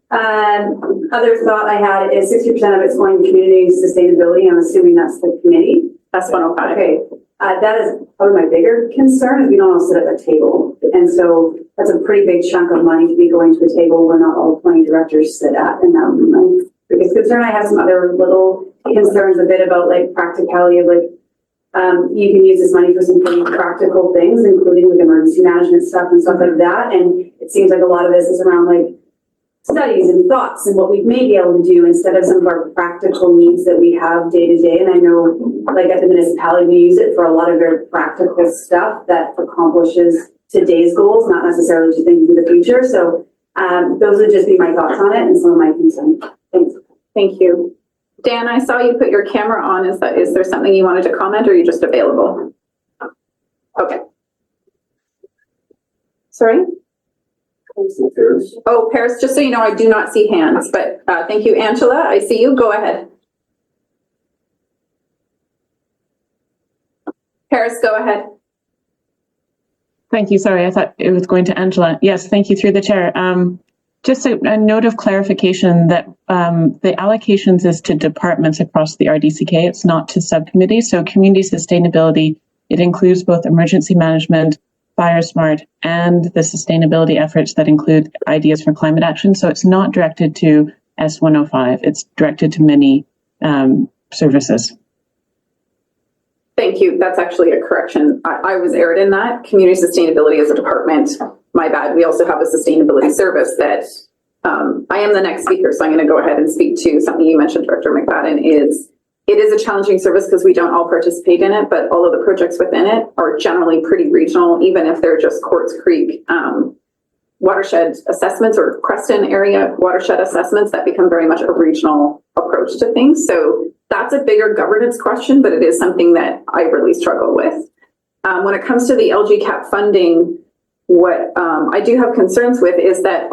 Other thought I had is 60% of it's going to community sustainability. I'm assuming that's the committee. That's 105. Okay. That is probably my bigger concern is we don't all sit at the table. And so that's a pretty big chunk of money to be going to a table where not all 20 directors sit at. And my biggest concern, I have some other little concerns a bit about like practicality of like, you can use this money for some pretty practical things, including like emergency management stuff and stuff like that. And it seems like a lot of this is around like studies and thoughts and what we may be able to do instead of some of our practical needs that we have day to day. And I know like at the municipality, we use it for a lot of very practical stuff that accomplishes today's goals, not necessarily just thinking of the future. So those would just be my thoughts on it and some of my concerns. Thanks. Thank you. Dan, I saw you put your camera on. Is there something you wanted to comment, or are you just available? Okay. Sorry? Oh, Paris, just so you know, I do not see hands, but thank you. Angela, I see you. Go ahead. Paris, go ahead. Thank you. Sorry, I thought it was going to Angela. Yes, thank you through the chair. Just a note of clarification that the allocations is to departments across the RDCK. It's not to subcommittees. So community sustainability, it includes both emergency management, fire smart, and the sustainability efforts that include ideas for climate action. So it's not directed to S105. It's directed to many services. Thank you. That's actually a correction. I was erred in that. Community sustainability is a department. My bad. We also have a sustainability service that I am the next speaker, so I'm going to go ahead and speak to something you mentioned, Director McFadden. It is a challenging service because we don't all participate in it, but all of the projects within it are generally pretty regional, even if they're just Quartz Creek watershed assessments or Creston area watershed assessments that become very much a regional approach to things. So that's a bigger governance question, but it is something that I really struggle with. When it comes to the LGCAP funding, what I do have concerns with is that,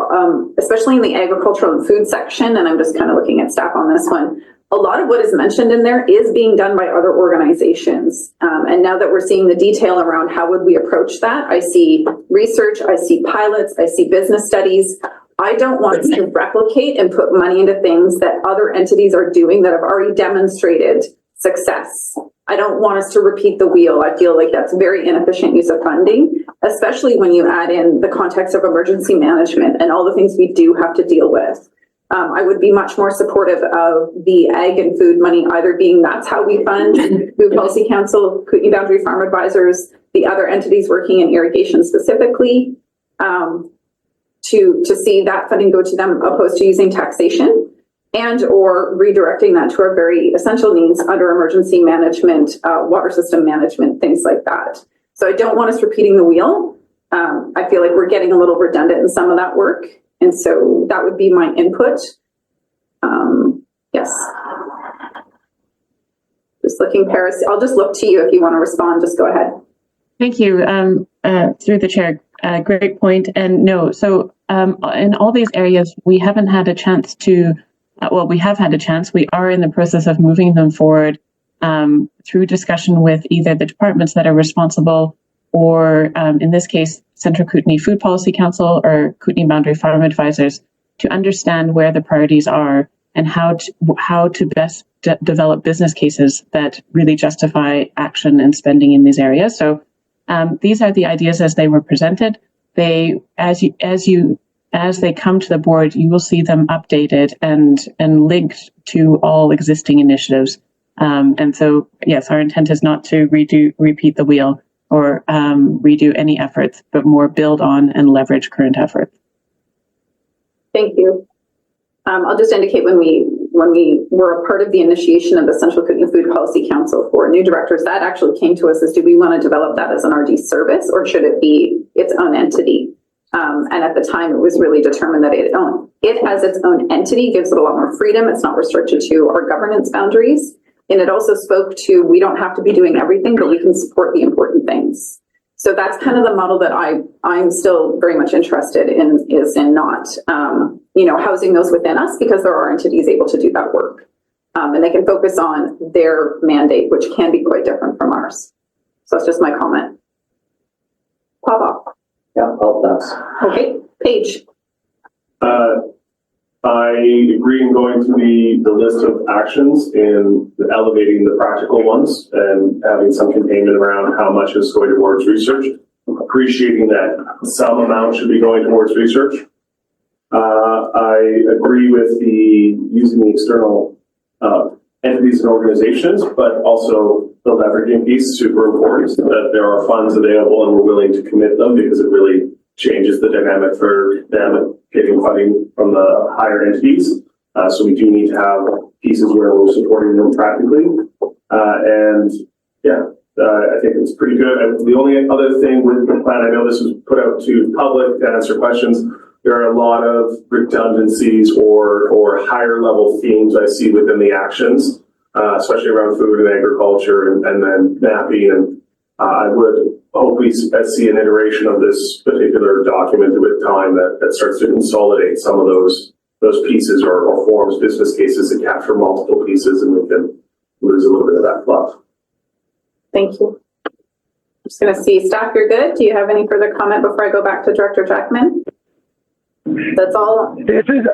especially in the agricultural and food section, and I'm just kind of looking at staff on this one, a lot of what is mentioned in there is being done by other organizations. And now that we're seeing the detail around how would we approach that, I see research, I see pilots, I see business studies. I don't want us to replicate and put money into things that other entities are doing that have already demonstrated success. I don't want us to repeat the wheel. I feel like that's very inefficient use of funding, especially when you add in the context of emergency management and all the things we do have to deal with. I would be much more supportive of the ag and food money either being that's how we fund Food Policy Council, Kootenay Boundary Farm Advisors, the other entities working in irrigation specifically, to see that funding go to them opposed to using taxation, and or redirecting that to our very essential needs under emergency management, water system management, things like that. So I don't want us repeating the wheel. I feel like we're getting a little redundant in some of that work. And so that would be my input. Yes. Just looking, Paris, I'll just look to you if you want to respond. Just go ahead. Thank you. Through the chair, great point. And no, so in all these areas, we haven't had a chance to, well, we have had a chance. We are in the process of moving them forward through discussion with either the departments that are responsible or in this case, Central Kootenay Food Policy Council or Kootenay Boundary Farm Advisors to understand where the priorities are and how to best develop business cases that really justify action and spending in these areas. So these are the ideas as they were presented. They, as they come to the board, you will see them updated and linked to all existing initiatives. And so, yes, our intent is not to repeat the wheel or redo any efforts, but more build on and leverage current efforts. Thank you. I'll just indicate when we were a part of the initiation of the Central Kootenay Food Policy Council for new directors, that actually came to us as, do we want to develop that as an RD service or should it be its own entity? And at the time, it was really determined that it as its own entity gives it a lot more freedom. It's not restricted to our governance boundaries. And it also spoke to, we don't have to be doing everything, but we can support the important things. So that's kind of the model that I'm still very much interested in, is in not, housing those within us, because there are entities able to do that work. And they can focus on their mandate, which can be quite different from ours. So that's just my comment. Papa. Yeah, all that's. Okay, Paige. I agree in going to the list of actions and elevating the practical ones and having some containment around how much is going towards research. Appreciating that some amount should be going towards research. I agree with using the external entities and organizations, but also the leveraging piece, super important, that there are funds available and we're willing to commit them because it really changes the dynamic for them getting funding from the higher entities. So we do need to have pieces where we're supporting them practically. I think it's pretty good. The only other thing with the plan, I know this was put out to public to answer questions. There are a lot of redundancies or higher level themes I see within the actions, especially around food and agriculture and then mapping. And I would hope we see an iteration of this particular document with time that starts to consolidate some of those pieces or forms business cases that capture multiple pieces, and we can lose a little bit of that fluff. Thank you. I'm just going to see, staff, you're good. Do you have any further comment before I go back to Director Jackman? That's all. This is,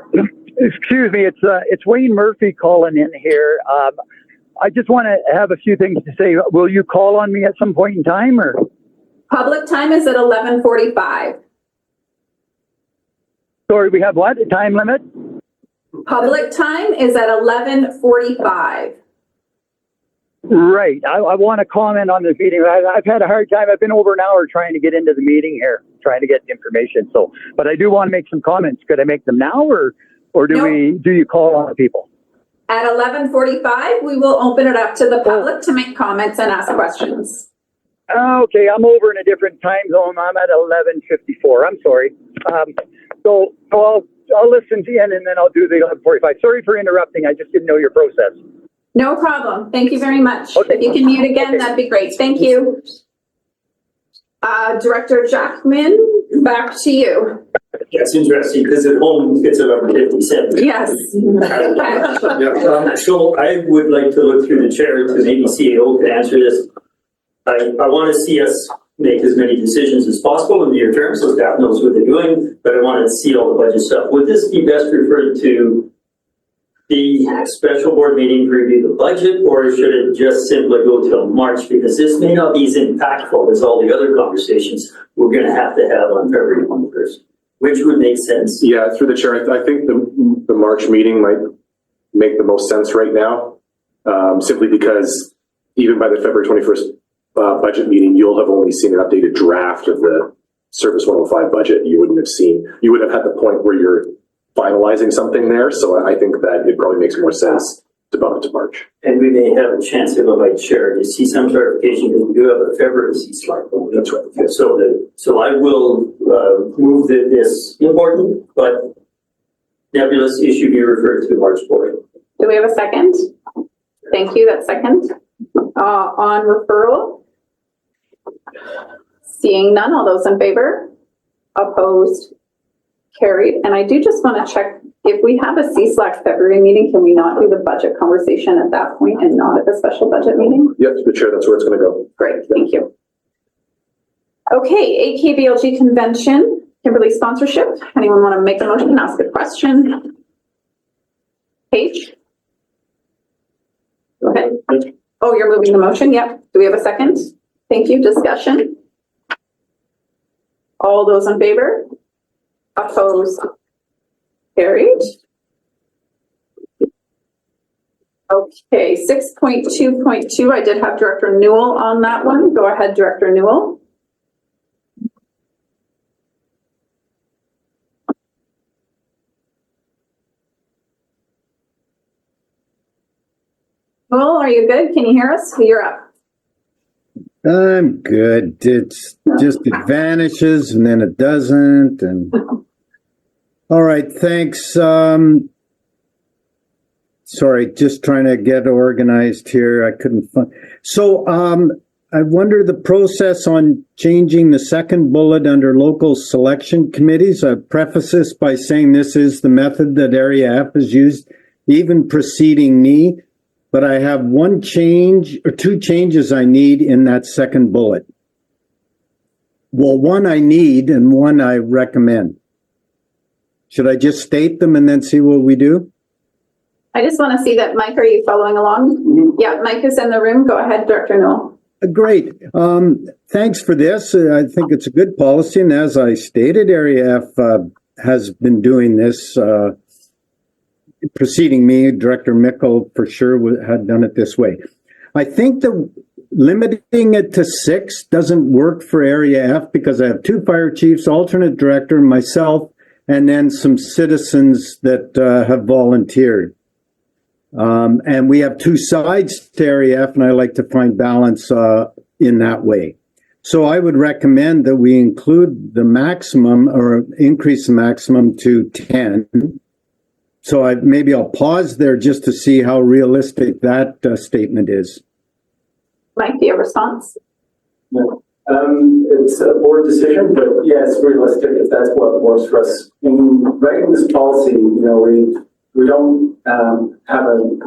excuse me, it's Wayne Murphy calling in here. I just want to have a few things to say. Will you call on me at some point in time, or? Public time is at 11:45. Sorry, we have what? A time limit? Public time is at 11:45. Right. I want to comment on this meeting. I've had a hard time. I've been over an hour trying to get into the meeting here, trying to get information. So, but I do want to make some comments. Could I make them now, or do you call on the people? At 11:45, we will open it up to the public to make comments and ask questions. Okay, I'm over in a different time zone. I'm at 11:54. I'm sorry. So I'll listen to you and then I'll do the 11:45. Sorry for interrupting. I just didn't know your process. No problem. Thank you very much. Okay. If you can mute again, that'd be great. Thank you. Director Jackman, back to you. Yeah, it's interesting because at home it's about 57. Yes. So I would like to look through the chair to maybe CAO to answer this. I want to see us make as many decisions as possible in the near term so staff knows what they're doing, but I want to see all the budget stuff. Would this be best referred to the special board meeting to review the budget, or should it just simply go till March? Because this may not be as impactful as all the other conversations we're going to have on February 21st, which would make sense. Yeah, through the chair, I think the March meeting might make the most sense right now, simply because even by the February 21st budget meeting, you'll have only seen an updated draft of the Service 105 budget. You would have had the point where you're finalizing something there. So I think that it probably makes more sense to bump it to March. And we may have a chance to go by chair to see some clarification because we do have a February slide. That's right. Yeah. So I will move this important but nebulous issue be referred to the March board. Do we have a second? Thank you. That's second. On referral? Seeing none, all those in favor? Opposed? Carried. And I do just want to check, if we have a CSLAC February meeting, can we not do the budget conversation at that point and not at the special budget meeting? Yep, the chair, that's where it's going to go. Great, thank you. Okay, AKBLG convention, Kimberly sponsorship. Anyone want to make a motion and ask a question? Paige? Go ahead. Oh, you're moving the motion? Yep. Do we have a second? Thank you. Discussion? All those in favor? Opposed? Carried. Okay, 6.2.2, I did have Director Newell on that one. Go ahead, Director Newell. Newell, are you good? Can you hear us? You're up. I'm good. It's just it vanishes and then it doesn't. And all right, thanks. Sorry, just trying to get organized here. I couldn't find. So I wonder the process on changing the second bullet under local selection committees. I preface this by saying this is the method that Area F has used, even preceding me. But I have one change or two changes I need in that second bullet. Well, one I need and one I recommend. Should I just state them and then see what we do? I just want to see that, Mike, are you following along? Mm-hmm. Yeah, Mike is in the room. Go ahead, Director Newell. Great. Thanks for this. I think it's a good policy. And as I stated, Area F has been doing this. Preceding me, Director Mickle for sure had done it this way. I think the limiting it to 6 doesn't work for Area F because I have 2 fire chiefs, alternate director, myself, and then some citizens that have volunteered. And we have 2 sides to Area F, and I like to find balance in that way. So I would recommend that we include the maximum or increase the maximum to 10. So maybe I'll pause there just to see how realistic that statement is. Mike, do you have a response? No. It's a board decision, but yeah, it's realistic if that's what works for us. In writing this policy, we don't we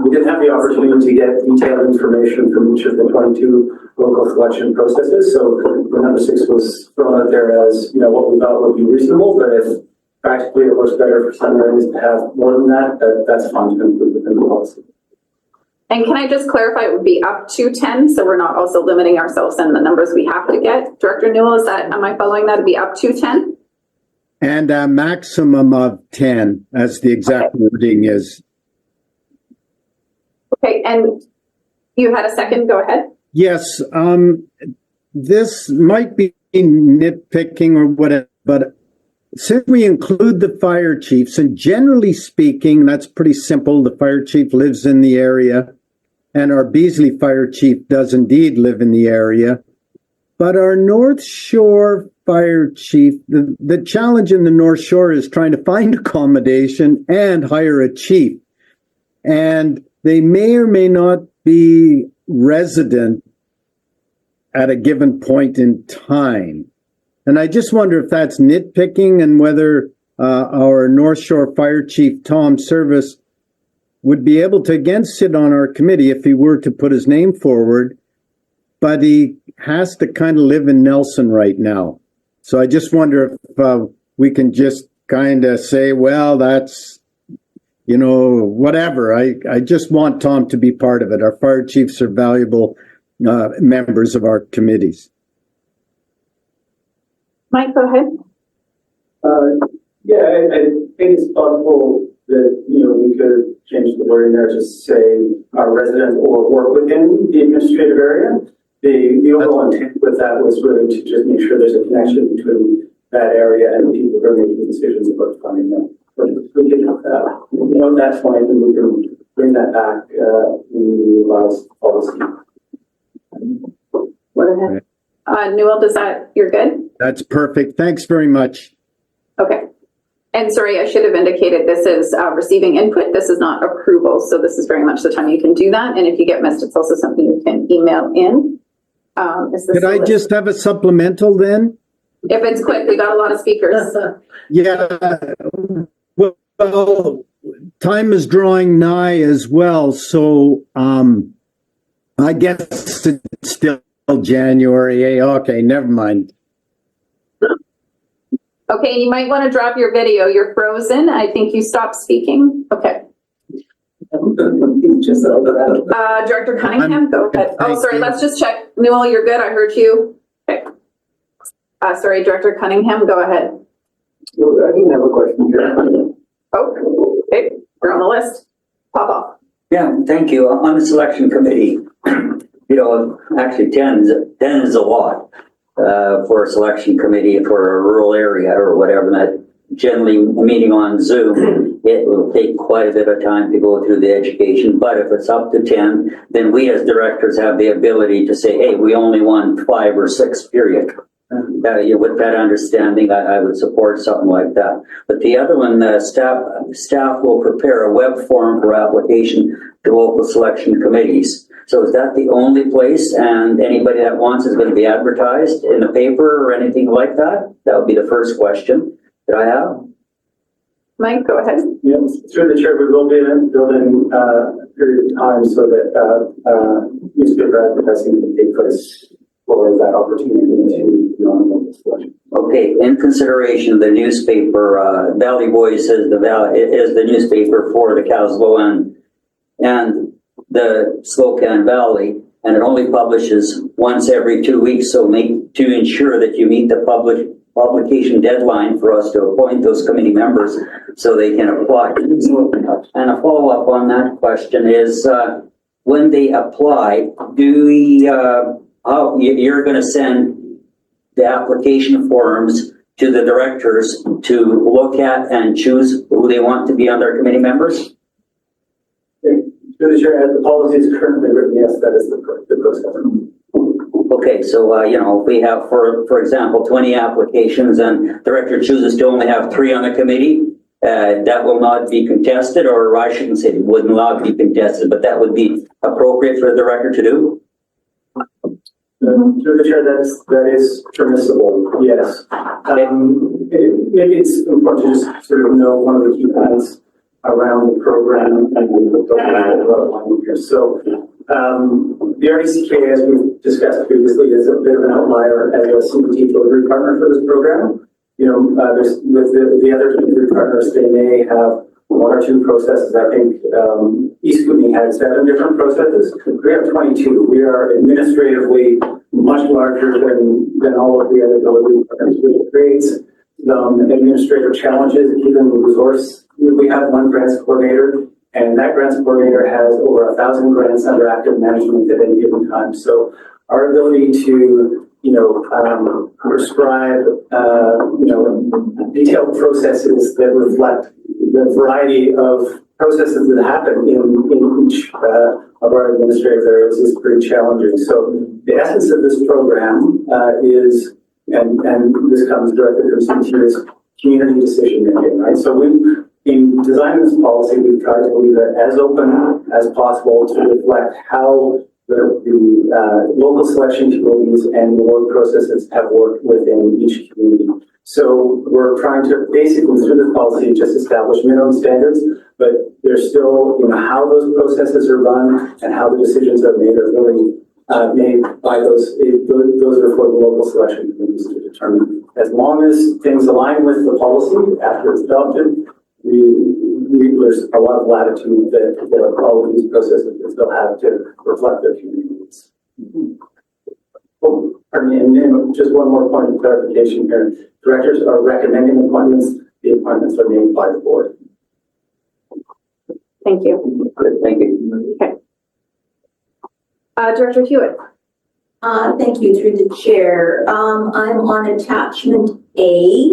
didn't have the opportunity to get detailed information from each of the 22 local selection processes. So the number 6 was thrown out there as what we thought would be reasonable, but if practically it works better for some areas to have more than that, that's fine to include within the policy. And can I just clarify, it would be up to 10, so we're not also limiting ourselves in the numbers we have to get? Director Newell, am I following that? It'd be up to 10? And a maximum of 10, as the exact wording is. Okay, and you had a second, go ahead. Yes, this might be nitpicking or whatever, but since we include the fire chiefs, and generally speaking, that's pretty simple. The fire chief lives in the area, and our Beasley fire chief does indeed live in the area. But our North Shore fire chief, the challenge in the North Shore is trying to find accommodation and hire a chief. And they may or may not be resident at a given point in time. And I just wonder if that's nitpicking and whether our North Shore Fire Chief, Tom Service, would be able to again sit on our committee if he were to put his name forward, but he has to kind of live in Nelson right now. So I just wonder if we can just kind of say, well, that's, you know, whatever. I just want Tom to be part of it. Our fire chiefs are valuable members of our committees. Mike, go ahead. Yeah, I think it's possible that, you know, we could change the wording there to say resident or work within the administrative area. The overall intent with that was really to just make sure there's a connection between that area and the people who are making decisions about funding them. But if we can have that, you know, that's fine, and we can bring that back in the last policy. Newell, you're good? That's perfect. Thanks very much. Okay. And sorry, I should have indicated this is receiving input. This is not approval. So this is very much the time you can do that. And if you get missed, it's also something you can email in. Could I just have a supplemental then? If it's quick, we got a lot of speakers. Yeah. Well, time is drawing nigh as well. So I guess it's still January. Okay, never mind. Okay, you might want to drop your video. You're frozen. I think you stopped speaking. Okay. Director Cunningham, go ahead. Oh, sorry, let's just check. Newell, you're good. I heard you. Okay. Sorry, Director Cunningham, go ahead. I didn't have a question here. Oh, okay. You're on the list. Pop off. Yeah, thank you. On the selection committee, you know, actually 10 is a lot for a selection committee for a rural area or whatever. That generally meeting on Zoom, it will take quite a bit of time to go through the education. But if it's up to 10, then we as directors have the ability to say, hey, we only want 5 or 6, period. With that understanding, I would support something like that. But the other one, staff will prepare a web form for application to local selection committees. So is that the only place, and anybody that wants is going to be advertised in the paper or anything like that? That would be the first question that I have. Mike, go ahead. Yes, through the chair, we will build in a period of time so that newspaper advertising can take place for that opportunity to selection. Okay, in consideration, the newspaper, Valley Voice is the newspaper for the Caslow and the Spokane Valley, and it only publishes once every 2 weeks. So to ensure that you meet the publication deadline for us to appoint those committee members so they can apply. And a follow-up on that question is, when they apply, you're going to send the application forms to the directors to look at and choose who they want to be on their committee members? Through the chair, as the policy is currently written, yes, that is the process. Okay, so, you know, if we have, for example, 20 applications and director chooses to only have 3 on the committee, that will not be contested, or I shouldn't say it would not be contested, but that would be appropriate for the director to do? Through the chair, that is permissible, yes. Maybe it's important to just sort of know one of the key points around the program and the here. So the RDCK, as we've discussed previously, is a bit of an outlier as a CPT delivery partner for this program. there's, with the other community partners, they may have one or two processes. I think East Kootenay had 7 different processes. We have 22. We are administratively much larger than all of the other delivery partners, which creates administrative challenges, even resource. We have one grants coordinator, and that grants coordinator has over 1,000 grants under active management at any given time. So our ability to prescribe, detailed processes that reflect the variety of processes that happen in each of our administrative areas is pretty challenging. So the essence of this program is, and this comes directly from CT, is community decision making, right? So in designing this policy, we've tried to leave it as open as possible to reflect how the local selection committees and the work processes have worked within each community. So we're trying to basically, through this policy, just establish minimum standards, but there's still, how those processes are run and how the decisions are made are really made by those are for the local selection committees to determine. As long as things align with the policy after it's adopted, there's a lot of latitude that all of these processes will still have to reflect their communities. Oh, pardon me, and just one more point of clarification here. Directors are recommending appointments. The appointments are made by the board. Thank you. Good, thank you. Okay. Director Hewitt. Thank you, through the chair. I'm on attachment A.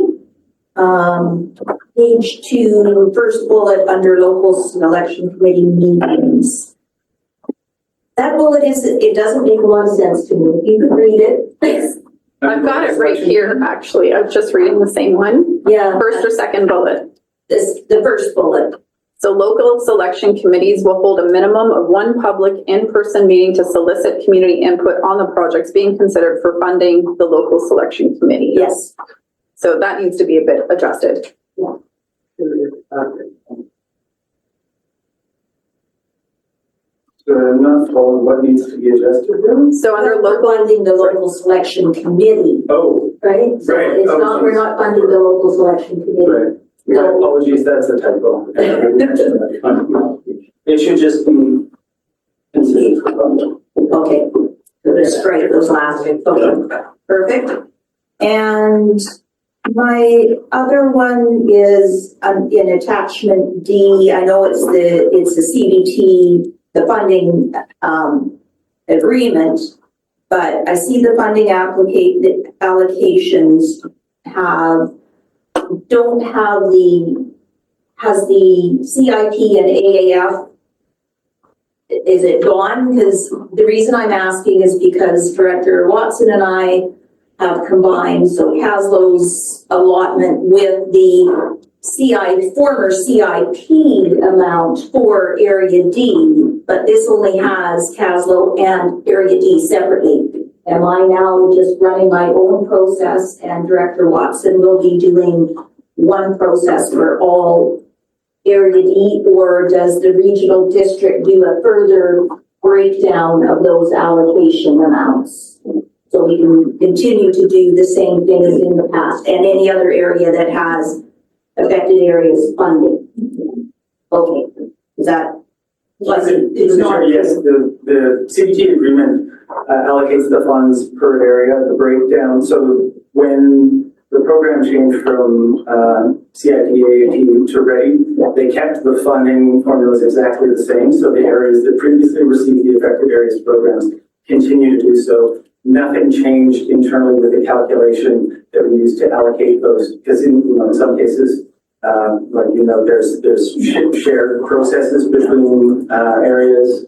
Page 2, first bullet under local selection committee meetings. That bullet it doesn't make a lot of sense to me. If you could read it, please. I've got it right here, actually. I was just reading the same one. Yeah. First or second bullet. The first bullet. So local selection committees will hold a minimum of one public in-person meeting to solicit community input on the projects being considered for funding the local selection committee. Yes. So that needs to be a bit adjusted. Yeah. So I'm not following what needs to be adjusted there. So under We're local, funding the local selection committee, Oh, right? So right. it's not, we're not funding the local selection committee. right. My No. apologies, that's a typo. It should just be considered for funding. Okay, let's strike those last. Okay, perfect. And my other one is in attachment D. I know it's the CBT, the funding agreement, but I see the funding allocations has the CIP and AAF, is it gone? Because the reason I'm asking is because Director Watson and I have combined, so Caslow's allotment with the former CIP amount for Area D, but this only has Caslow and Area D separately. Am I now just running my own process and Director Watson will be doing one process for all Area D, or does the regional district do a further breakdown of those allocation amounts? So we can continue to do the same thing as in the past and any other area that has affected areas funding. Okay, is that? It's not. Yes, the CBT agreement allocates the funds per area, the breakdown. So when the program changed from CIP AAT to READY, they kept the funding formulas exactly the same. So the areas that previously received the affected areas programs continue to do so. Nothing changed internally with the calculation that we used to allocate those, because in some cases, there's shared processes between areas.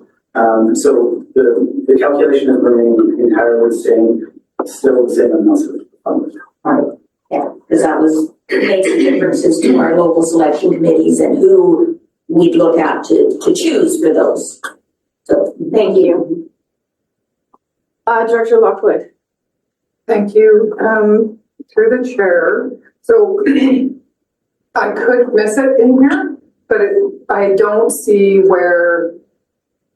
So the calculation has remained entirely the same, still the same amounts of funds. All right, yeah, because that makes a difference to our local selection committees and who we'd look at to choose for those. So thank you. Director Lockwood. Thank you. Through the chair. So I could miss it in here, but I don't see where,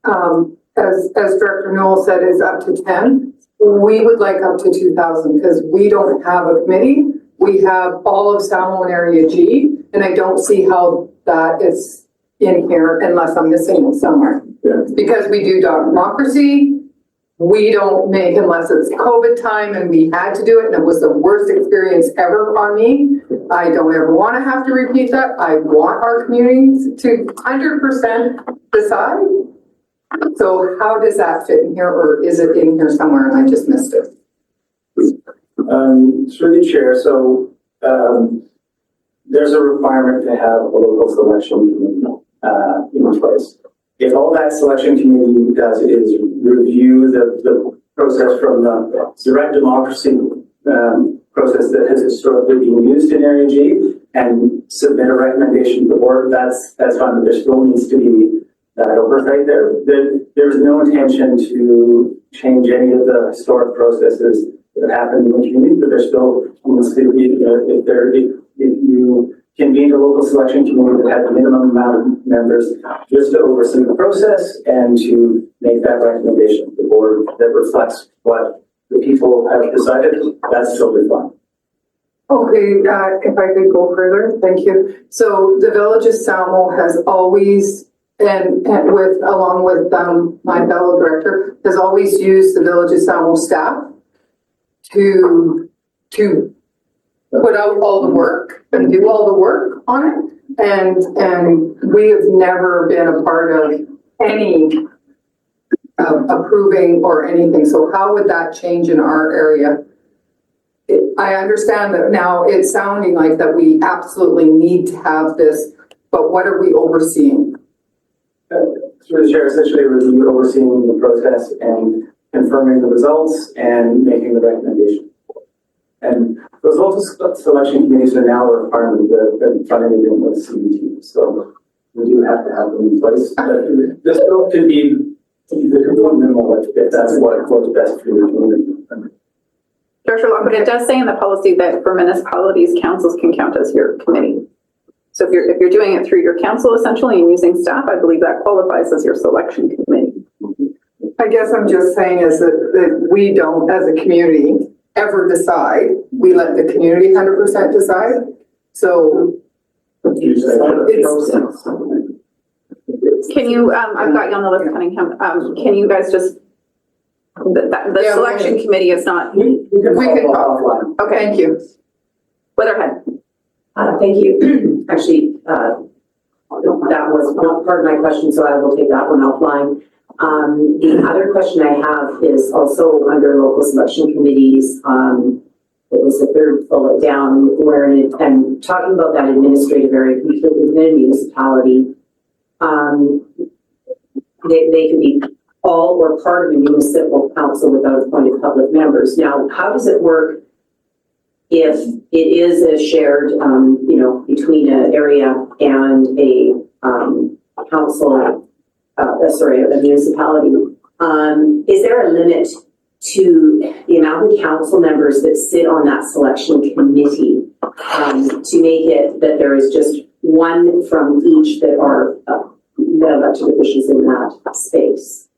as Director Newell said, is up to 10. We would like up to 2,000 because we don't have a committee we have all of Salmon Area G, and I don't see how that is in here unless I'm missing it somewhere. Yeah. Because we do democracy, we don't make unless it's COVID time and we had to do it and it was the worst experience ever on me. I don't ever want to have to repeat that. I want our communities to 100% decide. So how does that fit in here, or is it in here somewhere and I just missed it? Through the chair, so there's a requirement to have a local selection committee in place. If all that selection committee does is review the process from the direct democracy process that has historically been used in Area G and submit a recommendation to the board, that's fine, but there still needs to be that oversight there. There's no intention to change any of the historic processes that happen in the community, but there still needs to be, if you convene a local selection committee that had the minimum amount of members just to oversee the process and to make that recommendation to the board that reflects what the people have decided, that's totally fine. Okay, if I could go further, thank you. So the Village of Salmo has always, and with, along with my fellow director, has always used the Village of Salmo staff to put out all the work and do all the work on it. And we have never been a part of any approving or anything. So how would that change in our area? I understand that now it's sounding like that we absolutely need to have this, but what are we overseeing? Through the chair, essentially we're overseeing the process and confirming the results and making the recommendation. And those local selection committees are now a requirement that funding in with CBT. So we do have to have them in place. This bill could be the complete minimal if that's what's best for your community. Director Lockwood, it does say in the policy that for municipalities, councils can count as your committee. So if you're doing it through your council essentially and using staff, I believe that qualifies as your selection committee. I guess I'm just saying is that we don't, as a community, ever decide. We let the community 100% decide. So Can you, I've got you on the list, Cunningham. Can you guys just, the selection committee is not. We can call. Okay, thank you. Weatherhead. Thank you. Actually, that was not part of my question, so I will take that one offline. The other question I have is also under local selection committees. It was the third bullet down where I'm talking about that administrative area completely within a municipality. They can be all or part of a municipal council without appointed public members. Now, how does it work if it is a shared, between an area and a council, a municipality? Is there a limit to the amount of council members that sit on that selection committee to make it that there is just one from each that are elected officials in that space?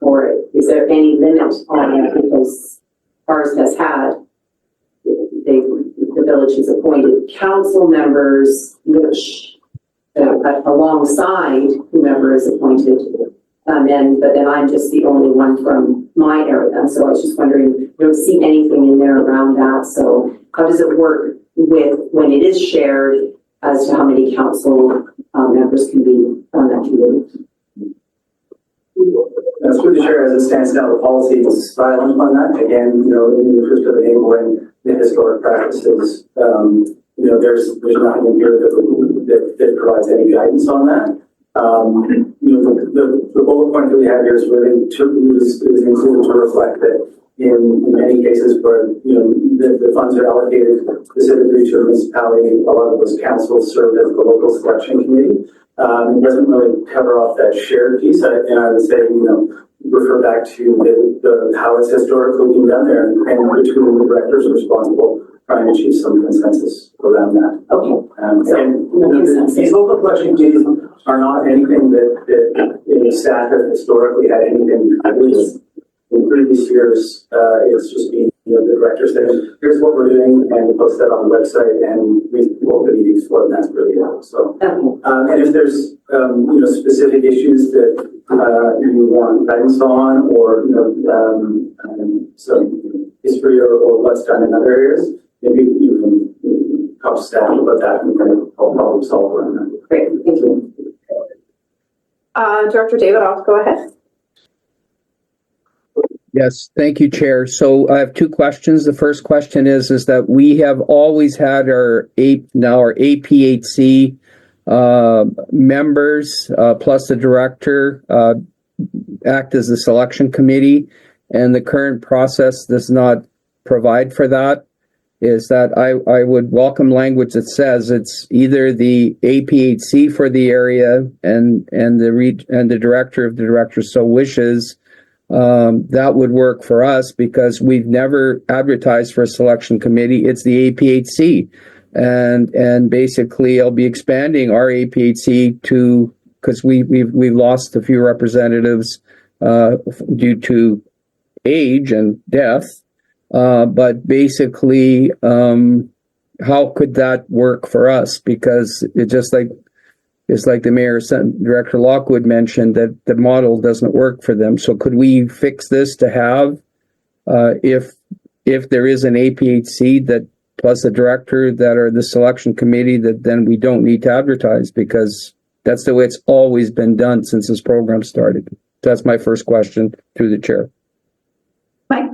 Or is there any limit on that? Because ours has had, the village has appointed council members, which alongside whomever is appointed, but then I'm just the only one from my area. And so I was just wondering, I don't see anything in there around that. So how does it work with when it is shared as to how many council members can be on that committee? Through the chair, as it stands now, the policy is silent on that. Again, in the interest of enabling the historic practices, there's nothing in here that provides any guidance on that. The bullet point that we have here is really is included to reflect that in many cases where the funds are allocated specifically to a municipality, a lot of those councils serve as the local selection committee. It doesn't really cover off that shared piece, and I would say refer back to how it's historically been done there, and between the directors responsible trying to achieve some consensus around that. Okay. These local selection committees are not anything that staff have historically had anything, at least in previous years. It's just been the director saying, here's what we're doing, and we post that on the website, and we hold the meetings for it, and that's really it. So, and if there's, specific issues that, you want guidance on, or, some history or what's done in other areas, maybe you can talk to staff about that and kind of help problem solve around that. Great, thank you. Director Davidoff, go ahead. Yes, thank you, Chair. So I have two questions. The first question is that we have always had our APHC members plus the director act as the selection committee, and the current process does not provide for that. Is that I would welcome language that says it's either the APHC for the area and the director of the director so wishes. That would work for us because we've never advertised for a selection committee. It's the APHC, and basically I'll be expanding our APHC to, because we've lost a few representatives due to age and death. But basically, how could that work for us? Because it's like the mayor, Director Lockwood mentioned, that the model doesn't work for them. So could we fix this to have, if there is an APHC that plus a director that are the selection committee, that then we don't need to advertise, because that's the way it's always been done since this program started. That's my first question through the chair. Mike?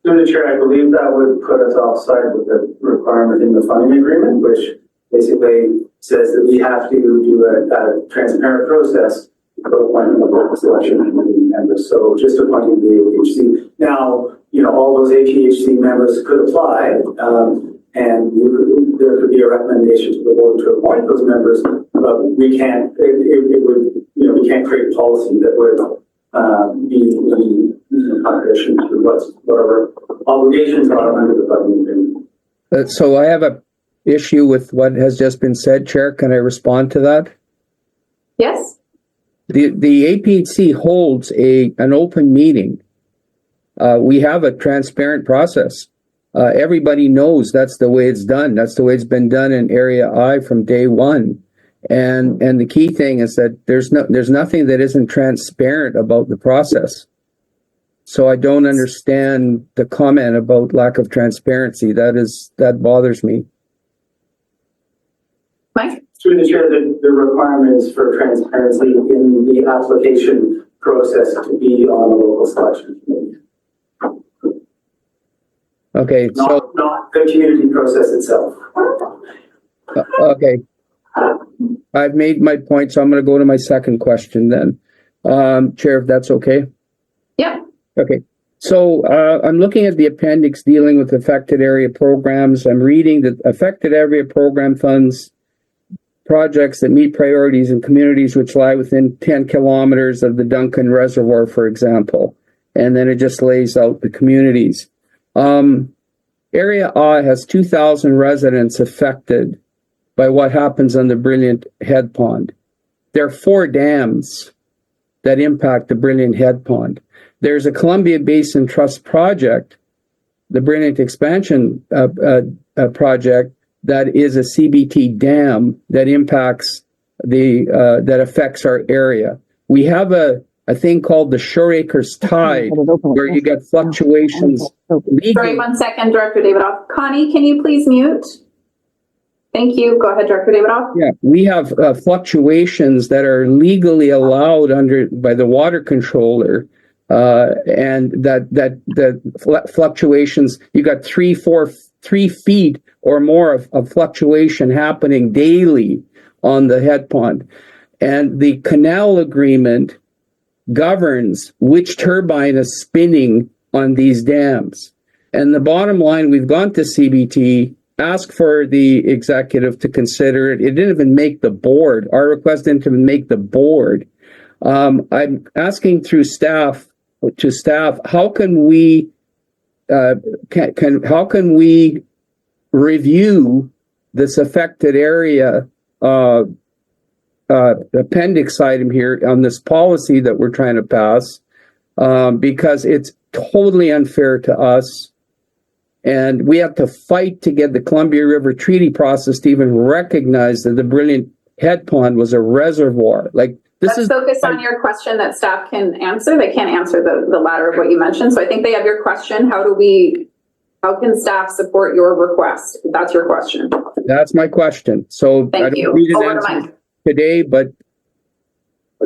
Through the chair, I believe that would put us offside with the requirement in the funding agreement, which basically says that we have to do a transparent process for appointing the local selection committee members. So just appointing the APHC. Now, all those APHC members could apply, and there could be a recommendation to the board to appoint those members, but we can't, we can't create policy that would be in contradiction to whatever obligations are under the funding agreement. So I have a issue with what has just been said, Chair. Can I respond to that? Yes. The APHC holds an open meeting. We have a transparent process. Everybody knows that's the way it's done. That's the way it's been done in Area I from day one. And the key thing is that there's nothing that isn't transparent about the process. So I don't understand the comment about lack of transparency. That bothers me. Mike? Through the chair, the requirements for transparency in the application process to be on the local selection committee. Okay, not the community process itself. Okay. I've made my point, so I'm going to go to my second question then. Chair, if that's okay? Yep. Okay. So I'm looking at the appendix dealing with affected area programs. I'm reading that affected area program funds projects that meet priorities in communities which lie within 10 kilometers of the Duncan Reservoir, for example. And then it just lays out the communities. Area I has 2,000 residents affected by what happens on the Brilliant Head Pond. There are 4 dams that impact the Brilliant Head Pond. There's a Columbia Basin Trust project, the Brilliant Expansion project, that is a CBT dam that impacts that affects our area. We have a thing called the Shore Acres Tide, where you get fluctuations. Sorry, 1 second, Director Davidoff. Connie, can you please mute? Thank you. Go ahead, Director Davidoff. Yeah, we have fluctuations that are legally allowed by the water controller, and that fluctuations. You got 3 feet or more of fluctuation happening daily on the head pond, and the canal agreement governs which turbine is spinning on these dams. And the bottom line, we've gone to CBT, asked for the executive to consider it. It didn't even make the board. Our request didn't even make the board. I'm asking through staff, how can we review this affected area appendix item here on this policy that we're trying to pass, because it's totally unfair to us And we have to fight to get the Columbia River Treaty process to even recognize that the Brilliant Head Pond was a reservoir. Like, this Let's focus on your question that staff can answer. They can't answer the latter of what you mentioned. So I think they have your question. How can staff support your request? That's your question. That's my question. So I Thank don't you. need an Over to answer Mike. today, but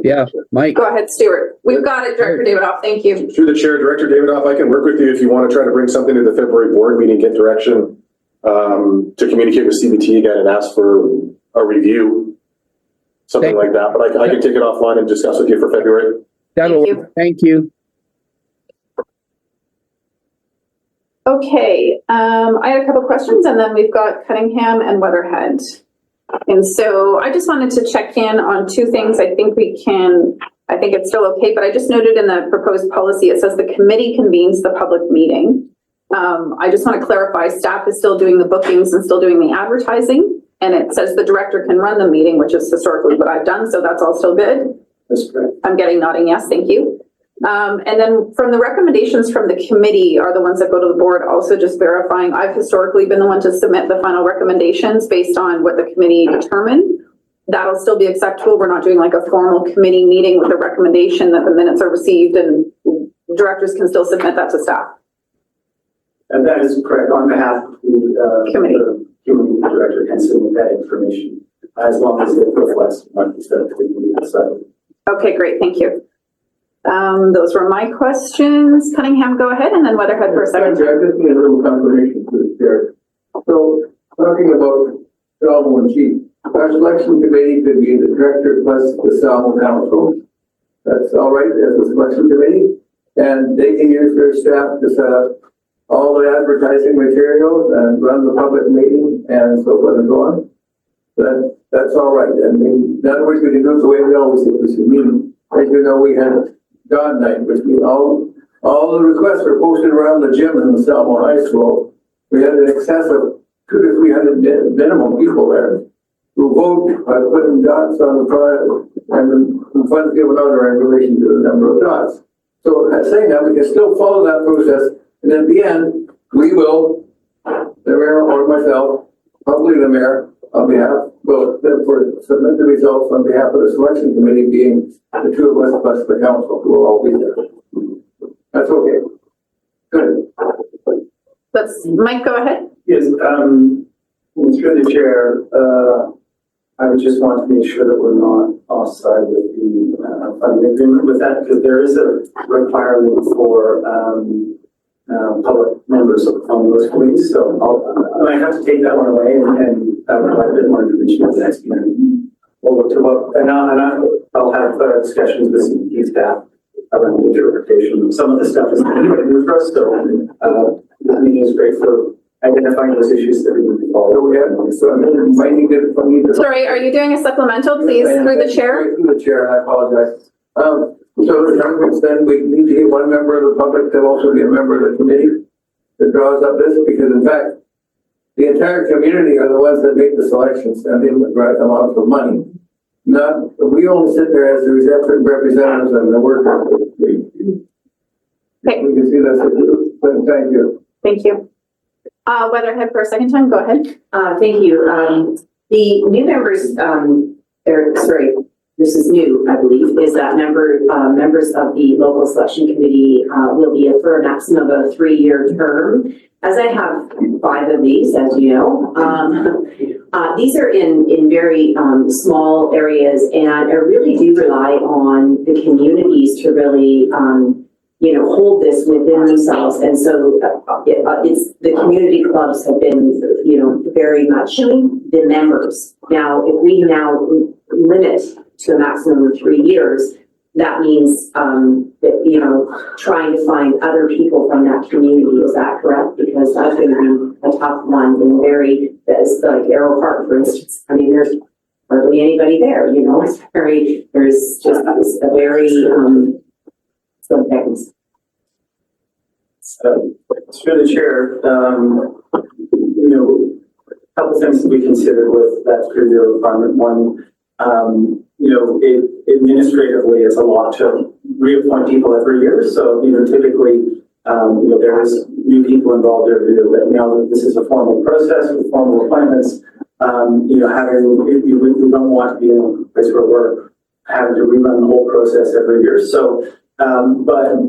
yeah, Mike. Go ahead, Stuart. We've got it, Director Davidoff. Thank you. Through the chair, Director Davidoff, I can work with you if you want to try to bring something to the February board meeting, get direction to communicate with CBT again and ask for a review, something like that. But I can take it offline and discuss with you for February. That'll work. Thank you. Okay, I had a couple questions and then we've got Cunningham and Weatherhead. And so I just wanted to check in on two things. I think it's still okay, but I just noted in the proposed policy, it says the committee convenes the public meeting. I just want to clarify, staff is still doing the bookings and still doing the advertising. And it says the director can run the meeting, which is historically what I've done. So that's all still good. That's correct. I'm getting nodding yes, thank you. And then from the recommendations from the committee are the ones that go to the board, also just verifying, I've historically been the one to submit the final recommendations based on what the committee determined. That'll still be acceptable. We're not doing like a formal committee meeting with a recommendation that the minutes are received and directors can still submit that to staff. And that is correct. On behalf of the committee, the director can submit that information as long as it reflects what the committee decided. Okay, great. Thank you. Those were my questions. Cunningham, go ahead, and then Weatherhead for a second. I just need a little confirmation to the chair. So, talking about Salmo and Chief, our selection committee could be the director plus the Salmo council. That's all right as a selection committee, and they can use their staff to set up all the advertising materials and run the public meeting and so forth and so on. That's all right. I mean, in other words, we can do it the way we always do. We should mean, as you know, we had God night, which means all the requests were posted around the gym in the Salmo High School. We had an excess of 200 to 300 minimum people there who vote by putting dots on the front and the funds given out are in relation to the number of dots. So saying that, we can still follow that process, and at the end, we will, the mayor or myself, probably the mayor, on behalf, well, therefore, submit the results on behalf of the selection committee, being the two of us plus the council, who will all be there. That's okay. Good. Mike, go ahead. Yes, through the chair, I would just want to make sure that we're not offside with the funding agreement with that, because there is a requirement for public members on those committees. So I have to take that one away and provide a bit more information at the next meeting. We'll look to what, and I'll have discussions with CPT staff around the interpretation. Some of the stuff is new for us, so this meeting is great for identifying those issues that we need to follow. Sorry, are you doing a supplemental, please, through the chair? Through the chair, I apologize. So then we need to get one member of the public to also be a member of the committee that draws up this, because in fact, the entire community are the ones that make the selections and they drive them out of money. We only sit there as the representatives and the workers. Okay. We can see that's it. Thank you. Thank you. Weatherhead for a second time, go ahead. Thank you. The new members, this is new, I believe, is that members of the local selection committee will be for a maximum of a 3-year term. As I have 5 of these, as you know, these are in very small areas, and I really do rely on the communities to really hold this within themselves. And so it's the community clubs have been, very much the members. Now, if we now limit to a maximum of 3 years, that means, trying to find other people from that community. Is that correct? Because that's going to be a tough one in like Arrow Park, for instance. I mean, there's hardly anybody there, there's just a very, some things. Through the chair, a couple things to be considered with that 3-year requirement. One, administratively, it's a lot to reappoint people every year. So, typically, there is new people involved every year, but now that this is a formal process with formal appointments, we don't want to be in a place where we're having to rerun the whole process every year. So, but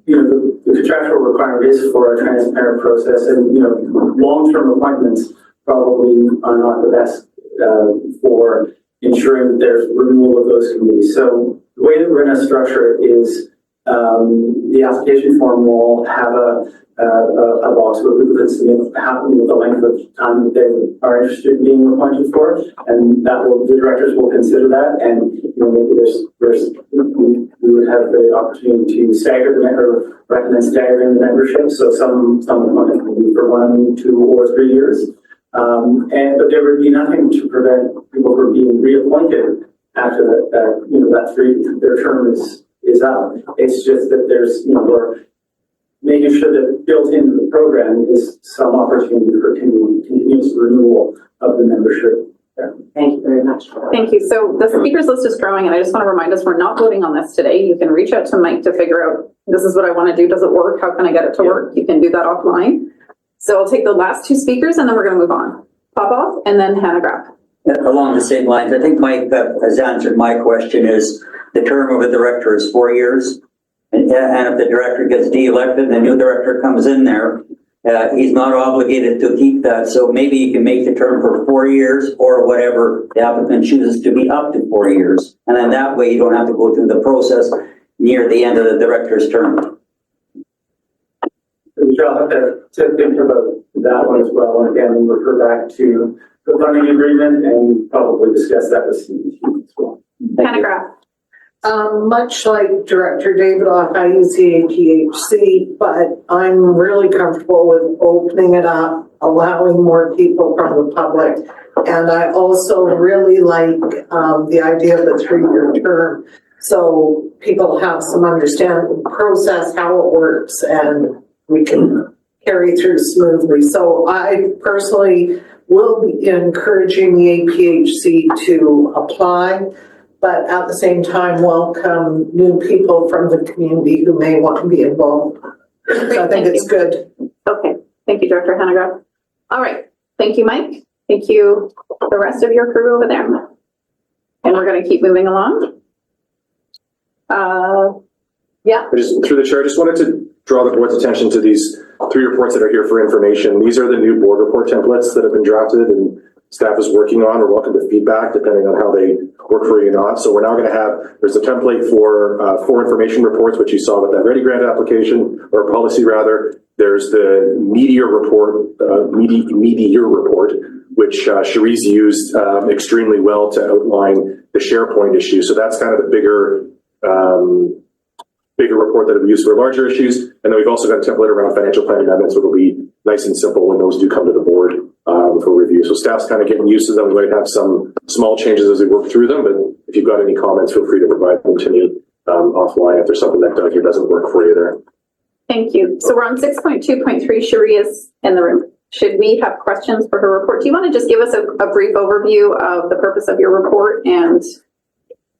the contractual requirement is for a transparent process, and long-term appointments probably are not the best for ensuring that there's renewal of those committees. So the way that we're going to structure it is the application form will have a box where people can submit the length of time that they are interested in being appointed for, and the directors will consider that, and maybe we would have the opportunity to stagger or recommend staggering the membership. So some appointments will be for 1, 2, or 3 years, but there would be nothing to prevent people from being reappointed after their term is up. It's just that there's we're making sure that built into the program is some opportunity for continuous renewal of the membership. Yeah. Thank you very much. Thank you. So the speakers list is growing, and I just want to remind us we're not voting on this today. You can reach out to Mike to figure out, this is what I want to do. Does it work? How can I get it to work? You can do that offline. So I'll take the last 2 speakers, and then we're going to move on. Popov and then Hannah Graff. Along the same lines, I think Mike has answered my question. Is the term of a director is 4 years, and if the director gets de-elected and the new director comes in there, he's not obligated to keep that. So maybe you can make the term for 4 years, or whatever the applicant chooses to be, up to 4 years, and then that way you don't have to go through the process near the end of the director's term. I'll have to think about that one as well, and again, refer back to the funding agreement and probably discuss that with CBT as well. Hannah Graff. Much like Director Davidoff, I use the APHC, but I'm really comfortable with opening it up, allowing more people from the public. And I also really like the idea of a 3-year term, so people have some understanding of the process, how it works, and we can carry through smoothly. So I personally will be encouraging the APHC to apply, but at the same time welcome new people from the community who may want to be involved. So I think it's good. Okay, thank you, Director Hannah Graff. All right, thank you, Mike. Thank you, the rest of your crew over there. And we're going to keep moving along. Yeah. Through the chair, I just wanted to draw the board's attention to these 3 reports that are here for information. These are the new board report templates that have been drafted and staff is working on. We're welcome to feedback depending on how they work for you or not. So we're now going to there's a template for 4 information reports, which you saw with that Ready Grant application, or policy rather. There's the media report, which Cherise used extremely well to outline the SharePoint issue. So that's kind of the bigger report that we use for larger issues. And then we've also got a template around financial plan amendments, which will be nice and simple when those do come to the board for review. So staff's kind of getting used to them. We might have some small changes as we work through them, but if you've got any comments, feel free to provide them to me offline if there's something that Doug here doesn't work for you there. Thank you. So we're on 6.2.3. Cherie is in the room. Should we have questions for her report? Do you want to just give us a brief overview of the purpose of your report and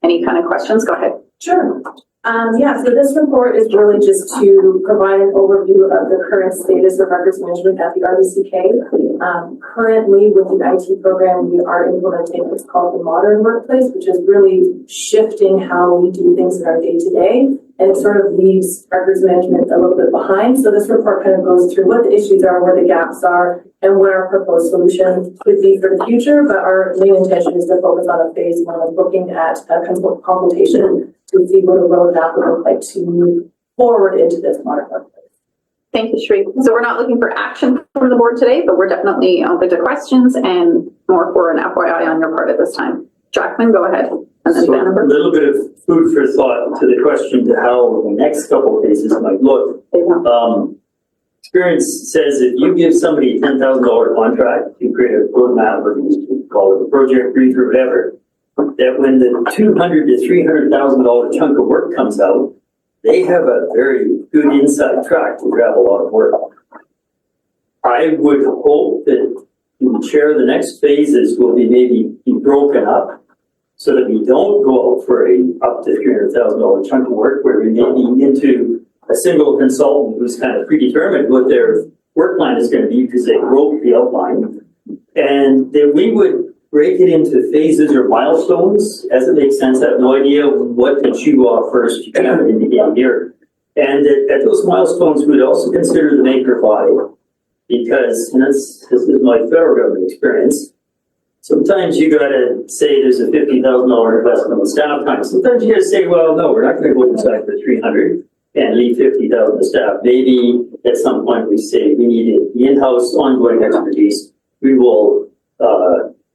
any kind of questions? Go ahead. Sure. So this report is really just to provide an overview of the current status of records management at the RDCK. Currently, with the IT program, we are implementing what's called the modern workplace, which is really shifting how we do things in our day-to-day, and it sort of leaves records management a little bit behind. So this report kind of goes through what the issues are, where the gaps are, and what our proposed solution could be for the future. But our main intention is to focus on a phase 1 of looking at a consultation to see what a roadmap would look like to move forward into this modern workplace. Thank you, Cherie. So we're not looking for action from the board today, but we're definitely open to questions and more for an FYI on your part at this time. Jackman, go ahead. And then so a little bit of food for thought to the question to how the next couple of phases might look. Experience says if you give somebody a $10,000 contract to create a roadmap, or you call it a project brief or whatever, that when the $200,000 to $300,000 chunk of work comes out, they have a very good inside track to grab a lot of work. I would hope that the chair of the next phases will be broken up so that we don't go out for a up to $300,000 chunk of work where we may be into a single consultant who's kind of predetermined what their work plan is going to be because they wrote the outline. And then we would break it into phases or milestones as it makes sense. I have no idea what to chew off first in the game here. And at those milestones, we would also consider the maker body, because this is my federal government experience. Sometimes you gotta say there's a $50,000 investment in staff time. Sometimes you gotta say, well, no, we're not gonna go inside for 300 and leave 50,000 staff. Maybe at some point we say we need the in-house ongoing expertise. We will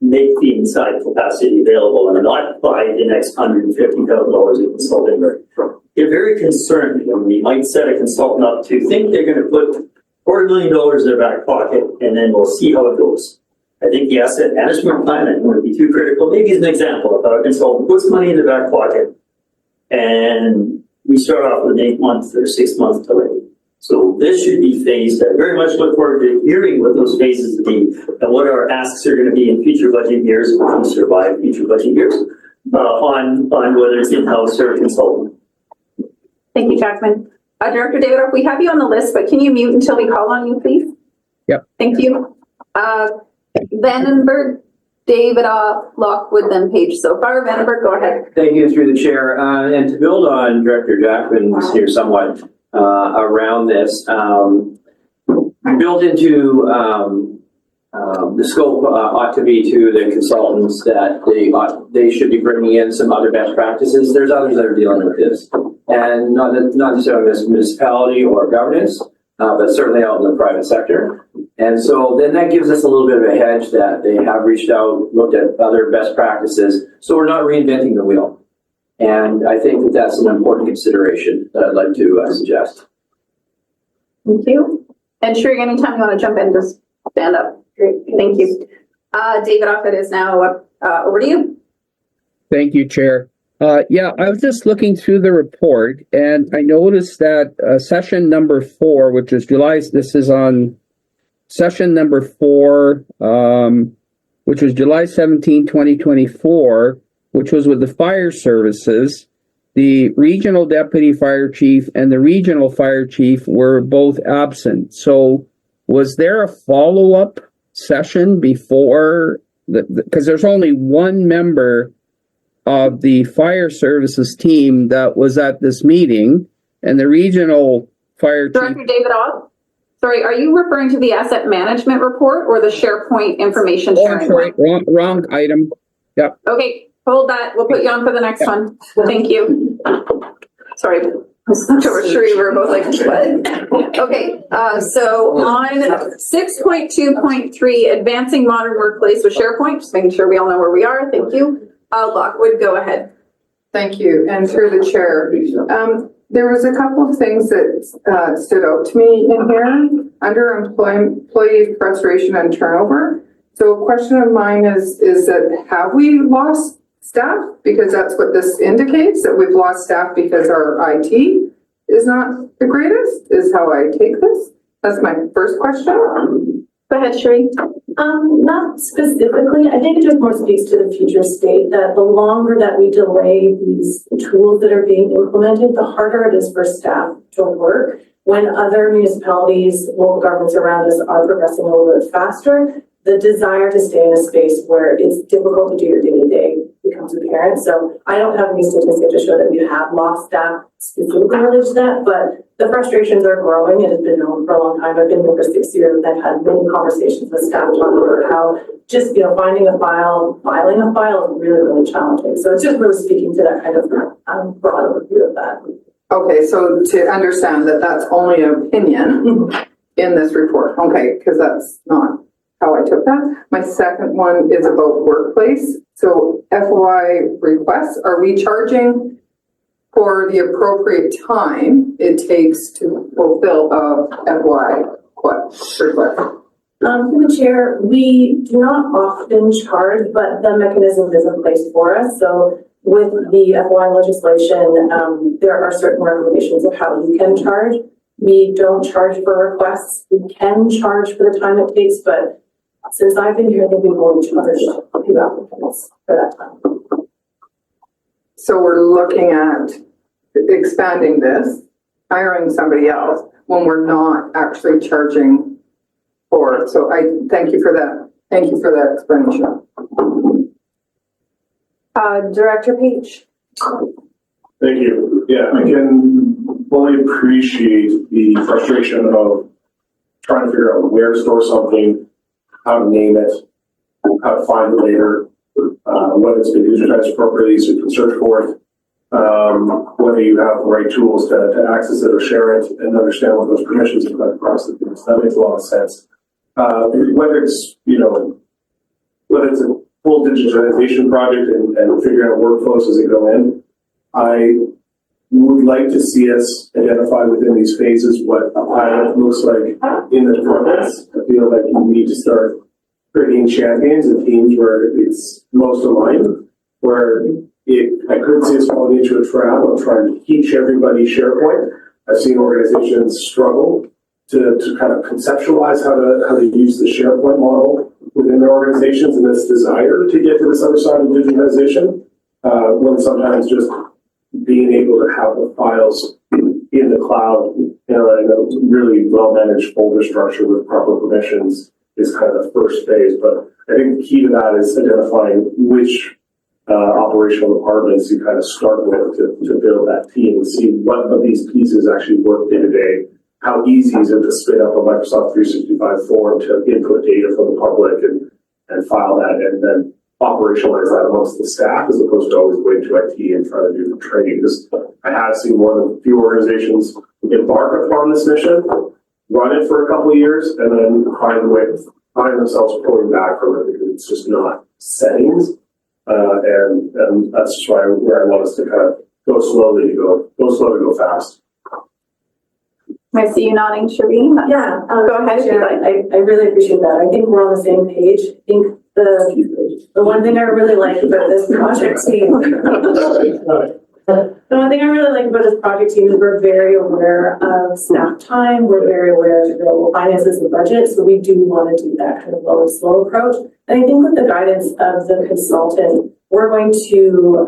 make the inside capacity available and not buy the next $150,000 in consulting. Get very concerned when we might set a consultant up to think they're gonna put $250,000 in their back pocket and then we'll see how it goes. I think the asset management plan, I don't want to be too critical, maybe is an example of how a consultant puts money in their back pocket and we start off with an 8 month or 6 month delay. So this should be phased. I very much look forward to hearing what those phases will be and what our asks are going to be in future budget years if we survive future budget years on whether it's in-house or consultant. Thank you, Jackman. Director Davidoff, we have you on the list, but can you mute until we call on you, please? Yep. Thank you. Vandenberg, Davidoff, Lockwood, then Page. So far, Vandenberg, go ahead. Thank you through the chair. And to build on Director Jackman's here somewhat around this, built into the scope ought to be to the consultants that they should be bringing in some other best practices. There's others that are dealing with this, and not necessarily this municipality or governance, but certainly out in the private sector. And so then that gives us a little bit of a hedge that they have reached out, looked at other best practices, so we're not reinventing the wheel. And I think that that's an important consideration that I'd like to suggest. Thank you. And Shrig, anytime you want to jump in, just stand up. Great, thank you. Davidoff, it is now over to you. Thank you, Chair. Yeah, I was just looking through the report and I noticed that session number 4, which is this is on session number 4, which was July 17, 2024, which was with the fire services. The regional deputy fire chief and the regional fire chief were both absent. So was there a follow-up session before? Because there's only one member of the fire services team that was at this meeting, and the regional fire chief. Director Davidoff, sorry, are you referring to the asset management report or the SharePoint information sharing? Sorry, wrong item. Yep. Okay, hold that. We'll put you on for the next one. Thank you. Sorry, I looked over Sheree. We were both like, what? Okay, so on 6.2.3, advancing modern workplace with SharePoint, just making sure we all know where we are. Thank you. Lockwood, go ahead. Thank you, and through the chair. There was a couple of things that stood out to me in here under employee frustration and turnover. So a question of mine is that have we lost staff? Because that's what this indicates, that we've lost staff because our IT is not the greatest, is how I take this. That's my first question. Go ahead, Sheree. Not specifically. I think it just more speaks to the future state that the longer that we delay these tools that are being implemented, the harder it is for staff to work. When other municipalities, local governments around us are progressing a little bit faster, the desire to stay in a space where it's difficult to do your day-to-day becomes apparent. So I don't have any statistics to show that we have lost staff specifically related to that, but the frustrations are growing. It has been known for a long time. I've been here for 6 years and I've had many conversations with staff talking about how just, filing a file is really, really challenging. So it's just really speaking to that kind of broad overview of that. Okay, so to understand that that's only an opinion in this report. Okay, because that's not how I took that. My second one is about workplace. So FOI requests, are we charging for the appropriate time it takes to fulfill a FOI request? Through the chair, we do not often charge, but the mechanism is in place for us. So with the FOI legislation, there are certain recommendations of how you can charge. We don't charge for requests. We can charge for the time it takes, but since I've been here, I think we've only charged a few applicants for that time. So we're looking at expanding this. hiring somebody else when we're not actually charging for it. So I thank you for that. Thank you for that explanation. Director Page. Thank you. Yeah, I can fully appreciate the frustration of trying to figure out where to store something, how to name it, how to find it later, whether it's been digitized appropriately so you can search for it, whether you have the right tools to access it or share it and understand what those permissions are across the things. That makes a lot of sense. Whether it's, whether it's a full digitization project and figuring out workflows as they go in, I would like to see us identify within these phases what a pilot looks like in the departments. I feel like you need to start creating champions and teams where it's most aligned, where I couldn't see us falling into a trap of trying to teach everybody SharePoint. I've seen organizations struggle to kind of conceptualize how to use the SharePoint model within their organizations and this desire to get to this other side of digitization, when sometimes just being able to have the files in the cloud, in a really well-managed folder structure with proper permissions is kind of the first phase. But I think the key to that is identifying which operational departments you kind of start with to build that team and see what of these pieces actually work day to day. How easy is it to spin up a Microsoft 365 form to input data from the public and file that and then operationalize that amongst the staff as opposed to always waiting to IT and trying to do the training. Because I have seen more than a few organizations embark upon this mission, run it for a couple of years, and then find themselves pulling back from it because it's just not settings. And that's just where I want us to kind of go slow to go fast. I see you nodding, Shereen. Yeah. Go ahead if you like. I really appreciate that. I think we're on the same page. I think the one thing I really like about this project team, the one thing I really like about this project team is we're very aware of staff time. We're very aware of the finances and budget. So we do want to do that kind of low and slow approach. And I think with the guidance of the consultant, we're going to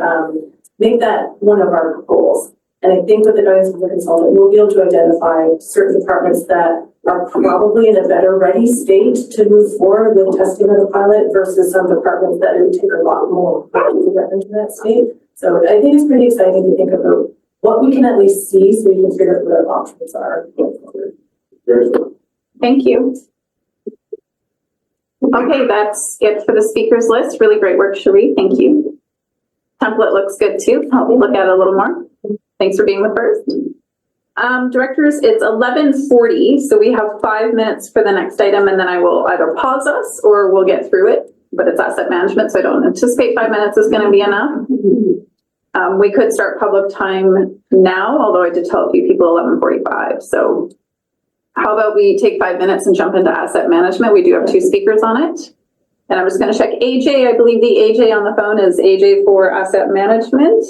make that one of our goals. And I think with the guidance of the consultant, we'll be able to identify certain departments that are probably in a better ready state to move forward with testing of the pilot versus some departments that it would take a lot more to get into that state. So I think it's pretty exciting to think about what we can at least see so we can figure out what our options are going forward. Thank you. Okay, that's it for the speakers list. Really great work, Cherie. Thank you. Template looks good too. Help me look at it a little more. Thanks for being the first. Directors, it's 11:40, so we have 5 minutes for the next item, and then I will either pause us or we'll get through it, but it's asset management, so I don't anticipate 5 minutes is going to be enough. We could start public time now, although I did tell a few people 11:45, so how about we take 5 minutes and jump into asset management? We do have 2 speakers on it. And I'm just going to check AJ. I believe the AJ on the phone is AJ for asset management.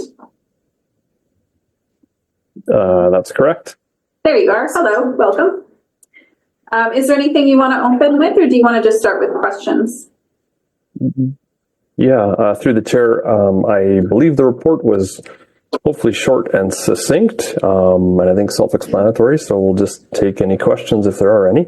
That's correct. There you are. Hello, welcome. Is there anything you want to open with, or do you want to just start with questions? Yeah, through the chair, I believe the report was hopefully short and succinct, and I think self-explanatory, so we'll just take any questions if there are any.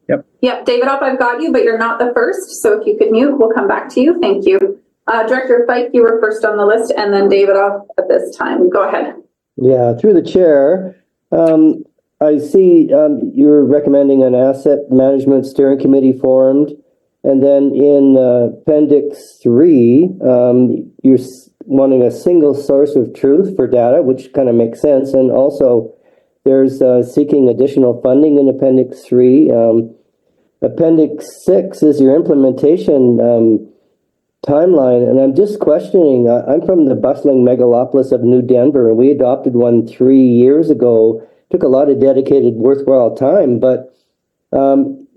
Yep, Davidoff, I've got you, but you're not the first, so if you could mute, we'll come back to you. Thank you. Director Fike, you were first on the list, and then Davidoff at this time. Go ahead. Yeah, through the chair, I see you're recommending an asset management steering committee formed, and then in Appendix 3, you're wanting a single source of truth for data, which kind of makes sense, and also there's seeking additional funding in Appendix 3. Appendix 6 is your implementation timeline, and I'm just questioning. I'm from the bustling megalopolis of New Denver, and we adopted one 3 years ago. Took a lot of dedicated, worthwhile time, but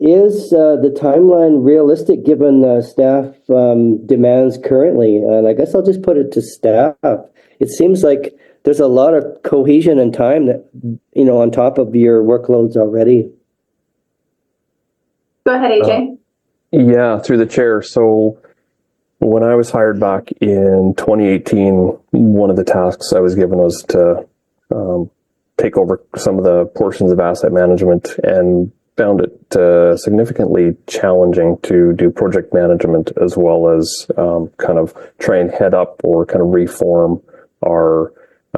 is the timeline realistic given staff demands currently? And I guess I'll just put it to staff. It seems like there's a lot of cohesion and time that, on top of your workloads already. Go ahead, AJ. Yeah, through the chair. So when I was hired back in 2018, one of the tasks I was given was to take over some of the portions of asset management and found it significantly challenging to do project management as well as kind of try and head up or kind of reform our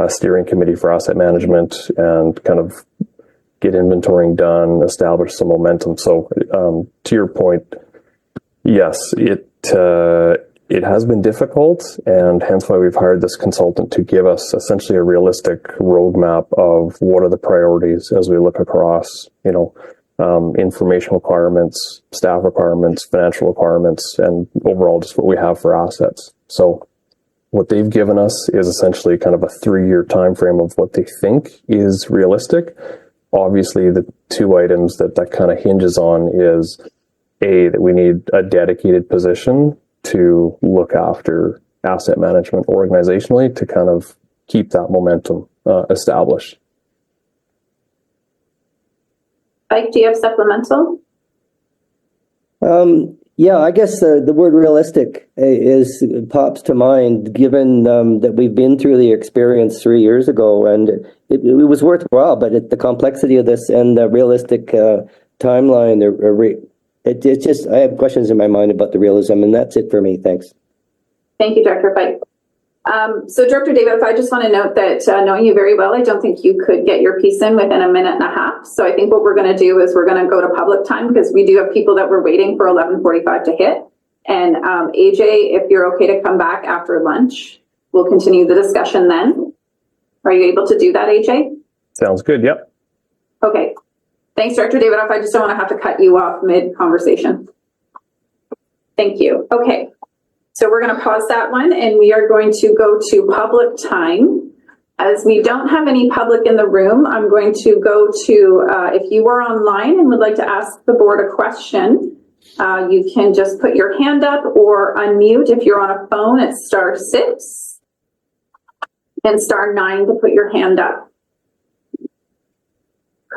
steering committee for asset management and kind of get inventorying done, establish some momentum. So to your point, yes, it has been difficult, and hence why we've hired this consultant to give us essentially a realistic roadmap of what are the priorities as we look across, information requirements, staff requirements, financial requirements, and overall just what we have for assets. So what they've given us is essentially kind of a 3-year time frame of what they think is realistic. Obviously, the two items that kind of hinges on is that we need a dedicated position to look after asset management organizationally to kind of keep that momentum established. Mike, do you have supplemental? Yeah, I guess the word realistic pops to mind, given that we've been through the experience 3 years ago, and it was worthwhile. But the complexity of this and the realistic timeline, it's just I have questions in my mind about the realism, and that's it for me. Thanks. Thank you, Director Pike. So Director David, I just want to note that knowing you very well, I don't think you could get your piece in within a minute and a half. So I think what we're going to do is we're going to go to public time because we do have people that we're waiting for 11:45 to hit. And AJ, if you're okay to come back after lunch, we'll continue the discussion then. Are you able to do that, AJ? Sounds good. Yep. Okay. Thanks, Director David. I just don't want to have to cut you off mid-conversation. Thank you. Okay. So we're going to pause that one and we are going to go to public time. As we don't have any public in the room, I'm going to go to, if you are online and would like to ask the board a question, you can just put your hand up or unmute. If you're on a phone, it's *6 and *9 to put your hand up.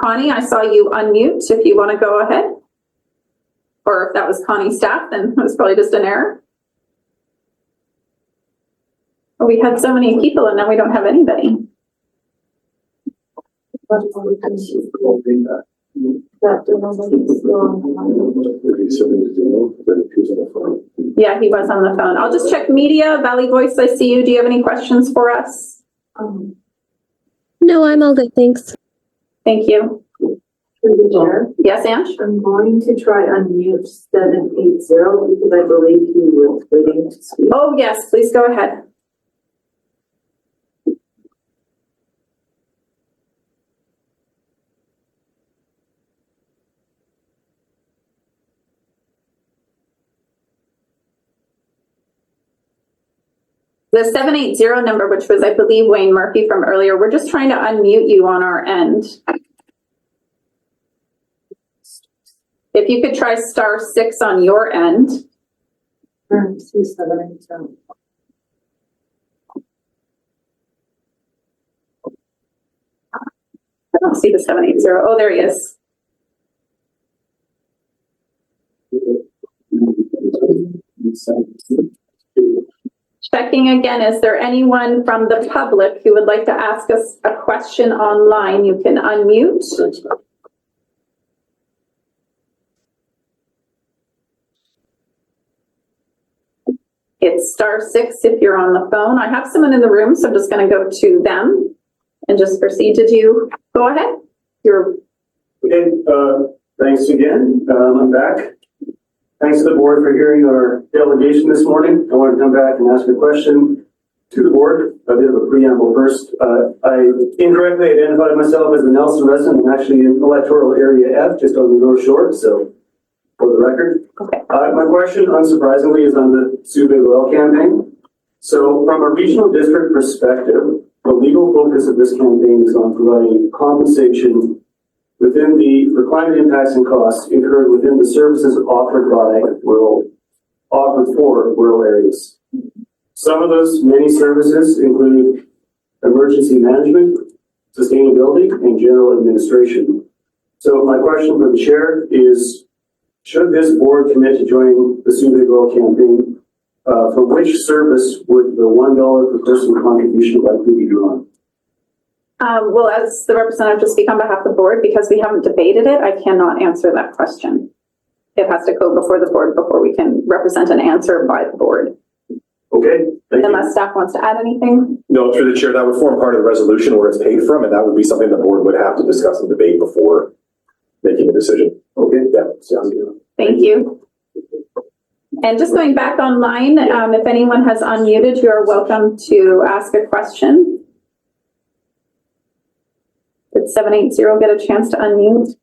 Connie, I saw you unmute if you want to go ahead. Or if that was Connie's staff, then it was probably just an error. We had so many people and now we don't have anybody. Yeah, he was on the phone. I'll just check media. Valley Voice, I see you. Do you have any questions for us? No, I'm all good. Thanks. Thank you. Yes, Ange? I'm going to try unmute 780 because I believe you were waiting to speak. Oh, yes, please go ahead. The 780 number, which was, I believe, Wayne Murphy from earlier, we're just trying to unmute you on our end. If you could try *6 on your end. I don't see the 780. Oh, there he is. Checking again, is there anyone from the public who would like to ask us a question online? You can unmute. It's *6 if you're on the phone. I have someone in the room, so I'm just going to go to them and just proceed to do. Go ahead. Okay, thanks again. I'm back. Thanks to the board for hearing our delegation this morning. I want to come back and ask a question to the board. A bit of a preamble first. I incorrectly identified myself as a Nelson resident. I'm actually in electoral area F, just on the North Shore, so for the record. Okay. My question, unsurprisingly, is on the Sue Big Oil campaign. So from a regional district perspective, the legal focus of this campaign is on providing compensation within for climate impacts and costs incurred within the services offered for rural areas. Some of those many services include emergency management, sustainability, and general administration. So my question for the chair is, should this board commit to joining the Sue Big Oil campaign, for which service would the $1 per person contribution likely be drawn? Well, as the representative to speak on behalf of the board, because we haven't debated it, I cannot answer that question. It has to go before the board before we can represent an answer by the board. Okay, thank you. Unless staff wants to add anything. No, through the chair, that would form part of the resolution where it's paid from, and that would be something the board would have to discuss and debate before making a decision. Okay. Yeah, sounds good. Thank you. And just going back online, if anyone has unmuted, you are welcome to ask a question. Did 780 get a chance to unmute?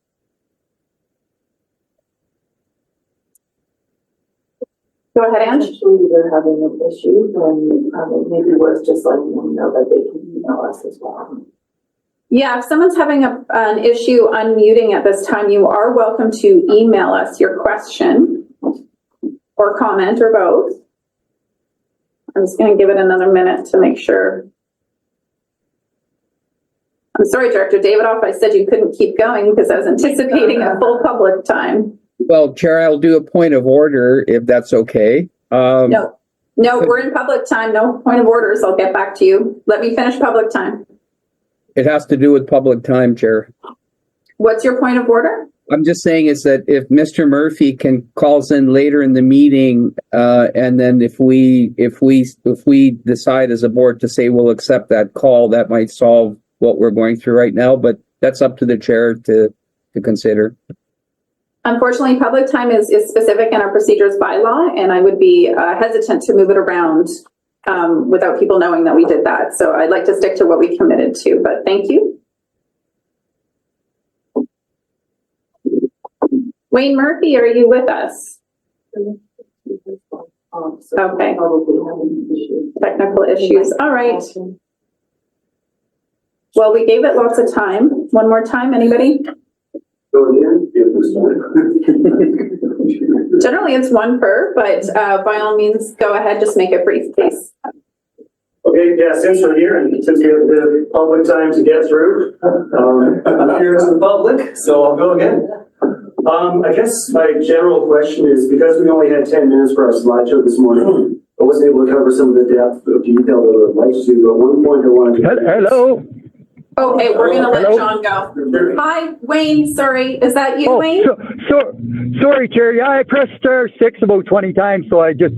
Go ahead, Ange. Actually, they're having an issue, then maybe worth just letting them know that they can email us as well. Yeah, if someone's having an issue unmuting at this time, you are welcome to email us your question or comment or both. I'm just going to give it another minute to make sure. I'm sorry, Director Davidoff, I said you couldn't keep going because I was anticipating a full public time. Well, Chair, I'll do a point of order if that's okay. No, we're in public time. No point of orders. I'll get back to you. Let me finish public time. It has to do with public time, Chair. What's your point of order? I'm just saying is that if Mr. Murphy calls in later in the meeting, and then if we decide as a board to say we'll accept that call, that might solve what we're going through right now. But that's up to the chair to consider. Unfortunately, public time is specific in our procedures bylaw, and I would be hesitant to move it around without people knowing that we did that. So I'd like to stick to what we committed to, but thank you. Wayne Murphy, are you with us? Okay. Technical issues. All right. Well, we gave it lots of time. One more time, anybody? Generally, it's one per, but by all means, go ahead. Just make it brief, please. Okay, yeah, since we're here and since we have the public time to get through, I'm here as the public, so I'll go again. I guess my general question is, because we only had 10 minutes for our slideshow this morning, I wasn't able to cover some of the depth of detail that I would like to, but one point I wanted to... Hello? Okay, we're going to let John go. Hi, Wayne, sorry. Is that you, Wayne? Sorry, Chair. Yeah, I pressed star 6 about 20 times, so I just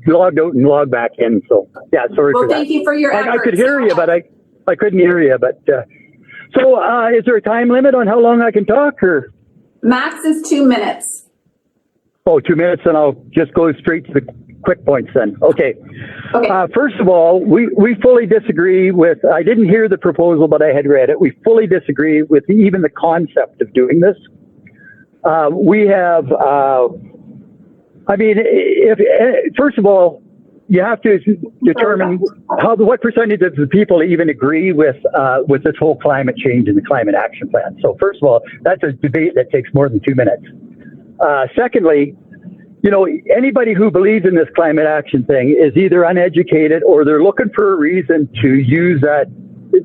logged out and logged back in. So, yeah, sorry for that. Well, thank you for your efforts. I could hear you, but I couldn't hear you. But so, is there a time limit on how long I can talk, or? Max is 2 minutes. Oh, 2 minutes, and I'll just go straight to the quick points then. Okay. First of all, we fully disagree with, I didn't hear the proposal, but I had read it. We fully disagree with even the concept of doing this. We have, first of all, you have to determine what percentage of the people even agree with this whole climate change and the climate action plan. So first of all, that's a debate that takes more than 2 minutes. Secondly, you know, anybody who believes in this climate action thing is either uneducated or they're looking for a reason to use that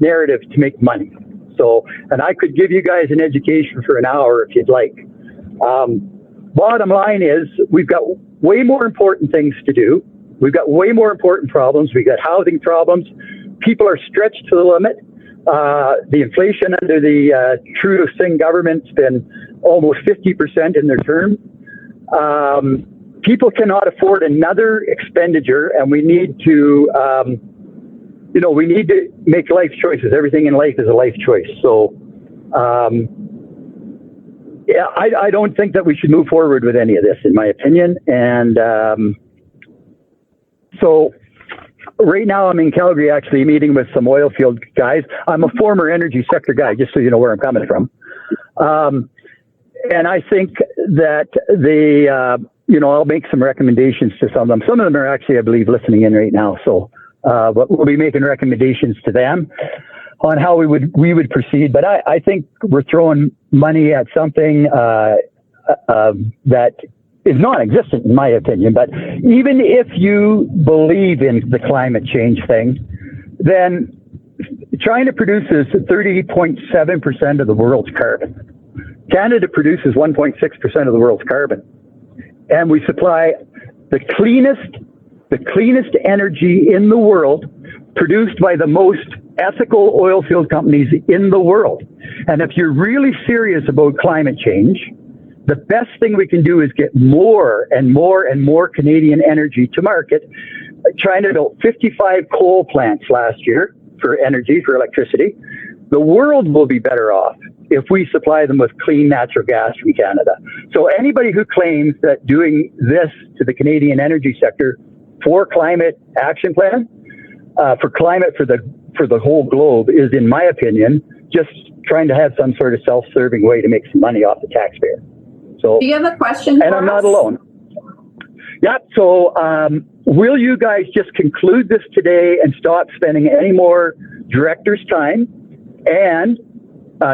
narrative to make money. So, and I could give you guys an education for an hour if you'd like. Bottom line is we've got way more important things to do. We've got way more important problems. We've got housing problems. People are stretched to the limit. The inflation under the Trudeau Singh government's been almost 50% in their term. People cannot afford another expenditure, and we need to, we need to make life choices. Everything in life is a life choice. So, I don't think that we should move forward with any of this, in my opinion. And so right now I'm in Calgary, actually meeting with some oil field guys. I'm a former energy sector guy, just so you know where I'm coming from. And I think that I'll make some recommendations to some of them. Some of them are actually, I believe, listening in right now. So, but we'll be making recommendations to them on how we would proceed. But I think we're throwing money at something that is non-existent, in my opinion. But even if you believe in the climate change thing, then China produces 30.7% of the world's carbon. Canada produces 1.6% of the world's carbon. And we supply the cleanest energy in the world produced by the most ethical oil field companies in the world. And if you're really serious about climate change, the best thing we can do is get more and more and more Canadian energy to market. China built 55 coal plants last year for energy, for electricity. The world will be better off if we supply them with clean natural gas from Canada. So anybody who claims that doing this to the Canadian energy sector for climate action plan, for climate for the whole globe is, in my opinion, just trying to have some sort of self-serving way to make some money off the taxpayer. So, do you have a question and I'm not alone. Yeah, so will you guys just conclude this today and stop spending any more directors' time and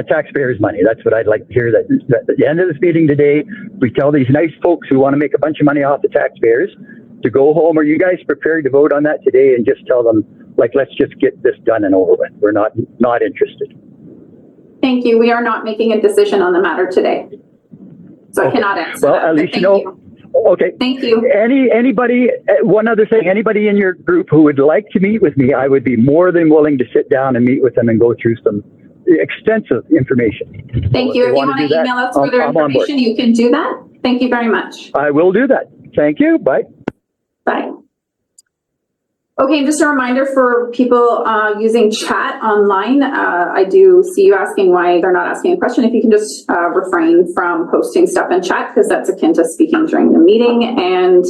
taxpayers' money? That's what I'd like to hear, that at the end of this meeting today, we tell these nice folks who want to make a bunch of money off the taxpayers to go home. Are you guys prepared to vote on that today and just tell them, like, let's just get this done and over with? We're not interested. Thank you. We are not making a decision on the matter today. So I cannot answer well, that. At least you know. Okay. Thank you. Anybody, one other thing, anybody in your group who would like to meet with me, I would be more than willing to sit down and meet with them and go through some extensive information. Thank you. If you want to email us further information, you can do that. Thank you very much. I will do that. Thank you. Bye. Bye. Okay, and just a reminder for people using chat online, I do see you asking why they're not asking a question. If you can just refrain from posting stuff in chat, because that's akin to speaking during the meeting. And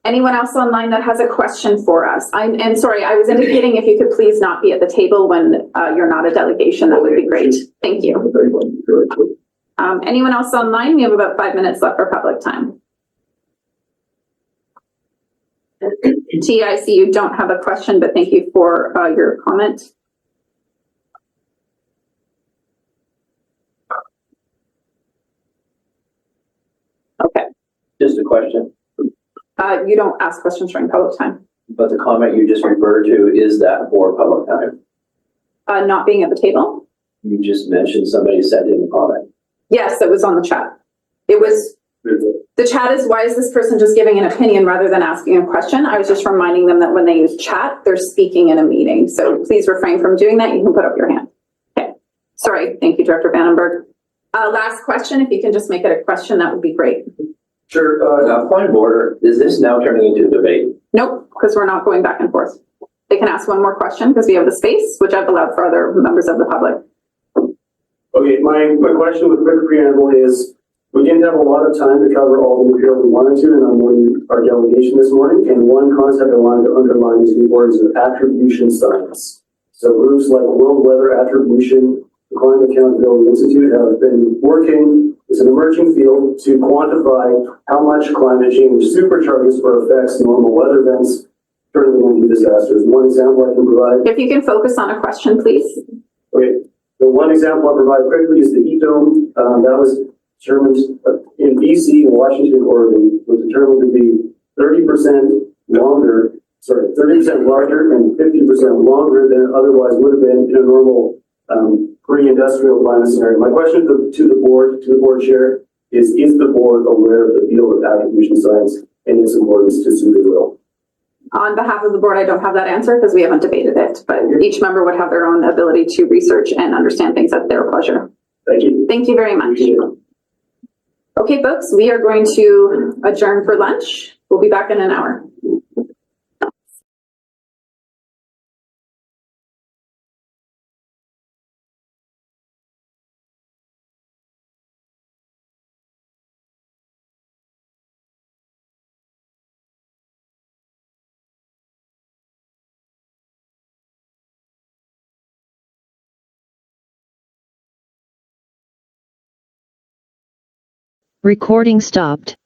anyone else online that has a question for us? And sorry, I was indicating if you could please not be at the table when you're not a delegation, that would be great. Thank you. Anyone else online? We have about 5 minutes left for public time. T, I see you don't have a question, but thank you for your comment. Okay. Just a question. You don't ask questions during public time. But the comment you just referred to, is that for public time? Not being at the table? You just mentioned somebody said in the comment. Yes, it was on the chat. It was, the chat is, why is this person just giving an opinion rather than asking a question? I was just reminding them that when they use chat, they're speaking in a meeting. So please refrain from doing that. You can put up your hand. Okay. Sorry. Thank you, Director Vandenberg. Last question. If you can just make it a question, that would be great. Sure. Point of order. Is this now turning into a debate? Nope, because we're not going back and forth. They can ask one more question because we have the space, which I've allowed for other members of the public. Okay, my question with quick preamble is, we didn't have a lot of time to cover all the material we wanted to, and I'm on our delegation this morning, and one concept I wanted to underline to the board is attribution science. So groups like World Weather Attribution, the Climate Accountability Institute have been working, it's an emerging field, to quantify how much climate change supercharges or affects normal weather events, turning them into disasters. One example I can provide. If you can focus on a question, please. Okay, the one example I'll provide quickly is the heat dome. That was determined in BC, Washington, Oregon, was determined to be 30% longer, 30% larger and 50% longer than it otherwise would have been in a normal pre-industrial climate scenario. My question to the board chair, is the board aware of the field of attribution science and its importance to Suda Will? On behalf of the board, I don't have that answer because we haven't debated it, but each member would have their own ability to research and understand things at their pleasure. Thank you. Thank you very much. Okay, folks, we are going to adjourn for lunch. We'll be back in an hour. Recording stopped.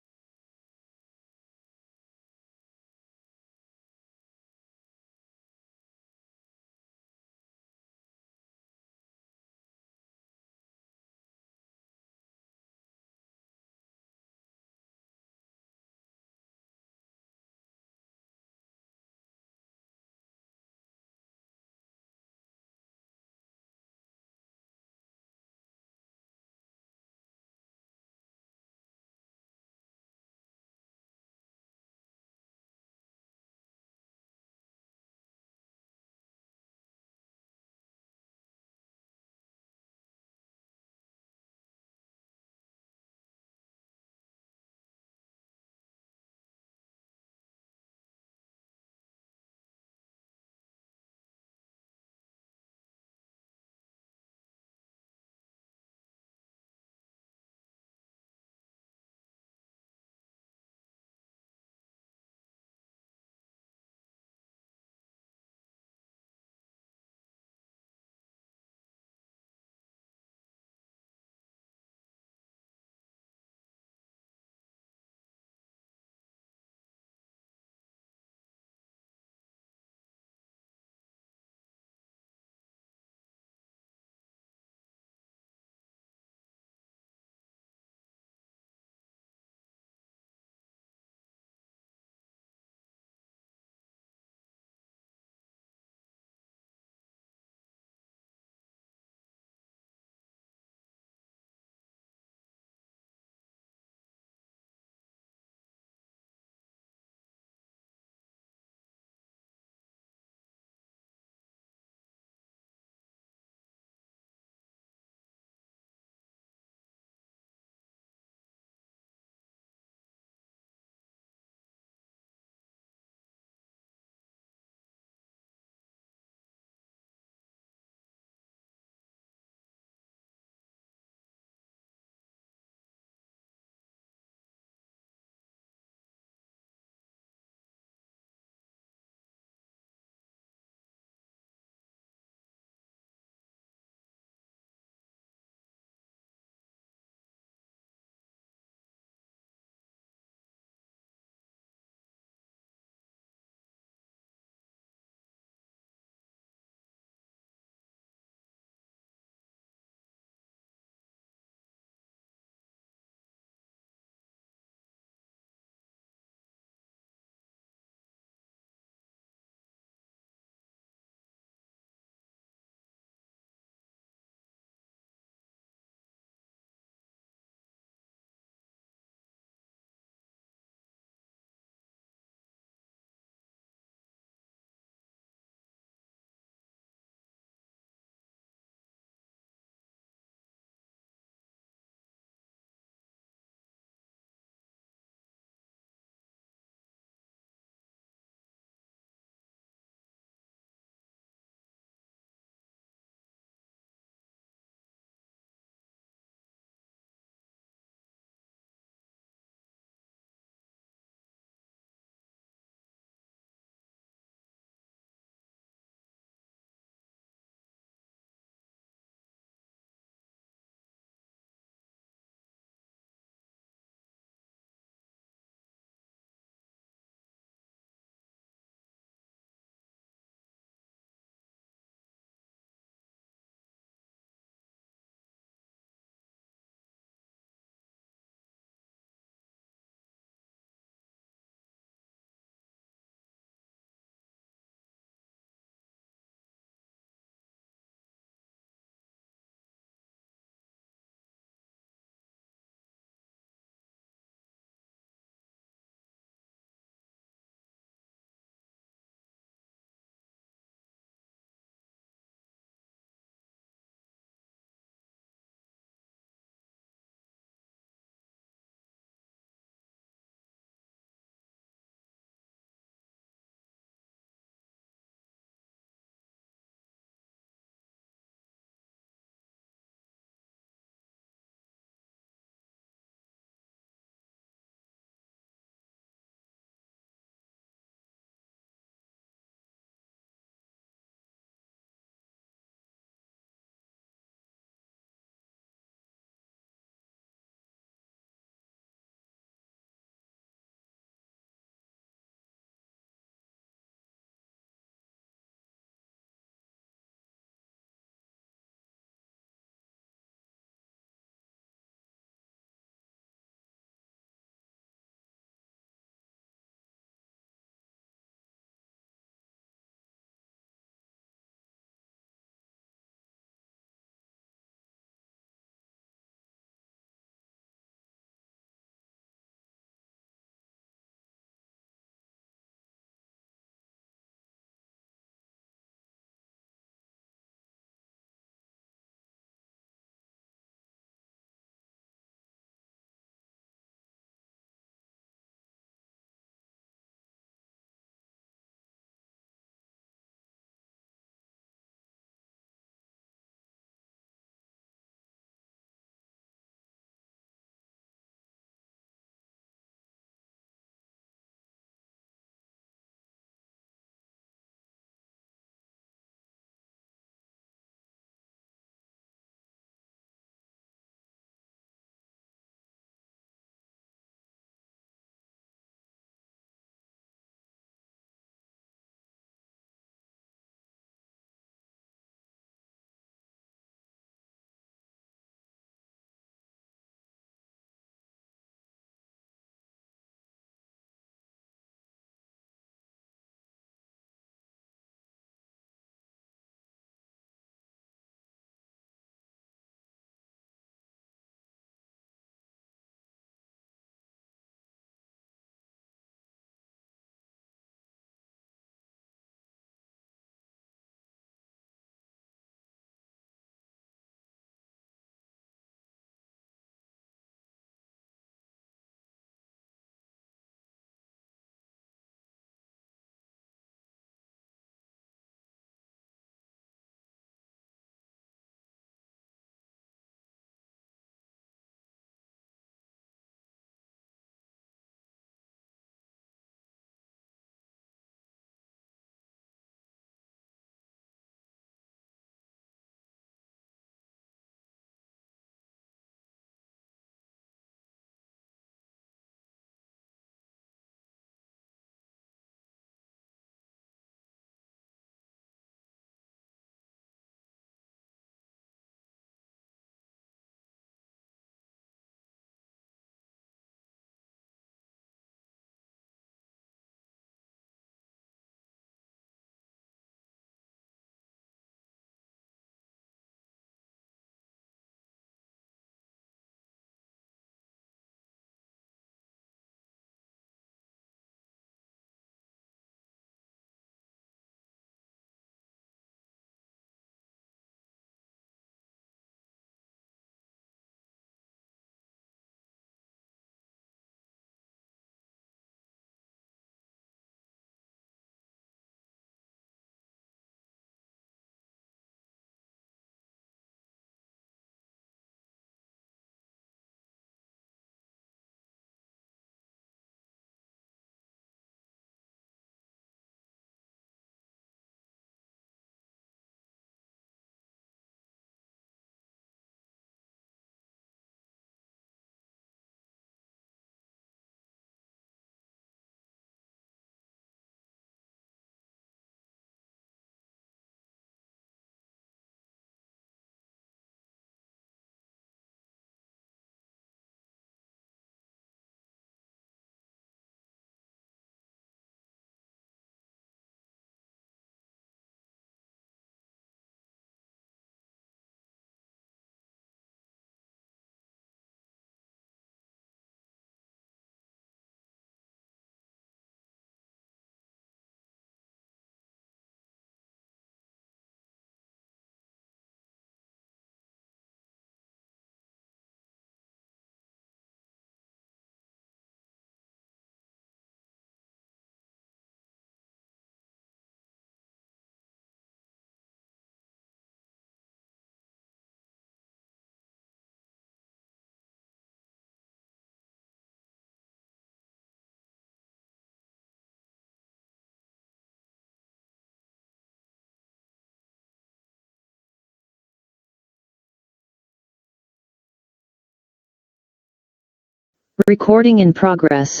Recording in progress.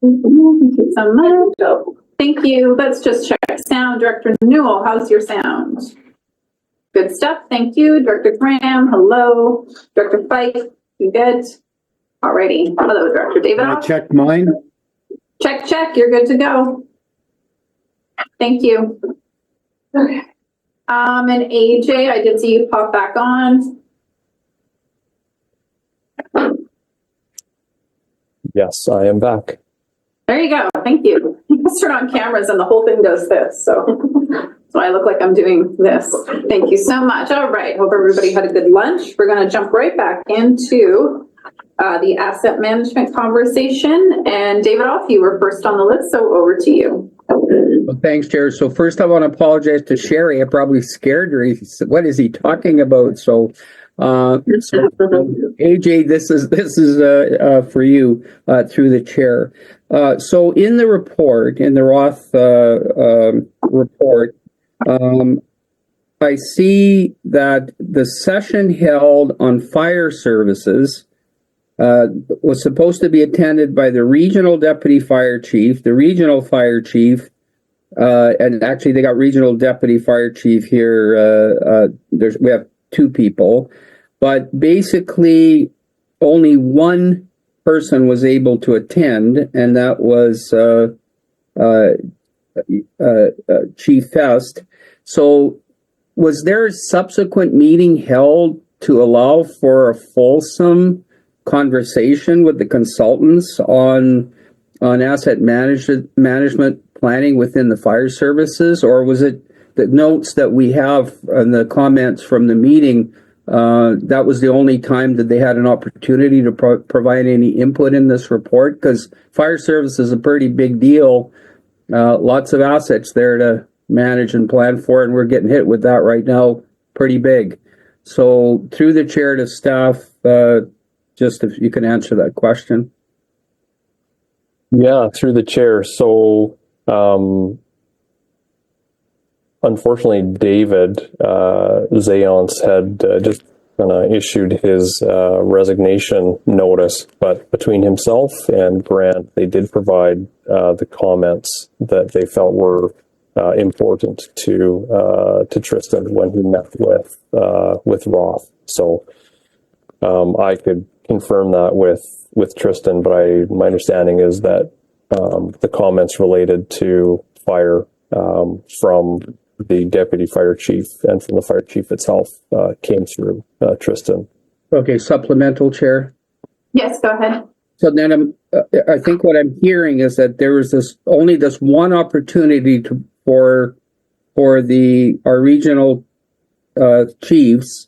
Thank you so much. Thank you. Let's just check sound. Director Newell, how's your sound? Good stuff. Thank you. Director Graham, hello. Director Fife, you good? Alrighty. Hello, Director David. Can I check mine? Check, check. You're good to go. Thank you. Okay. And AJ, I did see you pop back on. Yes, I am back. There you go. Thank you. You just turn on cameras and the whole thing does this. So that's why I look like I'm doing this. Thank you so much. All right. Hope everybody had a good lunch. We're going to jump right back into the asset management conversation. And David Off, you were first on the list, so over to you. Well, thanks, Chair. So first I want to apologize to Sherry. I probably scared her. What is he talking about? So AJ, this is for you through the chair. So in the report, in the Roth report, I see that the session held on fire services was supposed to be attended by the regional deputy fire chief, the regional fire chief, and actually they got regional deputy fire chief here. We have two people. But basically, only one person was able to attend, and that was Chief Fest. So, was there a subsequent meeting held to allow for a fulsome conversation with the consultants on asset management planning within the fire services, or was it the notes that we have and the comments from the meeting? That was the only time that they had an opportunity to provide any input in this report, because fire service is a pretty big deal. Lots of assets there to manage and plan for, and we're getting hit with that right now, pretty big. So through the chair to staff, just if you can answer that question. Yeah, through the chair. So unfortunately, David Zayance had just issued his resignation notice, but between himself and Grant, they did provide the comments that they felt were important to Tristan when he met with Roth. So I could confirm that with Tristan, but my understanding is that the comments related to fire from the deputy fire chief and from the fire chief itself came through Tristan. Okay, supplemental, Chair. Yes, go ahead. So then I think what I'm hearing is that there was only this one opportunity for our regional chiefs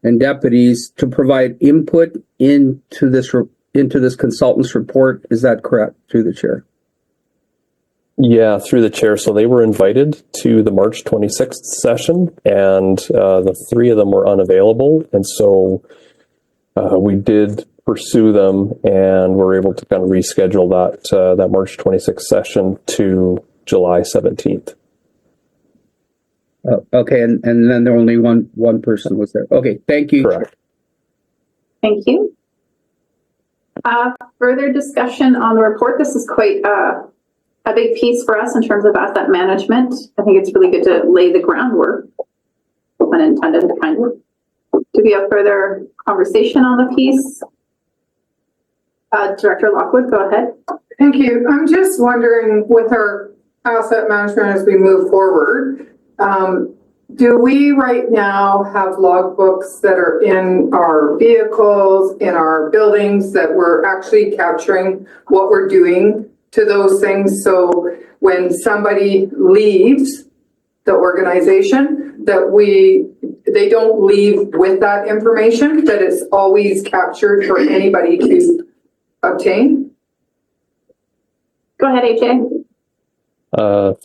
and deputies to provide input into this consultant's report. Is that correct, through the chair? Yeah, through the chair. So they were invited to the March 26th session, and the three of them were unavailable. And so we did pursue them and were able to kind of reschedule that March 26th session to July 17th. Okay, and then there only one person was there. Okay, thank you. Correct. Thank you. Further discussion on the report. This is quite a big piece for us in terms of asset management. I think it's really good to lay the groundwork, unintended, kind of. Do we have further conversation on the piece? Director Lockwood, go ahead. Thank you. I'm just wondering, with our asset management as we move forward, do we right now have logbooks that are in our vehicles, in our buildings, that we're actually capturing what we're doing to those things? So when somebody leaves the organization, that they don't leave with that information, that it's always captured for anybody to obtain? Go ahead, AJ.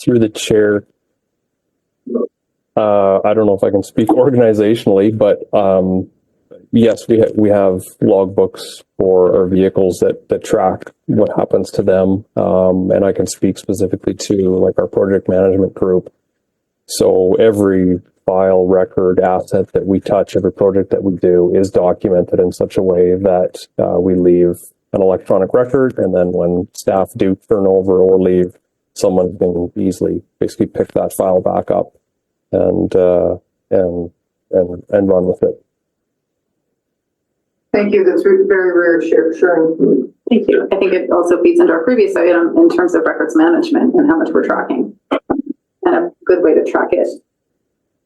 Through the chair, I don't know if I can speak organizationally, but yes, we have logbooks for our vehicles that track what happens to them, and I can speak specifically to like our project management group. So every file, record, asset that we touch, every project that we do is documented in such a way that we leave an electronic record, and then when staff do turn over or leave, someone can easily basically pick that file back up and run with it. Thank you, that's very rare sharing. Thank you. I think it also feeds into our previous item in terms of records management and how much we're tracking, and a good way to track it.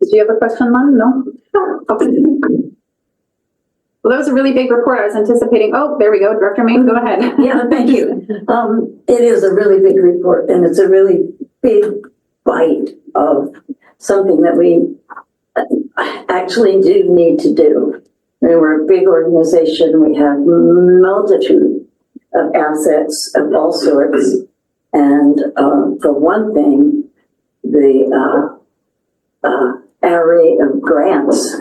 Did you have a question, Lon? No? Okay. Well, that was a really big report. I was anticipating, oh, there we go. Director Main, go ahead. Yeah, thank you. It is a really big report, and it's a really big bite of something that we actually do need to do. I mean, we're a big organization. We have multitude of assets of all sorts. And for one thing, the array of grants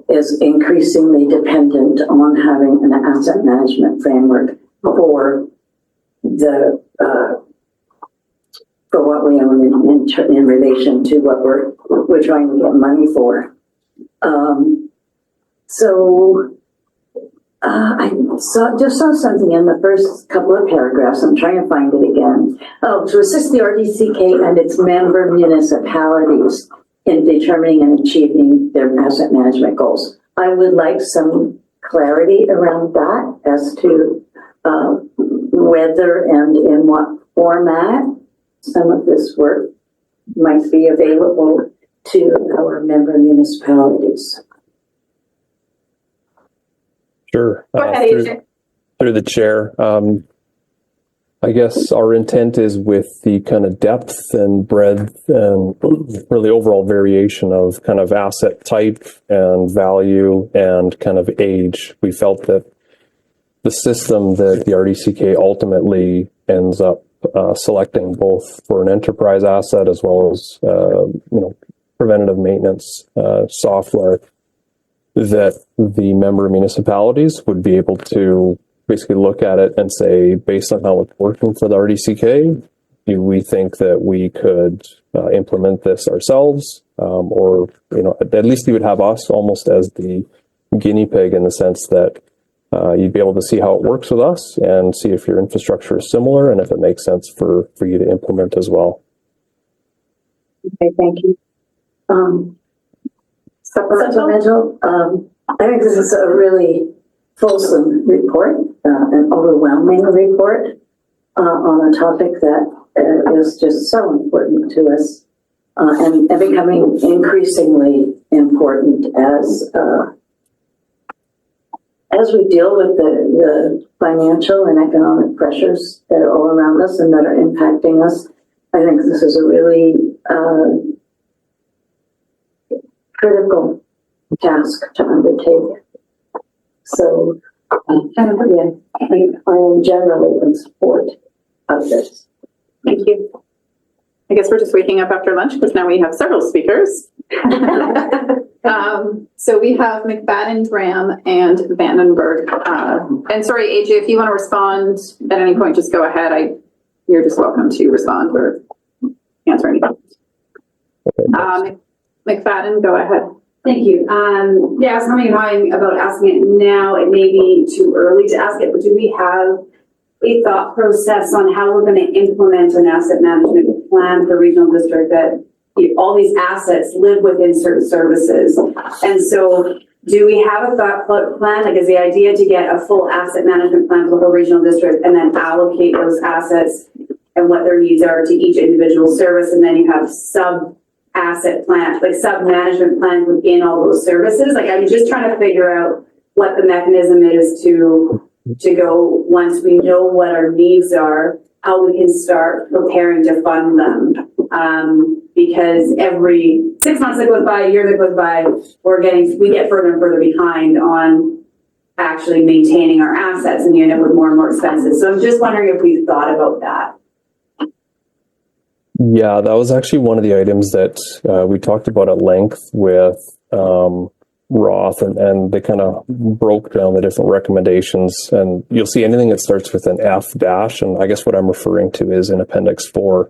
is increasingly dependent on having an asset management framework for the for what we own in relation to what we're trying to get money for. I just saw something in the first couple of paragraphs. I'm trying to find it again. Oh, to assist the RDCK and its member municipalities in determining and achieving their asset management goals. I would like some clarity around that as to whether and in what format some of this work might be available to our member municipalities. Sure. Go ahead, AJ. Through the chair. I guess our intent is with the kind of depth and breadth and really overall variation of kind of asset type and value and kind of age. We felt that the system that the RDCK ultimately ends up selecting, both for an enterprise asset as well as preventative maintenance software, that the member municipalities would be able to basically look at it and say, based on how it's working for the RDCK, do we think that we could implement this ourselves? Or, at least you would have us almost as the guinea pig, in the sense that you'd be able to see how it works with us and see if your infrastructure is similar and if it makes sense for you to implement as well. Okay, thank you. Supplemental. I think this is a really fulsome report, an overwhelming report on a topic that is just so important to us and becoming increasingly important as we deal with the financial and economic pressures that are all around us and that are impacting us. I think this is a really critical task to undertake. So, I am generally in support of this. Thank you. I guess we're just waking up after lunch because now we have several speakers. So we have McFadden, Graham, and Vandenberg. And sorry, AJ, if you want to respond at any point, just go ahead. You're just welcome to respond or answer anything. McFadden, go ahead. Thank you. I was talking about asking it now. It may be too early to ask it, but do we have a thought process on how we're going to implement an asset management plan for regional district that all these assets live within certain services? And so do we have a thought plan? Like, is the idea to get a full asset management plan for the whole regional district and then allocate those assets and what their needs are to each individual service, and then you have sub-asset plans, like sub-management plans within all those services? Like, I'm just trying to figure out what the mechanism is to go, once we know what our needs are, how we can start preparing to fund them. Because every 6 months that goes by, a year that goes by, we get further and further behind on actually maintaining our assets, and you end up with more and more expenses. So I'm just wondering if we've thought about that. Yeah, that was actually one of the items that we talked about at length with Roth, and they kind of broke down the different recommendations. And you'll see anything that starts with an F dash, and I guess what I'm referring to is in Appendix 4.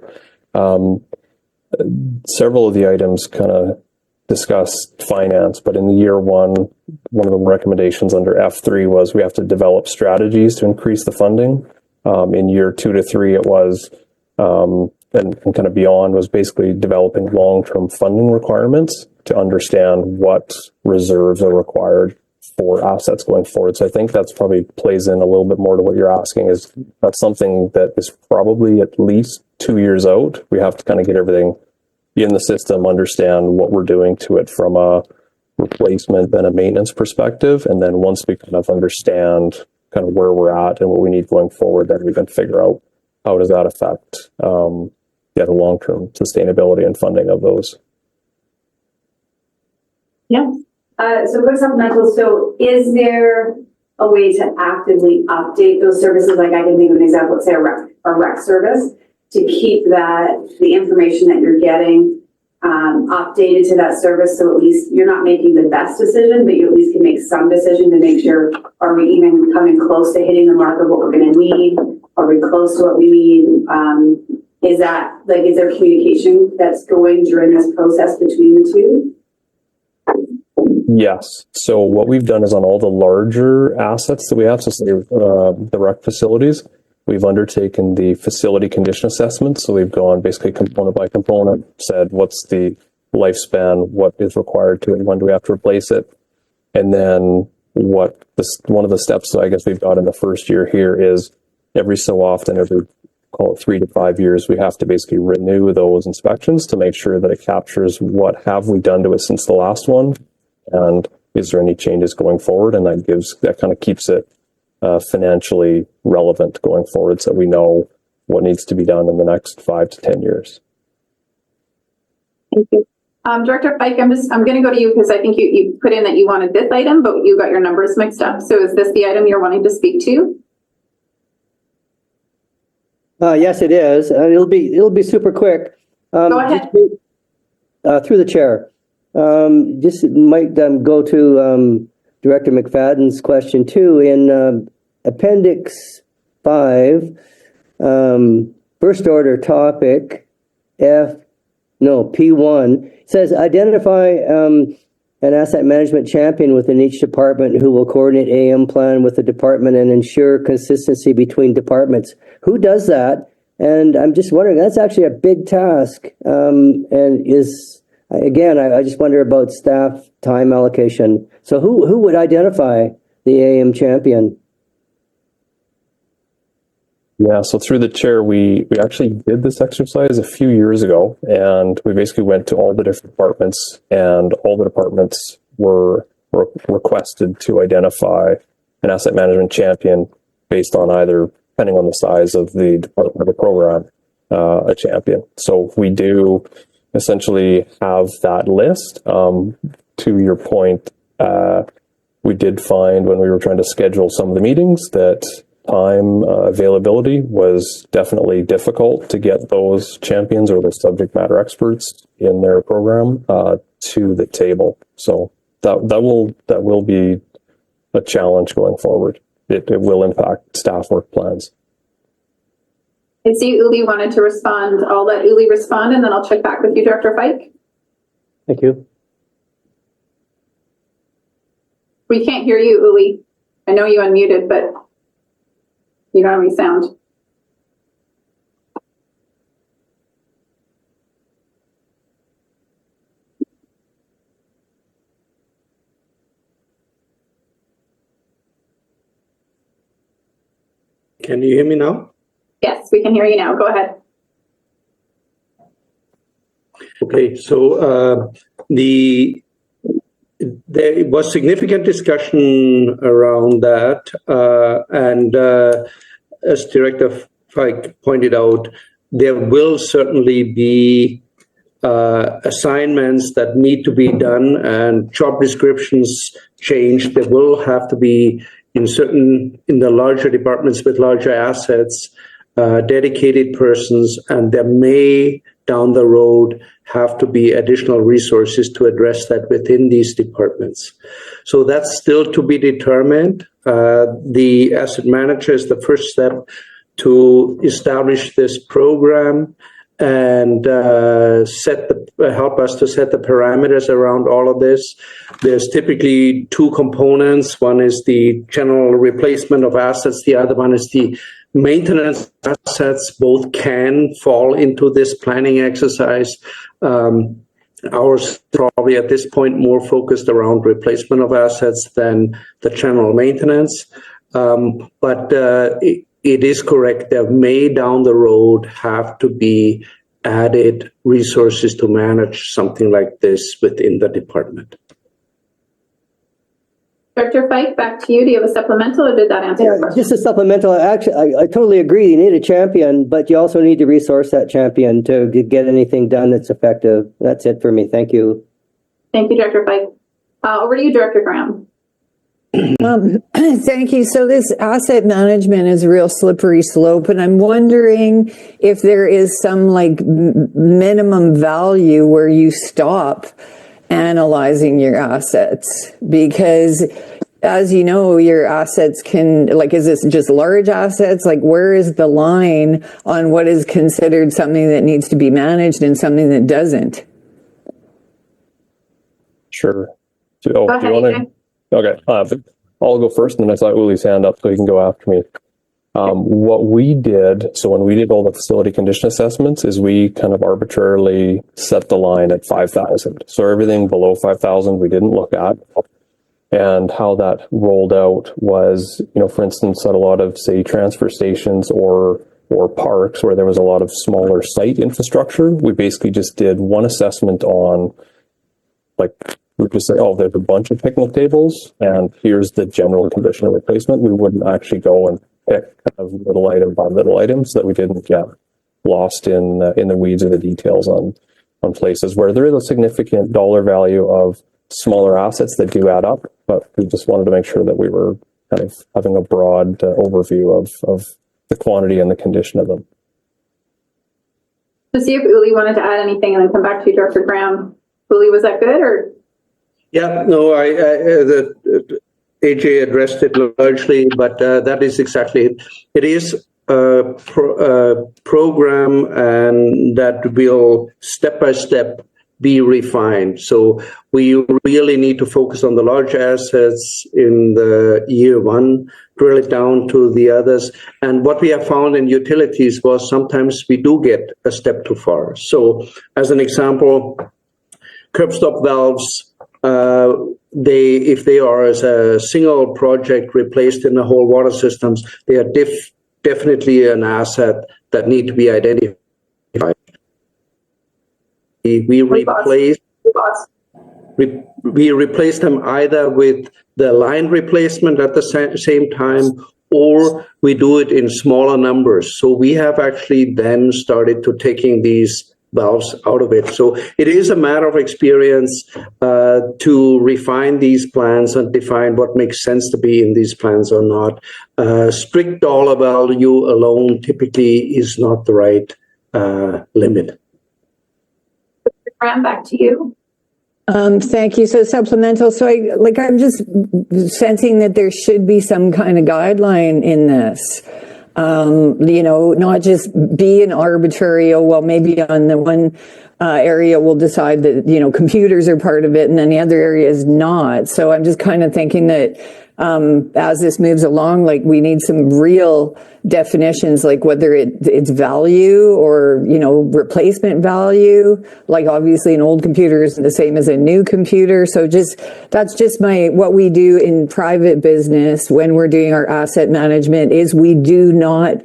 Several of the items kind of discuss finance, but in the year one of the recommendations under F3 was we have to develop strategies to increase the funding. In year 2 to 3, it was, and kind of beyond, was basically developing long-term funding requirements to understand what reserves are required for assets going forward. So I think that's probably plays in a little bit more to what you're asking. Is that's something that is probably at least 2 years out. We have to kind of get everything in the system, understand what we're doing to it from a replacement and a maintenance perspective. And then once we kind of understand kind of where we're at and what we need going forward, then we can figure out how does that affect the long-term sustainability and funding of those. Yeah. So quick supplemental. So is there a way to actively update those services? Like I can think of an example, let's say a rec service, to keep the information that you're getting updated to that service, so at least you're not making the best decision, but you at least can make some decision to make sure, are we even coming close to hitting the mark of what we're going to need? Are we close to what we need? Is there communication that's going during this process between the two? Yes. So what we've done is on all the larger assets that we have, so say the rec facilities, we've undertaken the facility condition assessment. So we've gone basically component by component, said what's the lifespan, what is required to it, when do we have to replace it, and then one of the steps that I guess we've got in the first year here is every so often, every call it 3 to 5 years, we have to basically renew those inspections to make sure that it captures what have we done to it since the last one, and is there any changes going forward, and that kind of keeps it financially relevant going forward, so we know what needs to be done in the next 5 to 10 years. Thank you. Director Fike, I'm going to go to you because I think you put in that you wanted this item, but you got your numbers mixed up. So is this the item you're wanting to speak to? Yes, it is. It'll be super quick. Go ahead. Through the chair. Just might go to Director McFadden's question too. In Appendix 5, first order topic P1 says identify an asset management champion within each department who will coordinate AM plan with the department and ensure consistency between departments. Who does that? And I'm just wondering, that's actually a big task. And I just wonder about staff time allocation. So who would identify the AM champion? Yeah, so through the chair, we actually did this exercise a few years ago, and we basically went to all the different departments, and all the departments were requested to identify an asset management champion based on either, depending on the size of the department or the program, a champion. So we do essentially have that list. To your point, we did find when we were trying to schedule some of the meetings that time availability was definitely difficult to get those champions or those subject matter experts in their program to the table. So that will be a challenge going forward. It will impact staff work plans. I see Uli wanted to respond. I'll let Uli respond and then I'll check back with you, Director Fike. Thank you. We can't hear you, Uli. I know you unmuted, but you don't have any sound. Can you hear me now? Yes, we can hear you now. Go ahead. Okay, so there was significant discussion around that, and as Director Fike pointed out, there will certainly be assignments that need to be done and job descriptions changed. There will have to be in the larger departments with larger assets, dedicated persons, and there may down the road have to be additional resources to address that within these departments. So that's still to be determined. The asset manager is the first step to establish this program and help us to set the parameters around all of this. There's typically two components. One is the general replacement of assets. The other one is the maintenance assets. Both can fall into this planning exercise. Ours probably at this point more focused around replacement of assets than the general maintenance. But it is correct. There may down the road have to be added resources to manage something like this within the department. Director Fike, back to you. Do you have a supplemental, or did that answer your question? Just a supplemental. Actually, I totally agree. You need a champion, but you also need to resource that champion to get anything done that's effective. That's it for me. Thank you. Thank you, Director Fike. Over to you, Director Graham. Thank you. So this asset management is a real slippery slope, and I'm wondering if there is some like minimum value where you stop analyzing your assets, because as you know, your assets can, like, is this just large assets? Like, where is the line on what is considered something that needs to be managed and something that doesn't? Sure. Do you want to? Okay, I'll go first, and then I saw Uli's hand up, so you can go after me. What we did, so when we did all the facility condition assessments, is we kind of arbitrarily set the line at 5,000. So everything below 5,000 we didn't look at. And how that rolled out was, for instance, at a lot of, say, transfer stations or parks where there was a lot of smaller site infrastructure, we basically just did one assessment on, like, we just say, oh, there's a bunch of picnic tables, and here's the general condition of replacement. We wouldn't actually go and pick kind of little item by little items, so that we didn't get lost in the weeds of the details on places where there is a significant dollar value of smaller assets that do add up. But we just wanted to make sure that we were kind of having a broad overview of the quantity and the condition of them. To see if Uli wanted to add anything and then come back to you, Director Graham. Uli, was that good, or? Yeah, no, AJ addressed it largely, but that is exactly it. It is a program and that will step by step be refined. So we really need to focus on the large assets in the year one, drill it down to the others. And what we have found in utilities was sometimes we do get a step too far. So as an example, curb stop valves, if they are as a single project replaced in the whole water systems, they are definitely an asset that need to be identified. We replace them either with the line replacement at the same time, or we do it in smaller numbers. So we have actually then started to taking these valves out of it. So it is a matter of experience to refine these plans and define what makes sense to be in these plans or not. Strict dollar value alone typically is not the right limit. Graham, back to you. Thank you. So supplemental. So I'm just sensing that there should be some kind of guideline in this. Not just be an arbitrary, maybe on the one area we'll decide that, computers are part of it and then the other area is not. So I'm just kind of thinking that as this moves along, like we need some real definitions, like whether it's value or, replacement value. Like obviously an old computer isn't the same as a new computer. So that's just what we do in private business when we're doing our asset management is we do not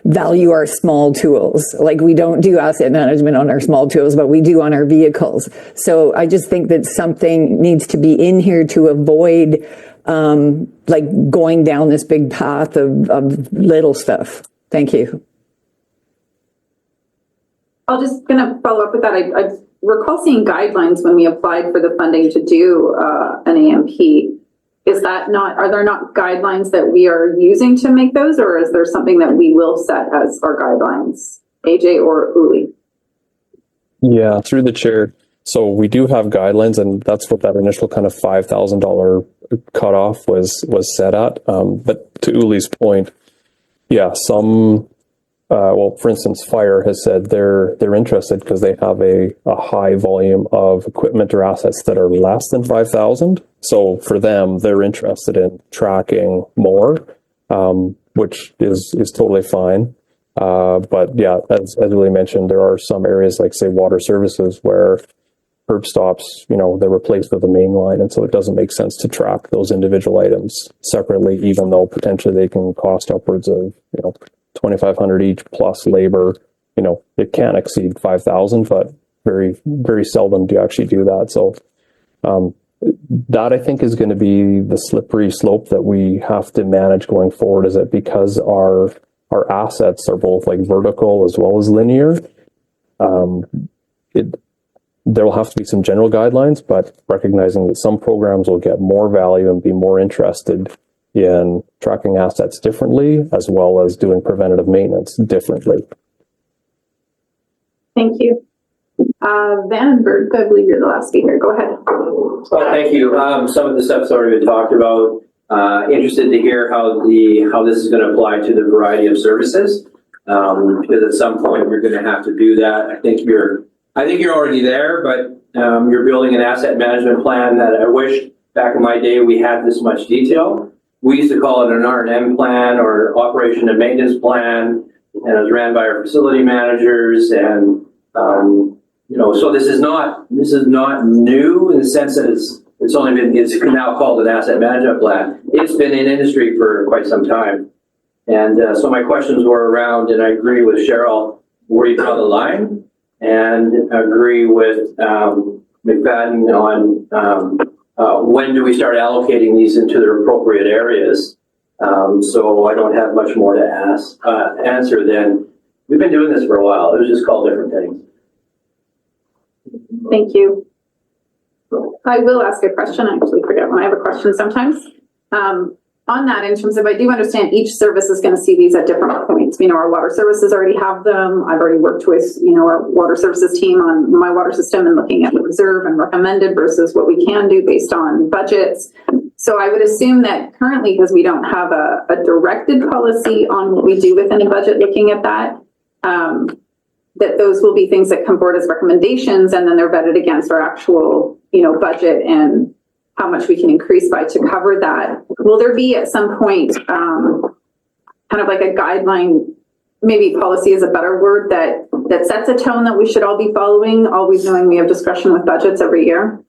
value our small tools. Like we don't do asset management on our small tools, but we do on our vehicles. So I just think that something needs to be in here to avoid going down this big path of little stuff. Thank you. I'll just gonna follow up with that. I recall seeing guidelines when we applied for the funding to do an AMP. Are there not guidelines that we are using to make those, or is there something that we will set as our guidelines, AJ or Uli? Yeah, through the chair. So we do have guidelines, and that's what that initial kind of $5,000 cutoff was set at. But to Uli's point, yeah, some well, for instance, Fire has said they're interested because they have a high volume of equipment or assets that are less than 5,000. So for them, they're interested in tracking more, which is totally fine. But yeah, as Willie mentioned, there are some areas like, say, water services where curb stops, they're replaced with a main line. And so it doesn't make sense to track those individual items separately, even though potentially they can cost upwards of, 2,500 each plus labor. It can exceed 5,000, but very, very seldom do you actually do that. So that I think is going to be the slippery slope that we have to manage going forward, is that because our assets are both like vertical as well as linear, there will have to be some general guidelines, but recognizing that some programs will get more value and be more interested in tracking assets differently, as well as doing preventative maintenance differently. Thank you. Vandenberg, I believe you're the last speaker. Go ahead. Well, thank you. Some of the stuff's already been talked about. Interested to hear how this is going to apply to the variety of services, because at some point we're going to have to do that. I think you're already there, but you're building an asset management plan that I wish back in my day we had this much detail. We used to call it an R&M plan or operation and maintenance plan, and it was ran by our facility managers. And so this is not new in the sense that it's now called an asset management plan. It's been in industry for quite some time. And so my questions were around, and I agree with Cheryl, where you draw the line, and agree with McFadden on when do we start allocating these into their appropriate areas. So I don't have much more to answer than we've been doing this for a while. It was just called different things. Thank you. I will ask a question. I actually forget when I have a question sometimes. On that, in terms of, I do understand each service is going to see these at different points. Our water services already have them. I've already worked with, our water services team on my water system and looking at the reserve and recommended versus what we can do based on budgets. So I would assume that currently, because we don't have a directed policy on what we do within a budget, looking at that, that those will be things that come forward as recommendations, and then they're vetted against our actual, budget and how much we can increase by to cover that. Will there be at some point kind of like a guideline, maybe policy is a better word, that sets a tone that we should all be following, always knowing we have discretion with budgets every year?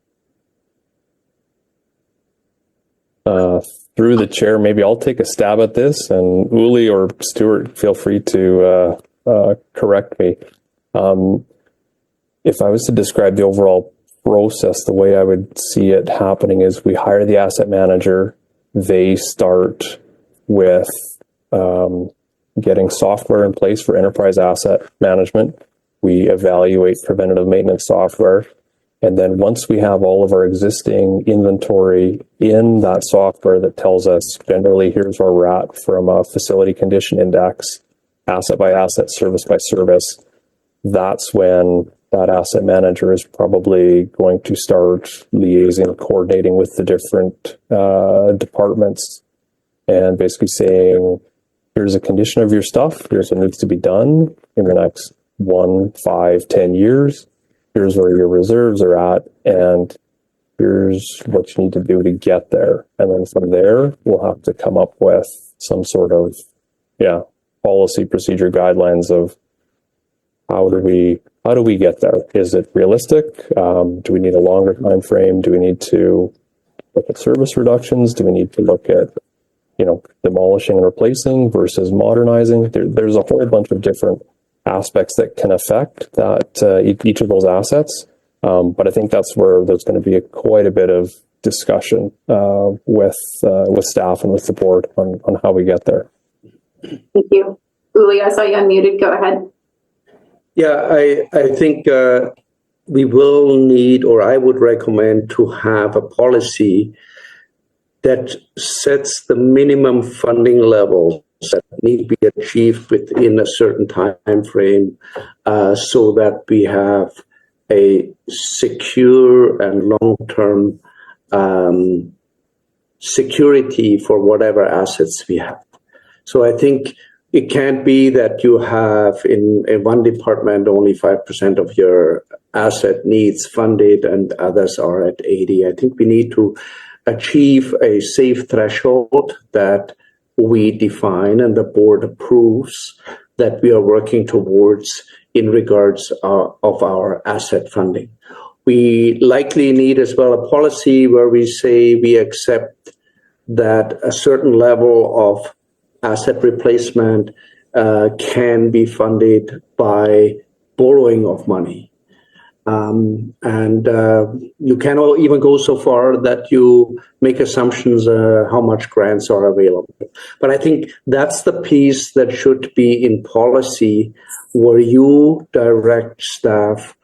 Through the chair, maybe I'll take a stab at this, and Uli or Stuart, feel free to correct me. If I was to describe the overall process, the way I would see it happening is we hire the asset manager. They start with getting software in place for enterprise asset management. We evaluate preventative maintenance software. And then once we have all of our existing inventory in that software that tells us generally here's where we're at from a facility condition index, asset by asset, service by service, that's when that asset manager is probably going to start liaising, coordinating with the different departments and basically saying, here's a condition of your stuff, here's what needs to be done in the next 1, 5, 10 years, here's where your reserves are at, and here's what you need to do to get there. And then from there, we'll have to come up with some sort of, policy, procedure, guidelines of how do we get there? Is it realistic? Do we need a longer time frame? Do we need to look at service reductions? Do we need to look at, demolishing and replacing versus modernizing? There's a whole bunch of different aspects that can affect that each of those assets. But I think that's where there's going to be quite a bit of discussion with staff and with the board on how we get there. Thank you. Uli, I saw you unmuted. Go ahead. Yeah, I think we will need, or I would recommend to have a policy that sets the minimum funding levels that need to be achieved within a certain time frame, so that we have a secure and long-term security for whatever assets we have. So I think it can't be that you have in one department only 5% of your asset needs funded and others are at 80. I think we need to achieve a safe threshold that we define and the board approves that we are working towards in regards of our asset funding. We likely need as well a policy where we say we accept that a certain level of asset replacement can be funded by borrowing of money. And you can even go so far that you make assumptions how much grants are available. But I think that's the piece that should be in policy where you direct staff,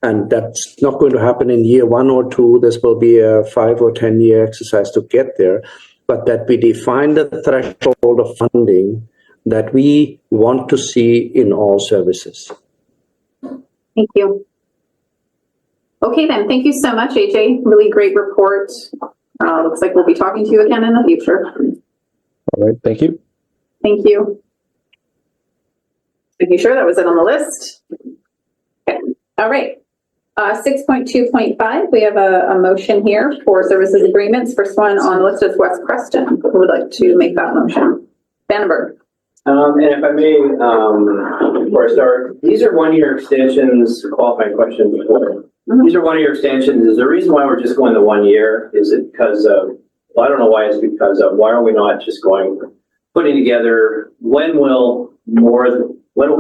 and that's not going to happen in year 1 or 2. This will be a 5 or 10 year exercise to get there, but that we define the threshold of funding that we want to see in all services. Thank you. Okay, then. Thank you so much, AJ. Really great report. Looks like we'll be talking to you again in the future. All right. Thank you. Thank you. Making sure that was it on the list. Okay. All right. 6.2.5, we have a motion here for services agreements. First one on the list is West Creston. Who would like to make that motion? Vandenberg. And if I may, before I start, these are 1-year extensions, qualifying question before. These are 1-year extensions. Is the reason why we're just going the 1 year? Is it because of, well, I don't know why it's because of, why are we not just putting together, when will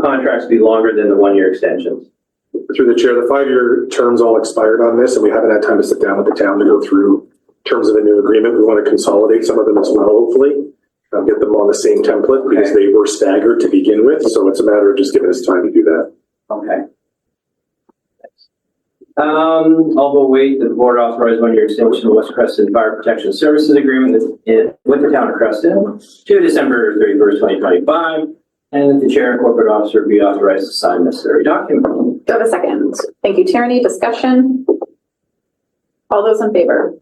contracts be longer than the 1-year extensions? Through the chair, the 5-year terms all expired on this, and we haven't had time to sit down with the town to go through terms of a new agreement. We want to consolidate some of them as well, hopefully. Get them on the same template because they were staggered to begin with. So it's a matter of just giving us time to do that. Okay. I'll go wait. The board authorized 1-year extension of West Creston Fire Protection Services Agreement with the town of Creston to December 31st, 2025. And that the chair and corporate officer be authorized to sign necessary documents. Do I have a second? Thank you, Tierney. Discussion? All those in favor?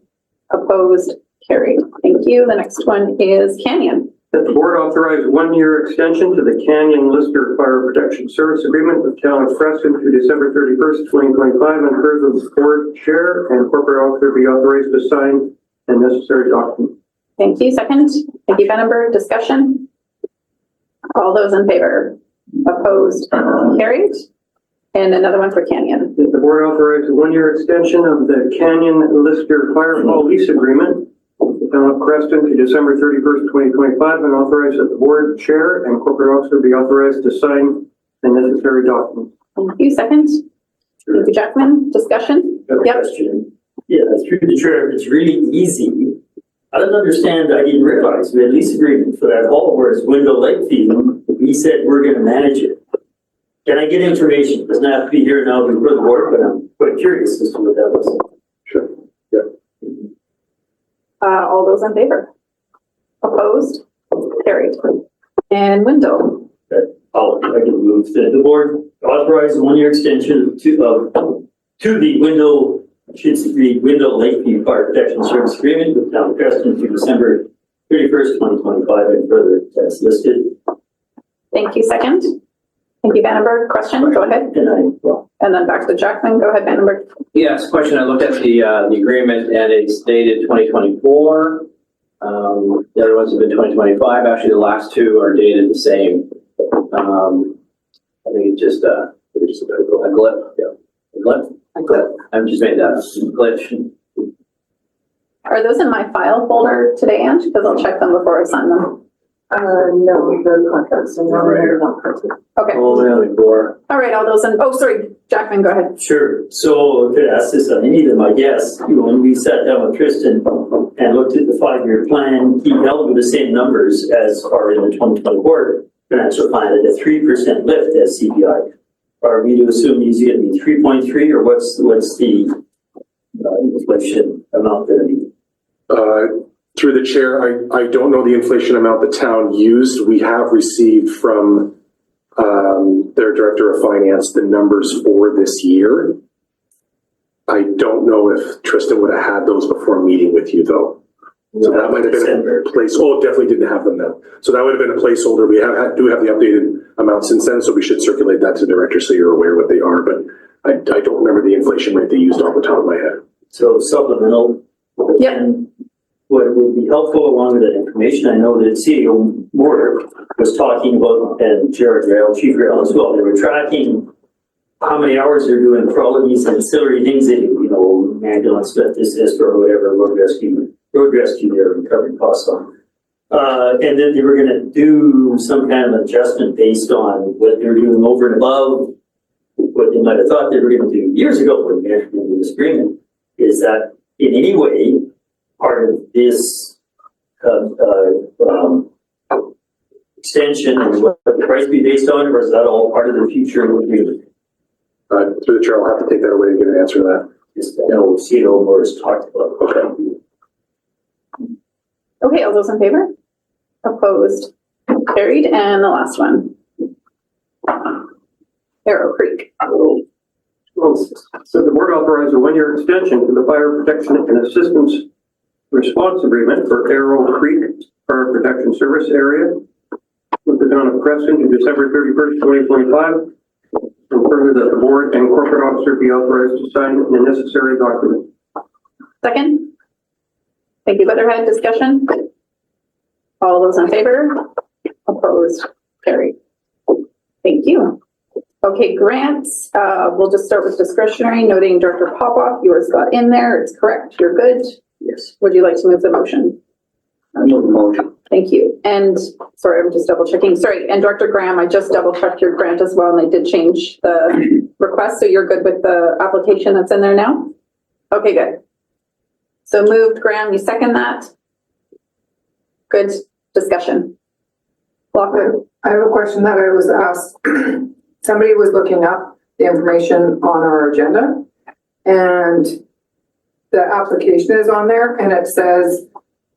Opposed? Carried. Thank you. The next one is Canyon. That the board authorized 1-year extension to the Canyon Lister Fire Protection Service Agreement with Town of Creston through December 31st, 2025, and further the board chair and corporate officer be authorized to sign the necessary documents. Thank you. Second. Thank you, Vandenberg. Discussion? All those in favor? Opposed? Carried. And another one for Canyon. That the board authorized a 1-year extension of the Canyon Lister Fire Hall Lease Agreement with the Town of Creston to December 31st, 2025, and authorized that the board chair and corporate officer be authorized to sign the necessary documents. Thank you. Second. Thank you, Jackman. Discussion? Yep. Question. Yeah, through the chair, it's really easy. I didn't understand, I didn't realize we had a lease agreement for that hall where it's Window Lakeview. We said we're going to manage it. Can I get information? It doesn't have to be here now before the board, but I'm quite curious as to what that was. Sure. Yeah. All those in favor? Opposed? Carried. And Window. Okay. I can move that the board authorize a 1-year extension to the Window Lakeview Fire Protection Service Agreement with Town of Creston through December 31st, 2025, and further as listed. Thank you. Second. Thank you, Vandenberg. Question? Go ahead. And then back to Jackman. Go ahead, Vandenberg. Yes, question. I looked at the agreement and it's dated 2024. The other ones have been 2025. Actually, the last two are dated the same. I think it's just a glitch. Yeah. A glitch. I've just made that glitch. Are those in my file folder today, Ange? Because I'll check them before I sign them. No, the contracts are not printed. Okay. All right, all those in, oh, sorry, Jackman, go ahead. Sure. So I could ask this on any of them, I guess. When we sat down with Tristan and looked at the 5-year plan, he held with the same numbers as are in the 2024 financial plan at a 3% lift as CPI. Are we to assume he's going to be 3.3 or what's the inflation amount going to be? Through the chair, I don't know the inflation amount the town used. We have received from their director of finance the numbers for this year. I don't know if Tristan would have had those before meeting with you, though. So that might have been a place, it definitely didn't have them then. So that would have been a placeholder. We do have the updated amount since then, so we should circulate that to the director so you're aware what they are, but I don't remember the inflation rate they used off the top of my head. So supplemental. Yep. And what would be helpful along with that information, I know that CEO Moore was talking about, and Jared Rail, Chief Rail as well, they were tracking how many hours they're doing for all of these ancillary things they do, ambulance, this, or whatever, road rescue, they're recovering costs on. And then they were going to do some kind of adjustment based on what they're doing over and above what they might have thought they were going to do years ago when we entered into this agreement. Is that in any way part of this extension and what the price be based on, or is that all part of the future agreement? Through the chair, I'll have to take that away and get an answer to that. Just, CEO Moore's talked about. Okay. Okay, all those in favor? Opposed? Carried. And the last one. Arrow Creek. So the board authorized a one-year extension to the fire protection and assistance response agreement for Arrow Creek Fire Protection Service Area with the town of Crescent to December 31st, 2025. And further that the board and corporate officer be authorized to sign the necessary document. Second. Thank you, Weatherhead. Discussion? All those in favor? Opposed? Carried. Thank you. Okay, grants. We'll just start with discretionary, noting Director Popoff, yours got in there. It's correct. You're good. Yes. Would you like to move the motion? I move the motion. Thank you. And sorry, I'm just double checking. Sorry. And Director Graham, I just double checked your grant as well, and they did change the request. So you're good with the application that's in there now? Okay, good. So moved, Graham, you second that? Good discussion. Lockwood. I have a question that I was asked. Somebody was looking up the information on our agenda, and the application is on there, and it says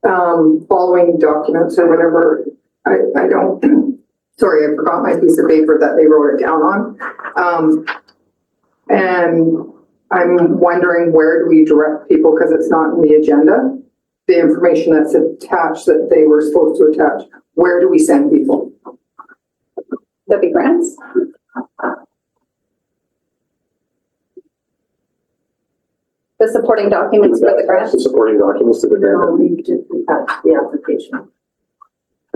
following documents or whatever. I don't, sorry, I forgot my piece of paper that they wrote it down on. And I'm wondering, where do we direct people, because it's not in the agenda, the information that's attached that they were supposed to attach. Where do we send people? That'd be grants. The supporting documents for the grant. The supporting documents to the grant. No, we just attach the application.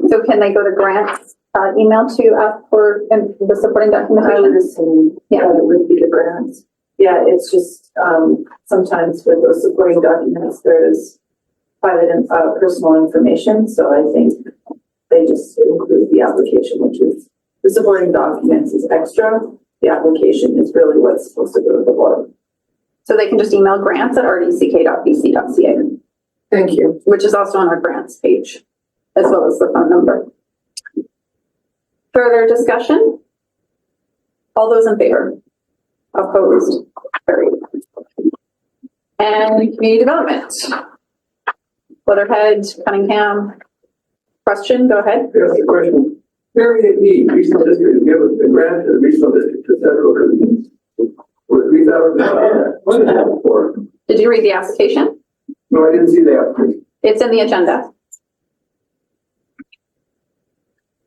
So can they go to grants email to ask for the supporting I documentation? would assume that it would be the grants. Yeah, it's just, sometimes with those supporting documents, there's private and personal information. So I think they just include the application, which is the supporting documents is extra. The application is really what's supposed to go to the board. So they can just email grants@rdck.bc.ca. Thank you. Which is also on our grants page, as well as the phone number. Further discussion? All those in favor? Opposed? Carried. And community development. Weatherhead, Cunningham. Question, go ahead. Yes, the question. Area E, regional district, give a grant to the regional district to central government. For $3,000. What is that for? Did you read the application? No, I didn't see the application. It's in the agenda.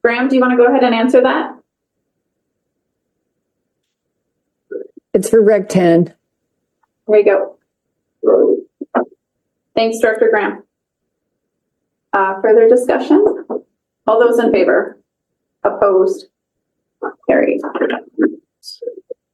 Graham, do you want to go ahead and answer that? It's for Rec 10. There you go. Thanks, Director Graham. Further discussion? All those in favor? Opposed? Carried.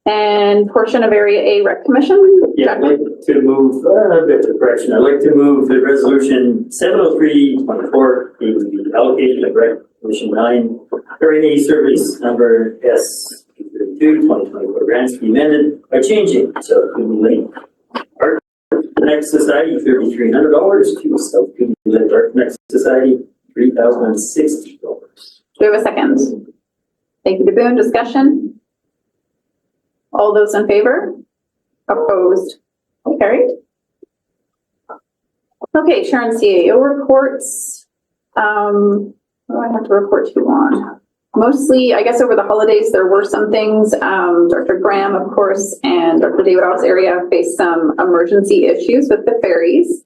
And portion of Area A Rec Commission? Yeah, I'd like to move, a bit of correction. I'd like to move the resolution 703-24, the allocation of Rec Commission 9, Area A service number S32, 2024 grants be amended by changing. So it could be linked. Art Connect Society, $3,300 to South County Art Connect Society, $3,060. Do we have a second? Thank you, DeBoon. Discussion? All those in favor? Opposed? Carried. Okay, Sharon CAO reports. What do I have to report to you on? Mostly, I guess over the holidays, there were some things. Dr. Graham, of course, and Dr. David Ott's area faced some emergency issues with the ferries.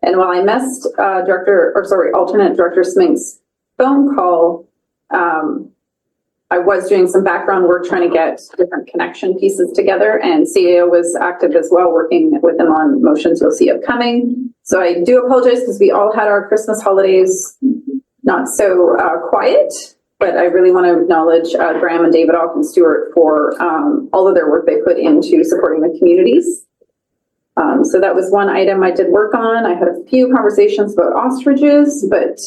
And while I missed alternate Director Smink's phone call, I was doing some background work trying to get different connection pieces together, and CAO was active as well, working with them on motions you'll see upcoming. So I do apologize because we all had our Christmas holidays not so quiet, but I really want to acknowledge Graham and David Alkin Stewart for all of their work they put into supporting the communities. So that was one item I did work on. I had a few conversations about ostriches, but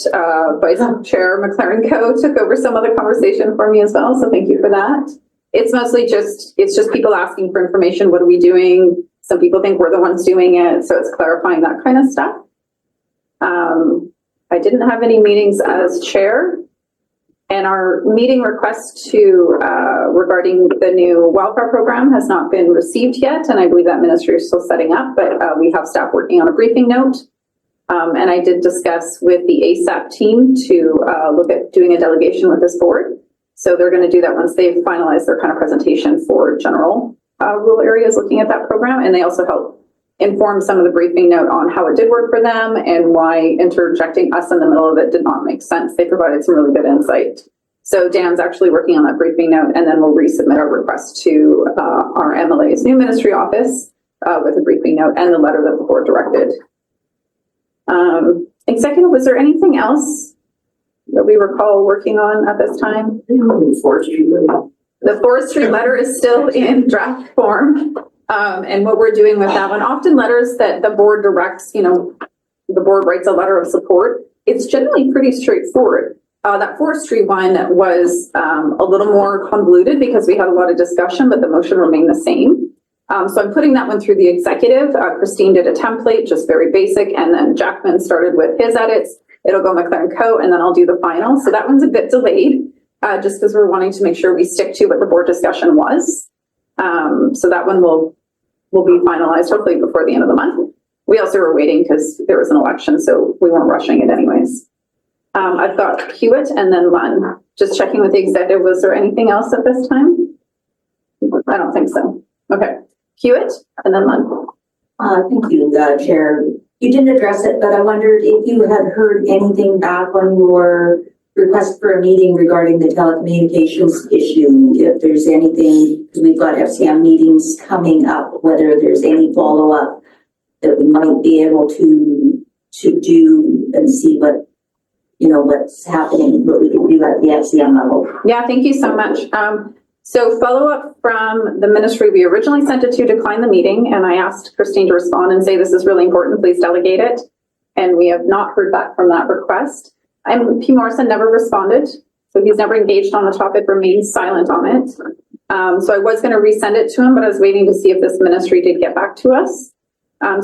Vice Chair McLaren Co took over some of the conversation for me as well. So thank you for that. It's mostly just people asking for information. What are we doing? Some people think we're the ones doing it. So it's clarifying that kind of stuff. I didn't have any meetings as chair. And our meeting request regarding the new wildfire program has not been received yet, and I believe that ministry is still setting up, but we have staff working on a briefing note. And I did discuss with the ASAP team to look at doing a delegation with this board. So they're going to do that once they've finalized their kind of presentation for general rural areas looking at that program, and they also help inform some of the briefing note on how it did work for them and why interjecting us in the middle of it did not make sense. They provided some really good insight. So Dan's actually working on that briefing note, and then we'll resubmit our request to our MLA's new ministry office with a briefing note and the letter that the board directed. Executive, was there anything else that we recall working on at this time? The forestry letter is still in draft form. And what we're doing with that one, often letters that the board directs, the board writes a letter of support. It's generally pretty straightforward. That forestry one was a little more convoluted because we had a lot of discussion, but the motion remained the same. So I'm putting that one through the executive. Christine did a template, just very basic, and then Jackman started with his edits. It'll go McLaren Co, and then I'll do the final. So that one's a bit delayed, just because we're wanting to make sure we stick to what the board discussion was. So that one will be finalized hopefully before the end of the month. We also were waiting because there was an election, so we weren't rushing it anyways. I've got Hewitt and then Lunn. Just checking with the executive, was there anything else at this time? I don't think so. Okay, Hewitt and then Lunn. Thank you, Chair. You didn't address it, but I wondered if you had heard anything back on your request for a meeting regarding the telecommunications issue, if there's anything, because we've got FCM meetings coming up, whether there's any follow-up that we might be able to do and see what's happening, what we can do at the FCM level. Yeah, thank you so much. So follow-up from the ministry we originally sent it to decline the meeting, and I asked Christine to respond and say, this is really important, please delegate it. And we have not heard back from that request. P. Morrison never responded, so he's never engaged on the topic, remains silent on it. So I was going to resend it to him, but I was waiting to see if this ministry did get back to us.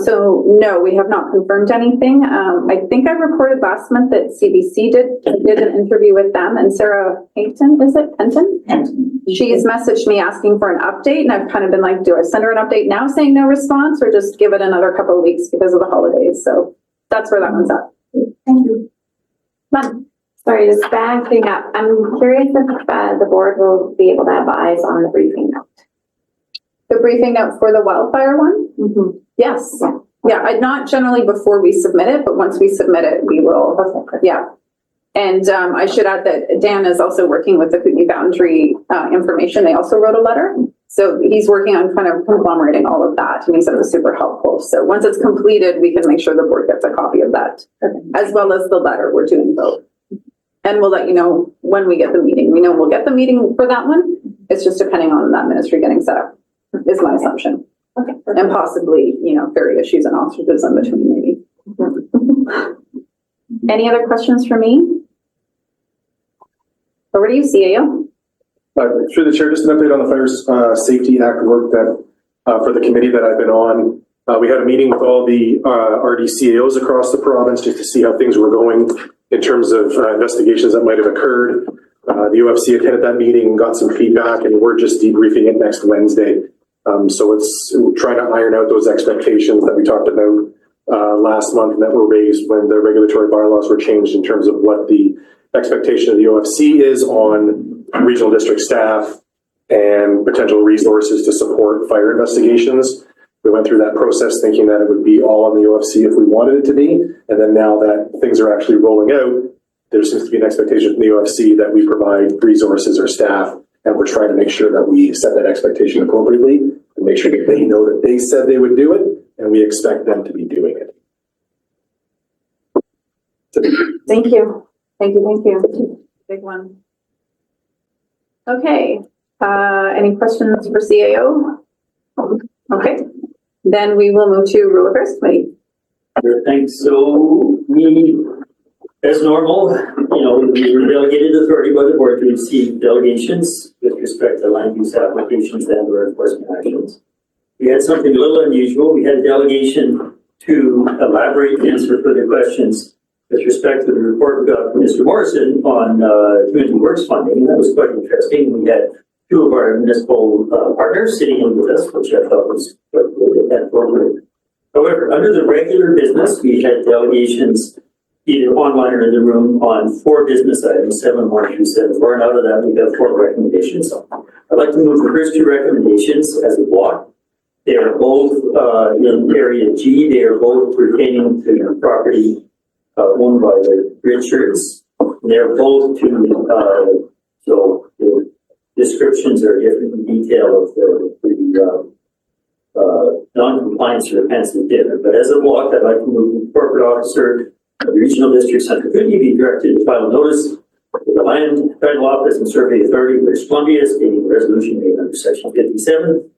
So no, we have not confirmed anything. I think I reported last month that CBC did an interview with them, and Sarah Penton, is it Penton? Penton. She's messaged me asking for an update, and I've kind of been like, do I send her an update now saying no response, or just give it another couple of weeks because of the holidays? So that's where that one's at. Thank you. Sorry, just backing up. I'm curious if the board will be able to have eyes on the briefing note. The briefing note for the wildfire one? Mm-hmm. Yes. Yeah, not generally before we submit it, but once we submit it, we will. Yeah. And I should add that Dan is also working with the Kootenai Boundary information. They also wrote a letter. So he's working on kind of conglomerating all of that. And he said it was super helpful. So once it's completed, we can make sure the board gets a copy of that, as well as the letter. We're doing both. And we'll let you know when we get the meeting. We know we'll get the meeting for that one. It's just depending on that ministry getting set up, is my assumption. Okay. And possibly, ferry issues and ostriches in between maybe. Any other questions for me? Over to you, CAO. Through the chair, just an update on the Fire Safety Act work that for the committee that I've been on. We had a meeting with all the RDCAOs across the province just to see how things were going in terms of investigations that might have occurred. The UFC attended that meeting, got some feedback, and we're just debriefing it next Wednesday. So it's trying to iron out those expectations that we talked about last month and that were raised when the regulatory bylaws were changed in terms of what the expectation of the UFC is on regional district staff and potential resources to support fire investigations. We went through that process thinking that it would be all on the OFC if we wanted it to be. And then now that things are actually rolling out, there seems to be an expectation from the OFC that we provide resources or staff, and we're trying to make sure that we set that expectation appropriately and make sure that they know that they said they would do it, and we expect them to be doing it. Thank you. Thank you. Big one. Okay, any questions for CAO? Okay, then we will move to Rule Affairs Committee. Sure, thanks. So we, as normal, we were delegated authority by the board to receive delegations with respect to land use applications and or enforcement actions. We had something a little unusual. We had a delegation to elaborate and answer further questions with respect to the report we got from Mr. Morrison on community works funding. That was quite interesting. We had two of our municipal partners sitting in with us, which I thought was quite good and appropriate. However, under the regular business, we had delegations either online or in the room on 4 business items, 7.1 through 7.4, and out of that we have 4 recommendations. I'd like to move the first 2 recommendations as a block. They are both in area G. They are both pertaining to the property owned by the Richards. They're both to, so the descriptions are different in detail of the non-compliance or offense is different. But as a block, I'd like to move the corporate officer of the regional district center could be directed to file a notice with the Land Title Office and Survey Authority of British Columbia stating the resolution made under section 57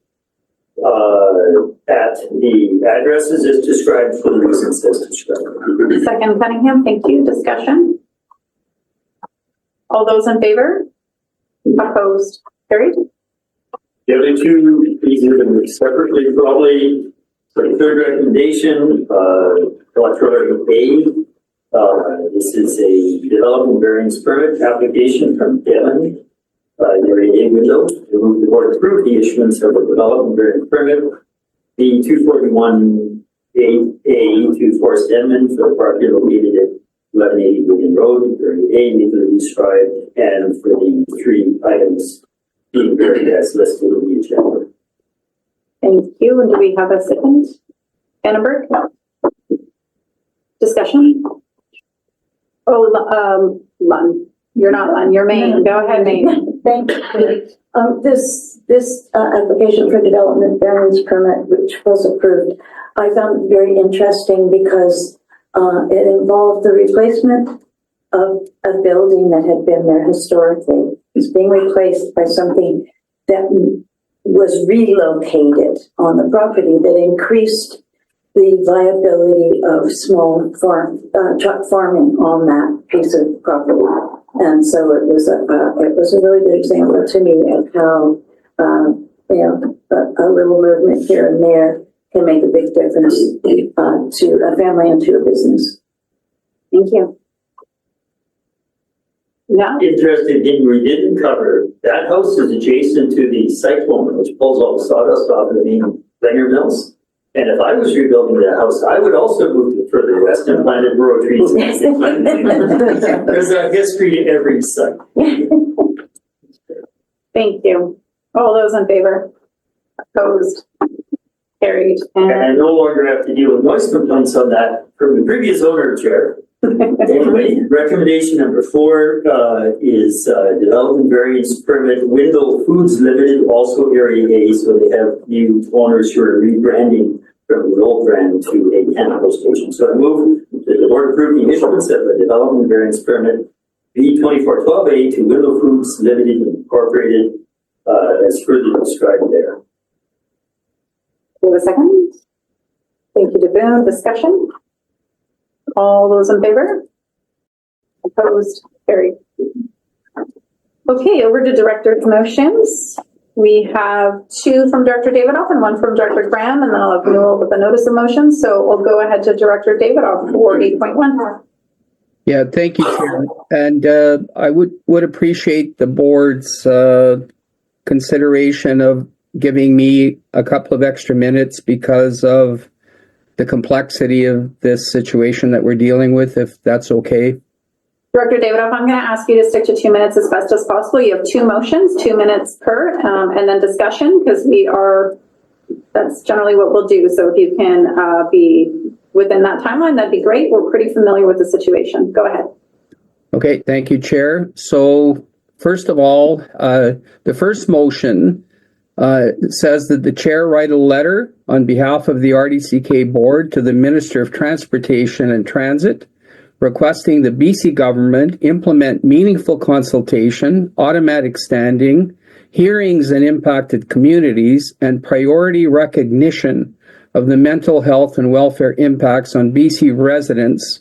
at the addresses as described for the reasons as described. Second, Cunningham, thank you. Discussion? All those in favor? Opposed? Carried? The other 2, these are going to be separately, probably. So the third recommendation, electronic aid. This is a development variance permit application from Devon. Area A window to move the board approve the issuance of a development variance permit, the 241 8A to Forest Edmond for the property located at 1180 Wigan Road, Area A, legally described, and for the 3 items being varied as listed in the agenda. Thank you. And do we have a second? Annenberg? No. Discussion? Oh, Lund. You're not Lund, you're Maine. Go ahead, Maine. Thank you. This application for development variance permit, which was approved, I found very interesting because it involved the replacement of a building that had been there historically. It's being replaced by something that was relocated on the property that increased the viability of small truck farming on that piece of property. And so it was a really good example to me of how, a little movement here and there can make a big difference to a family and to a business. Thank you. Yeah. Interesting thing we didn't cover, that house is adjacent to the cyclone, which pulls all the sawdust off of the main Wenger Mills. And if I was rebuilding that house, I would also move it further west and planted rural trees. There's a history to every site. Thank you. All those in favor? Opposed? Carried. And I no longer have to deal with noise complaints on that from the previous owner, Chair. Anyway, recommendation number 4 is development variance permit Windle Foods Limited, also Area A, so they have new owners who are rebranding from the old brand to a chemical station. So I move that the board approve the issuance of a development variance permit B2412A to Windle Foods Limited Incorporated as further described there. Do we have a second? Thank you, Devon. Discussion? All those in favor? Opposed? Carried. Okay, over to Director's motions. We have 2 from Director Davidoff and 1 from Director Graham, and then I'll have Newell with the notice of motion. So we'll go ahead to Director Davidoff for 8.1. Yeah, thank you, Chair. And I would appreciate the board's consideration of giving me a couple of extra minutes because of the complexity of this situation that we're dealing with, if that's okay. Director Davidoff, I'm going to ask you to stick to 2 minutes as best as possible. You have 2 motions, 2 minutes per, and then discussion, because we are That's generally what we'll do. So if you can be within that timeline, that'd be great. We're pretty familiar with the situation. Go ahead. Okay, thank you, Chair. So first of all, the first motion says that the chair write a letter on behalf of the RDCK Board to the Minister of Transportation and Transit, requesting the BC government implement meaningful consultation, automatic standing, hearings in impacted communities, and priority recognition of the mental health and welfare impacts on BC residents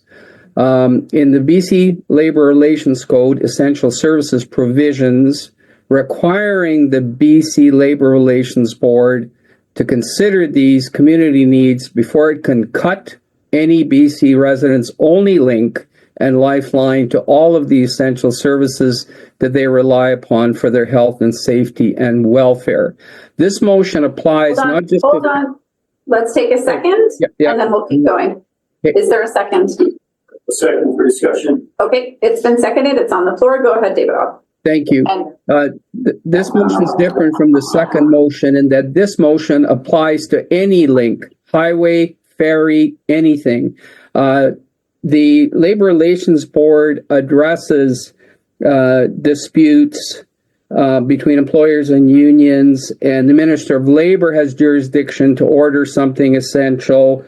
in the BC Labor Relations Code Essential Services provisions, requiring the BC Labor Relations Board to consider these community needs before it can cut any BC residents only link and lifeline to all of the essential services that they rely upon for their health and safety and welfare. This motion applies not just Hold on. Let's take a second and then we'll keep going. Is there a second? A second for discussion. Okay, it's been seconded. It's on the floor. Go ahead, David. Thank you. This motion is different from the second motion in that this motion applies to any link, highway, ferry, anything. The Labor Relations Board addresses disputes between employers and unions, and the Minister of Labor has jurisdiction to order something essential,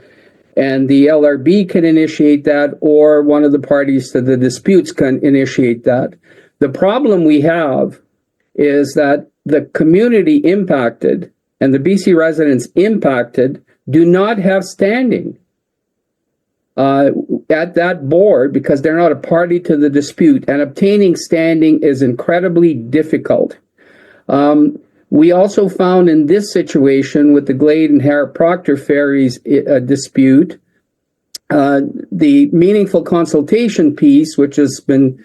and the LRB can initiate that, or one of the parties to the disputes can initiate that. The problem we have is that the community impacted and the BC residents impacted do not have standing at that board because they're not a party to the dispute, and obtaining standing is incredibly difficult. We also found in this situation with the Glade and Harrop Proctor ferries dispute, the meaningful consultation piece, which has been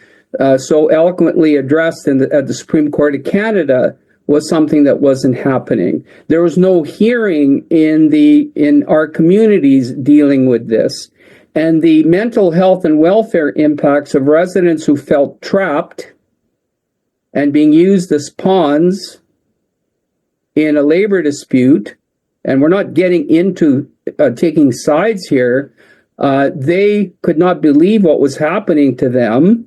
so eloquently addressed at the Supreme Court of Canada, was something that wasn't happening. There was no hearing in our communities dealing with this. And the mental health and welfare impacts of residents who felt trapped and being used as pawns in a labor dispute, and we're not getting into taking sides here, they could not believe what was happening to them.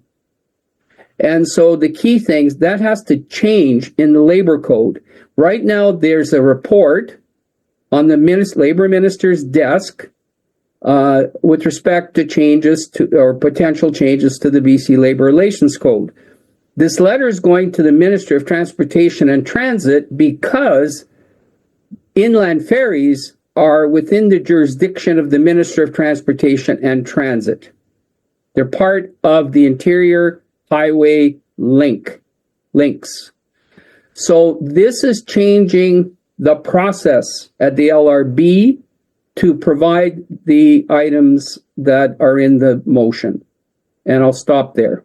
And so the key things, that has to change in the labor code. Right now, there's a report on the labor minister's desk with respect to changes to, or potential changes to the BC Labor Relations Code. This letter is going to the Minister of Transportation and Transit because inland ferries are within the jurisdiction of the Minister of Transportation and Transit. They're part of the interior highway links. So this is changing the process at the LRB to provide the items that are in the motion. And I'll stop there.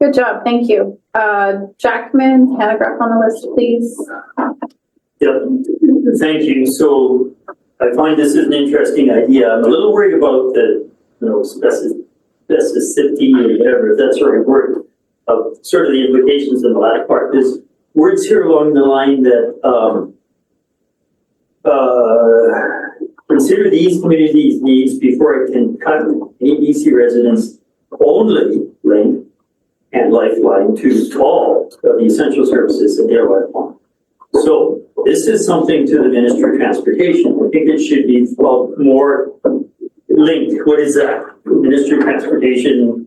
Good job. Thank you. Jackman, Hanegraaff on the list, please. Yeah, thank you. So I find this is an interesting idea. I'm a little worried about the specificity or whatever, if that's the right word, of sort of the implications in the latter part. There's words here along the line that consider these communities' needs before it can cut any BC residents only link and lifeline to all of the essential services that they rely upon. So this is something to the Ministry of Transportation. I think it should be more linked. What is that? The Ministry of Transportation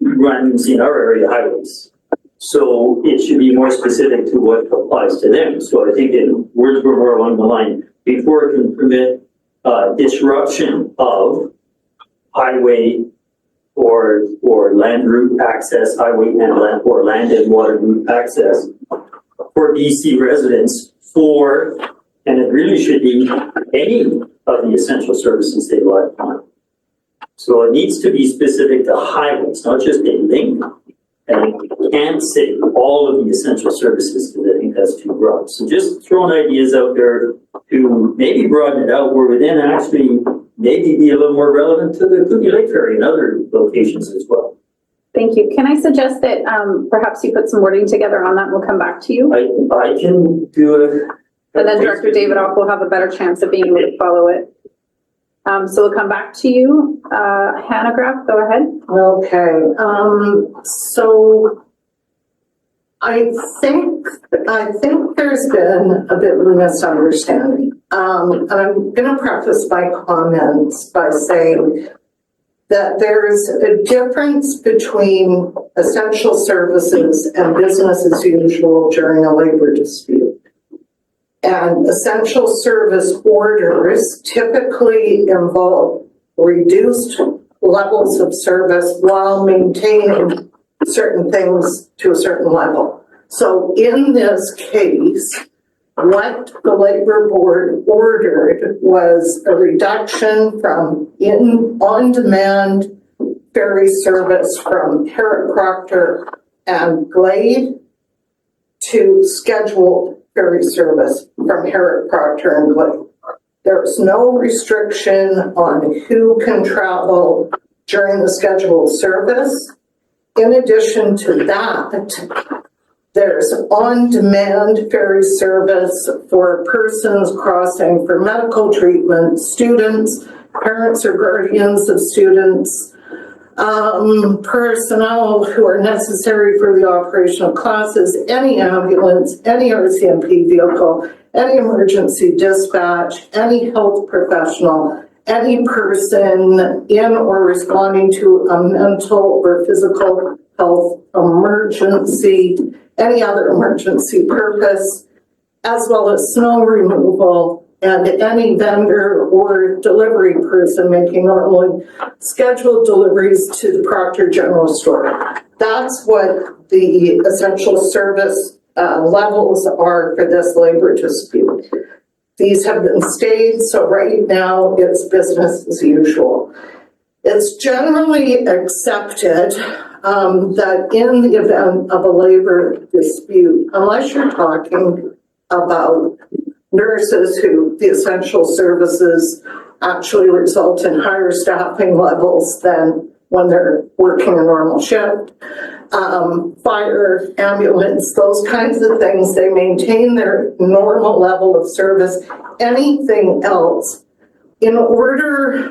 runs in our area highways. So it should be more specific to what applies to them. So I think in words were more along the line, before it can permit disruption of highway or land route access, highway and land or land and water route access for BC residents and it really should be any of the essential services they rely upon. So it needs to be specific to highways, not just a link. And we can't say all of the essential services because I think that's too broad. So just throwing ideas out there to maybe broaden it out where we then actually maybe be a little more relevant to the Kootenay Lake Ferry and other locations as well. Thank you. Can I suggest that perhaps you put some wording together on that and we'll come back to you? I can do And then Director Davidoff will have a better chance of being able to follow it. So we'll come back to you. Hannah Graff, go ahead. Okay, so I think there's been a bit of a misunderstanding. And I'm gonna preface my comments by saying that there's a difference between essential services and business as usual during a labor dispute. And essential service orders typically involve reduced levels of service while maintaining certain things to a certain level. So in this case, what the Labor Board ordered was a reduction from on-demand ferry service from Herrick Proctor and Glade to scheduled ferry service from Herrick Proctor and Glade. There's no restriction on who can travel during the scheduled service. In addition to that, there's on-demand ferry service for persons crossing for medical treatment, students, parents or guardians of students, personnel who are necessary for the operation of classes, any ambulance, any RCMP vehicle, any emergency dispatch, any health professional, any person in or responding to a mental or physical health emergency, any other emergency purpose, as well as snow removal, and any vendor or delivery person making normally scheduled deliveries to the Proctor General Store. That's what the essential service levels are for this labor dispute. These have been stayed, so right now it's business as usual. It's generally accepted that in the event of a labor dispute, unless you're talking about nurses who the essential services actually result in higher staffing levels than when they're working a normal shift, fire, ambulance, those kinds of things, they maintain their normal level of service. Anything else, in order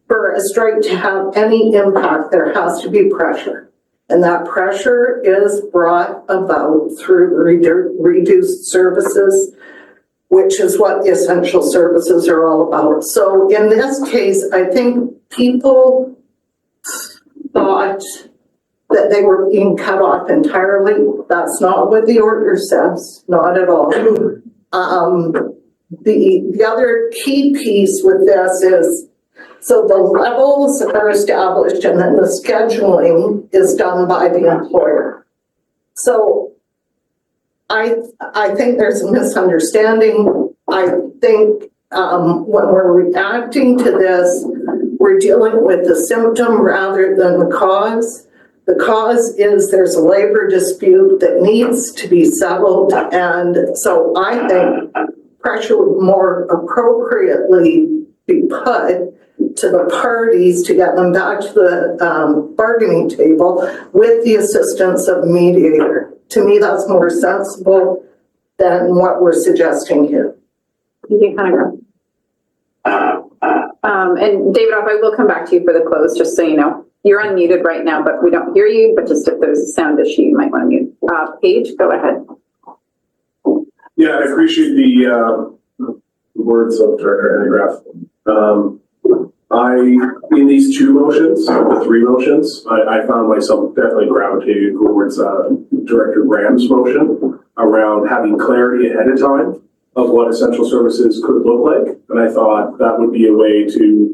for a strike to have any impact, there has to be pressure. And that pressure is brought about through reduced services, which is what the essential services are all about. So in this case, I think people thought that they were being cut off entirely. That's not what the order says, not at all. The other key piece with this is, so the levels are established and then the scheduling is done by the employer. So I think there's a misunderstanding. I think when we're reacting to this, we're dealing with the symptom rather than the cause. The cause is there's a labor dispute that needs to be settled. And so I think pressure would more appropriately be put to the parties to get them back to the bargaining table with the assistance of a mediator. To me, that's more sensible than what we're suggesting here. You can kind of go. And Davidoff, I will come back to you for the close, just so you know. You're unmuted right now, but we don't hear you. But just if there's a sound issue, you might want to mute. Paige, go ahead. Yeah, I appreciate the words of Director Hanegraaff. In these two motions, the three motions, I found myself definitely gravitated towards Director Graham's motion around having clarity ahead of time of what essential services could look like. And I thought that would be a way to,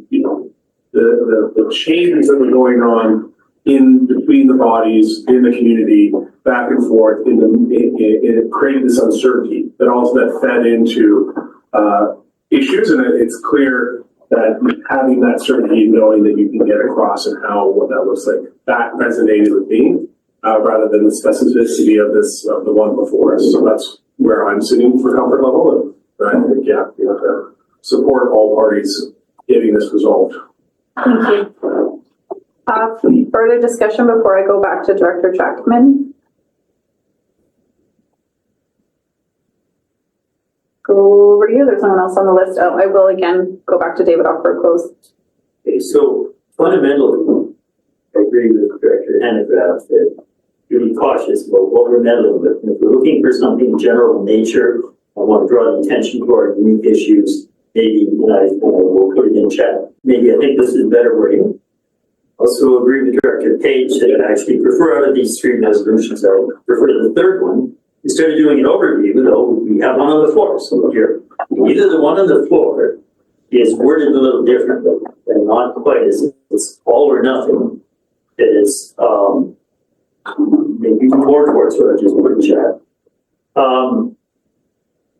the changes that were going on in between the bodies, in the community, back and forth, it created this uncertainty that also that fed into issues. And it's clear that having that certainty, knowing that you can get across and what that looks like, that resonated with me rather than the specificity of the one before us. So that's where I'm sitting for comfort level. And I think, to support all parties getting this resolved. Thank you. Further discussion before I go back to Director Jackman? over to you. There's someone else on the list. Oh, I will again go back to David off for a close. Okay, so fundamentally, I agree with Director Hanegraaff that be cautious about what we're meddling with. And if we're looking for something general in nature, I want to draw the attention to our unique issues. Maybe we'll put it in chat. Maybe I think this is better wording. Also agree with Director Page that I actually prefer out of these three resolutions, I would prefer the third one. Instead of doing an overview, though, we have one on the floor. So here, either the one on the floor is worded a little differently and not quite as it's all or nothing. It is maybe more towards what I just put in chat.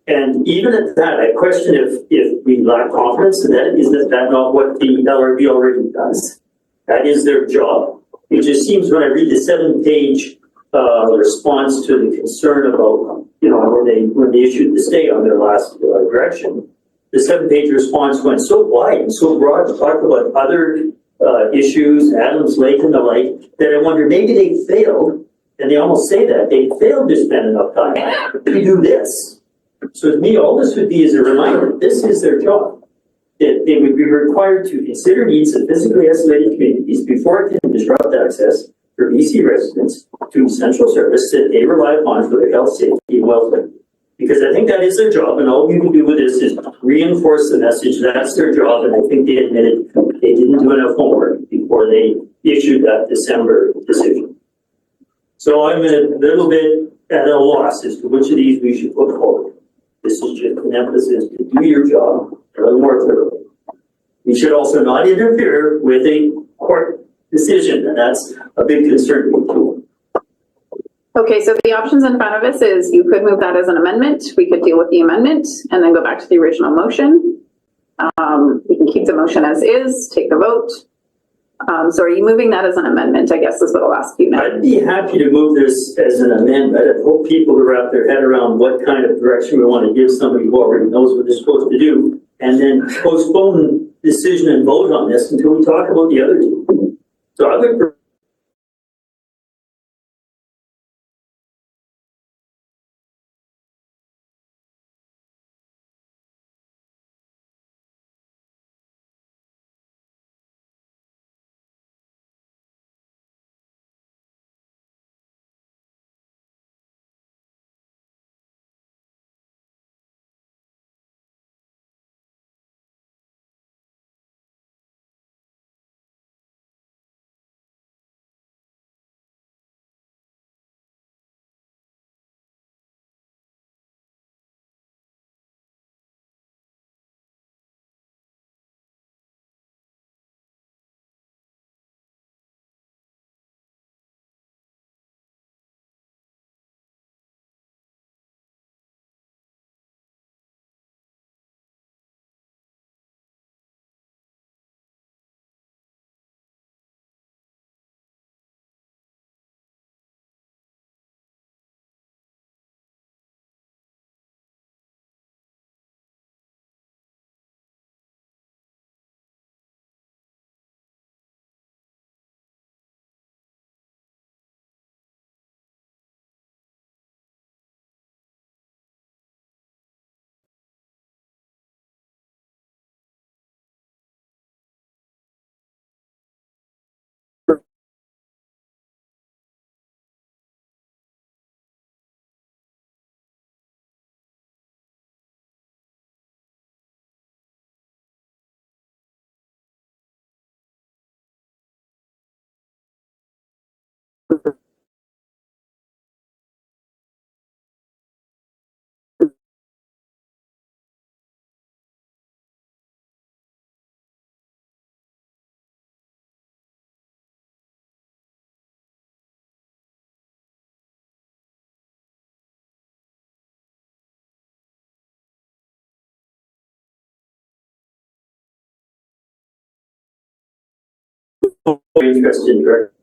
And even at that, I question if we lack confidence in that, is that not what the LRB already does? That is their job. It just seems when I read the 7-page response to the concern about, when they issued the stay on their last direction, the 7-page response went so wide and so broad to talk about other issues, Adams Lake and the like, that I wonder maybe they failed, and they almost say that, they failed to spend enough time to do this. So to me, all this would be is a reminder, this is their job. That they would be required to consider needs of physically isolated communities before it can disrupt access for BC residents to essential service that they rely upon for their health, safety, and welfare. Because I think that is their job, and all we can do with this is reinforce the message that's their job, and I think they admitted they didn't do enough homework before they issued that December decision. So I'm a little bit at a loss as to which of these we should put forward. This is just an emphasis to do your job a little more thoroughly. We should also not interfere with a court decision, and that's a big concern to me too. Okay, so the options in front of us is you could move that as an amendment. We could deal with the amendment and then go back to the original motion. We can keep the motion as is, take the vote. So are you moving that as an amendment? I guess is what I'll ask you now. I'd be happy to move this as an amendment. I hope people to wrap their head around what kind of direction we want to give somebody who already knows what they're supposed to do, and then postpone decision and vote on this until we talk about the other two. So I would be interested in direct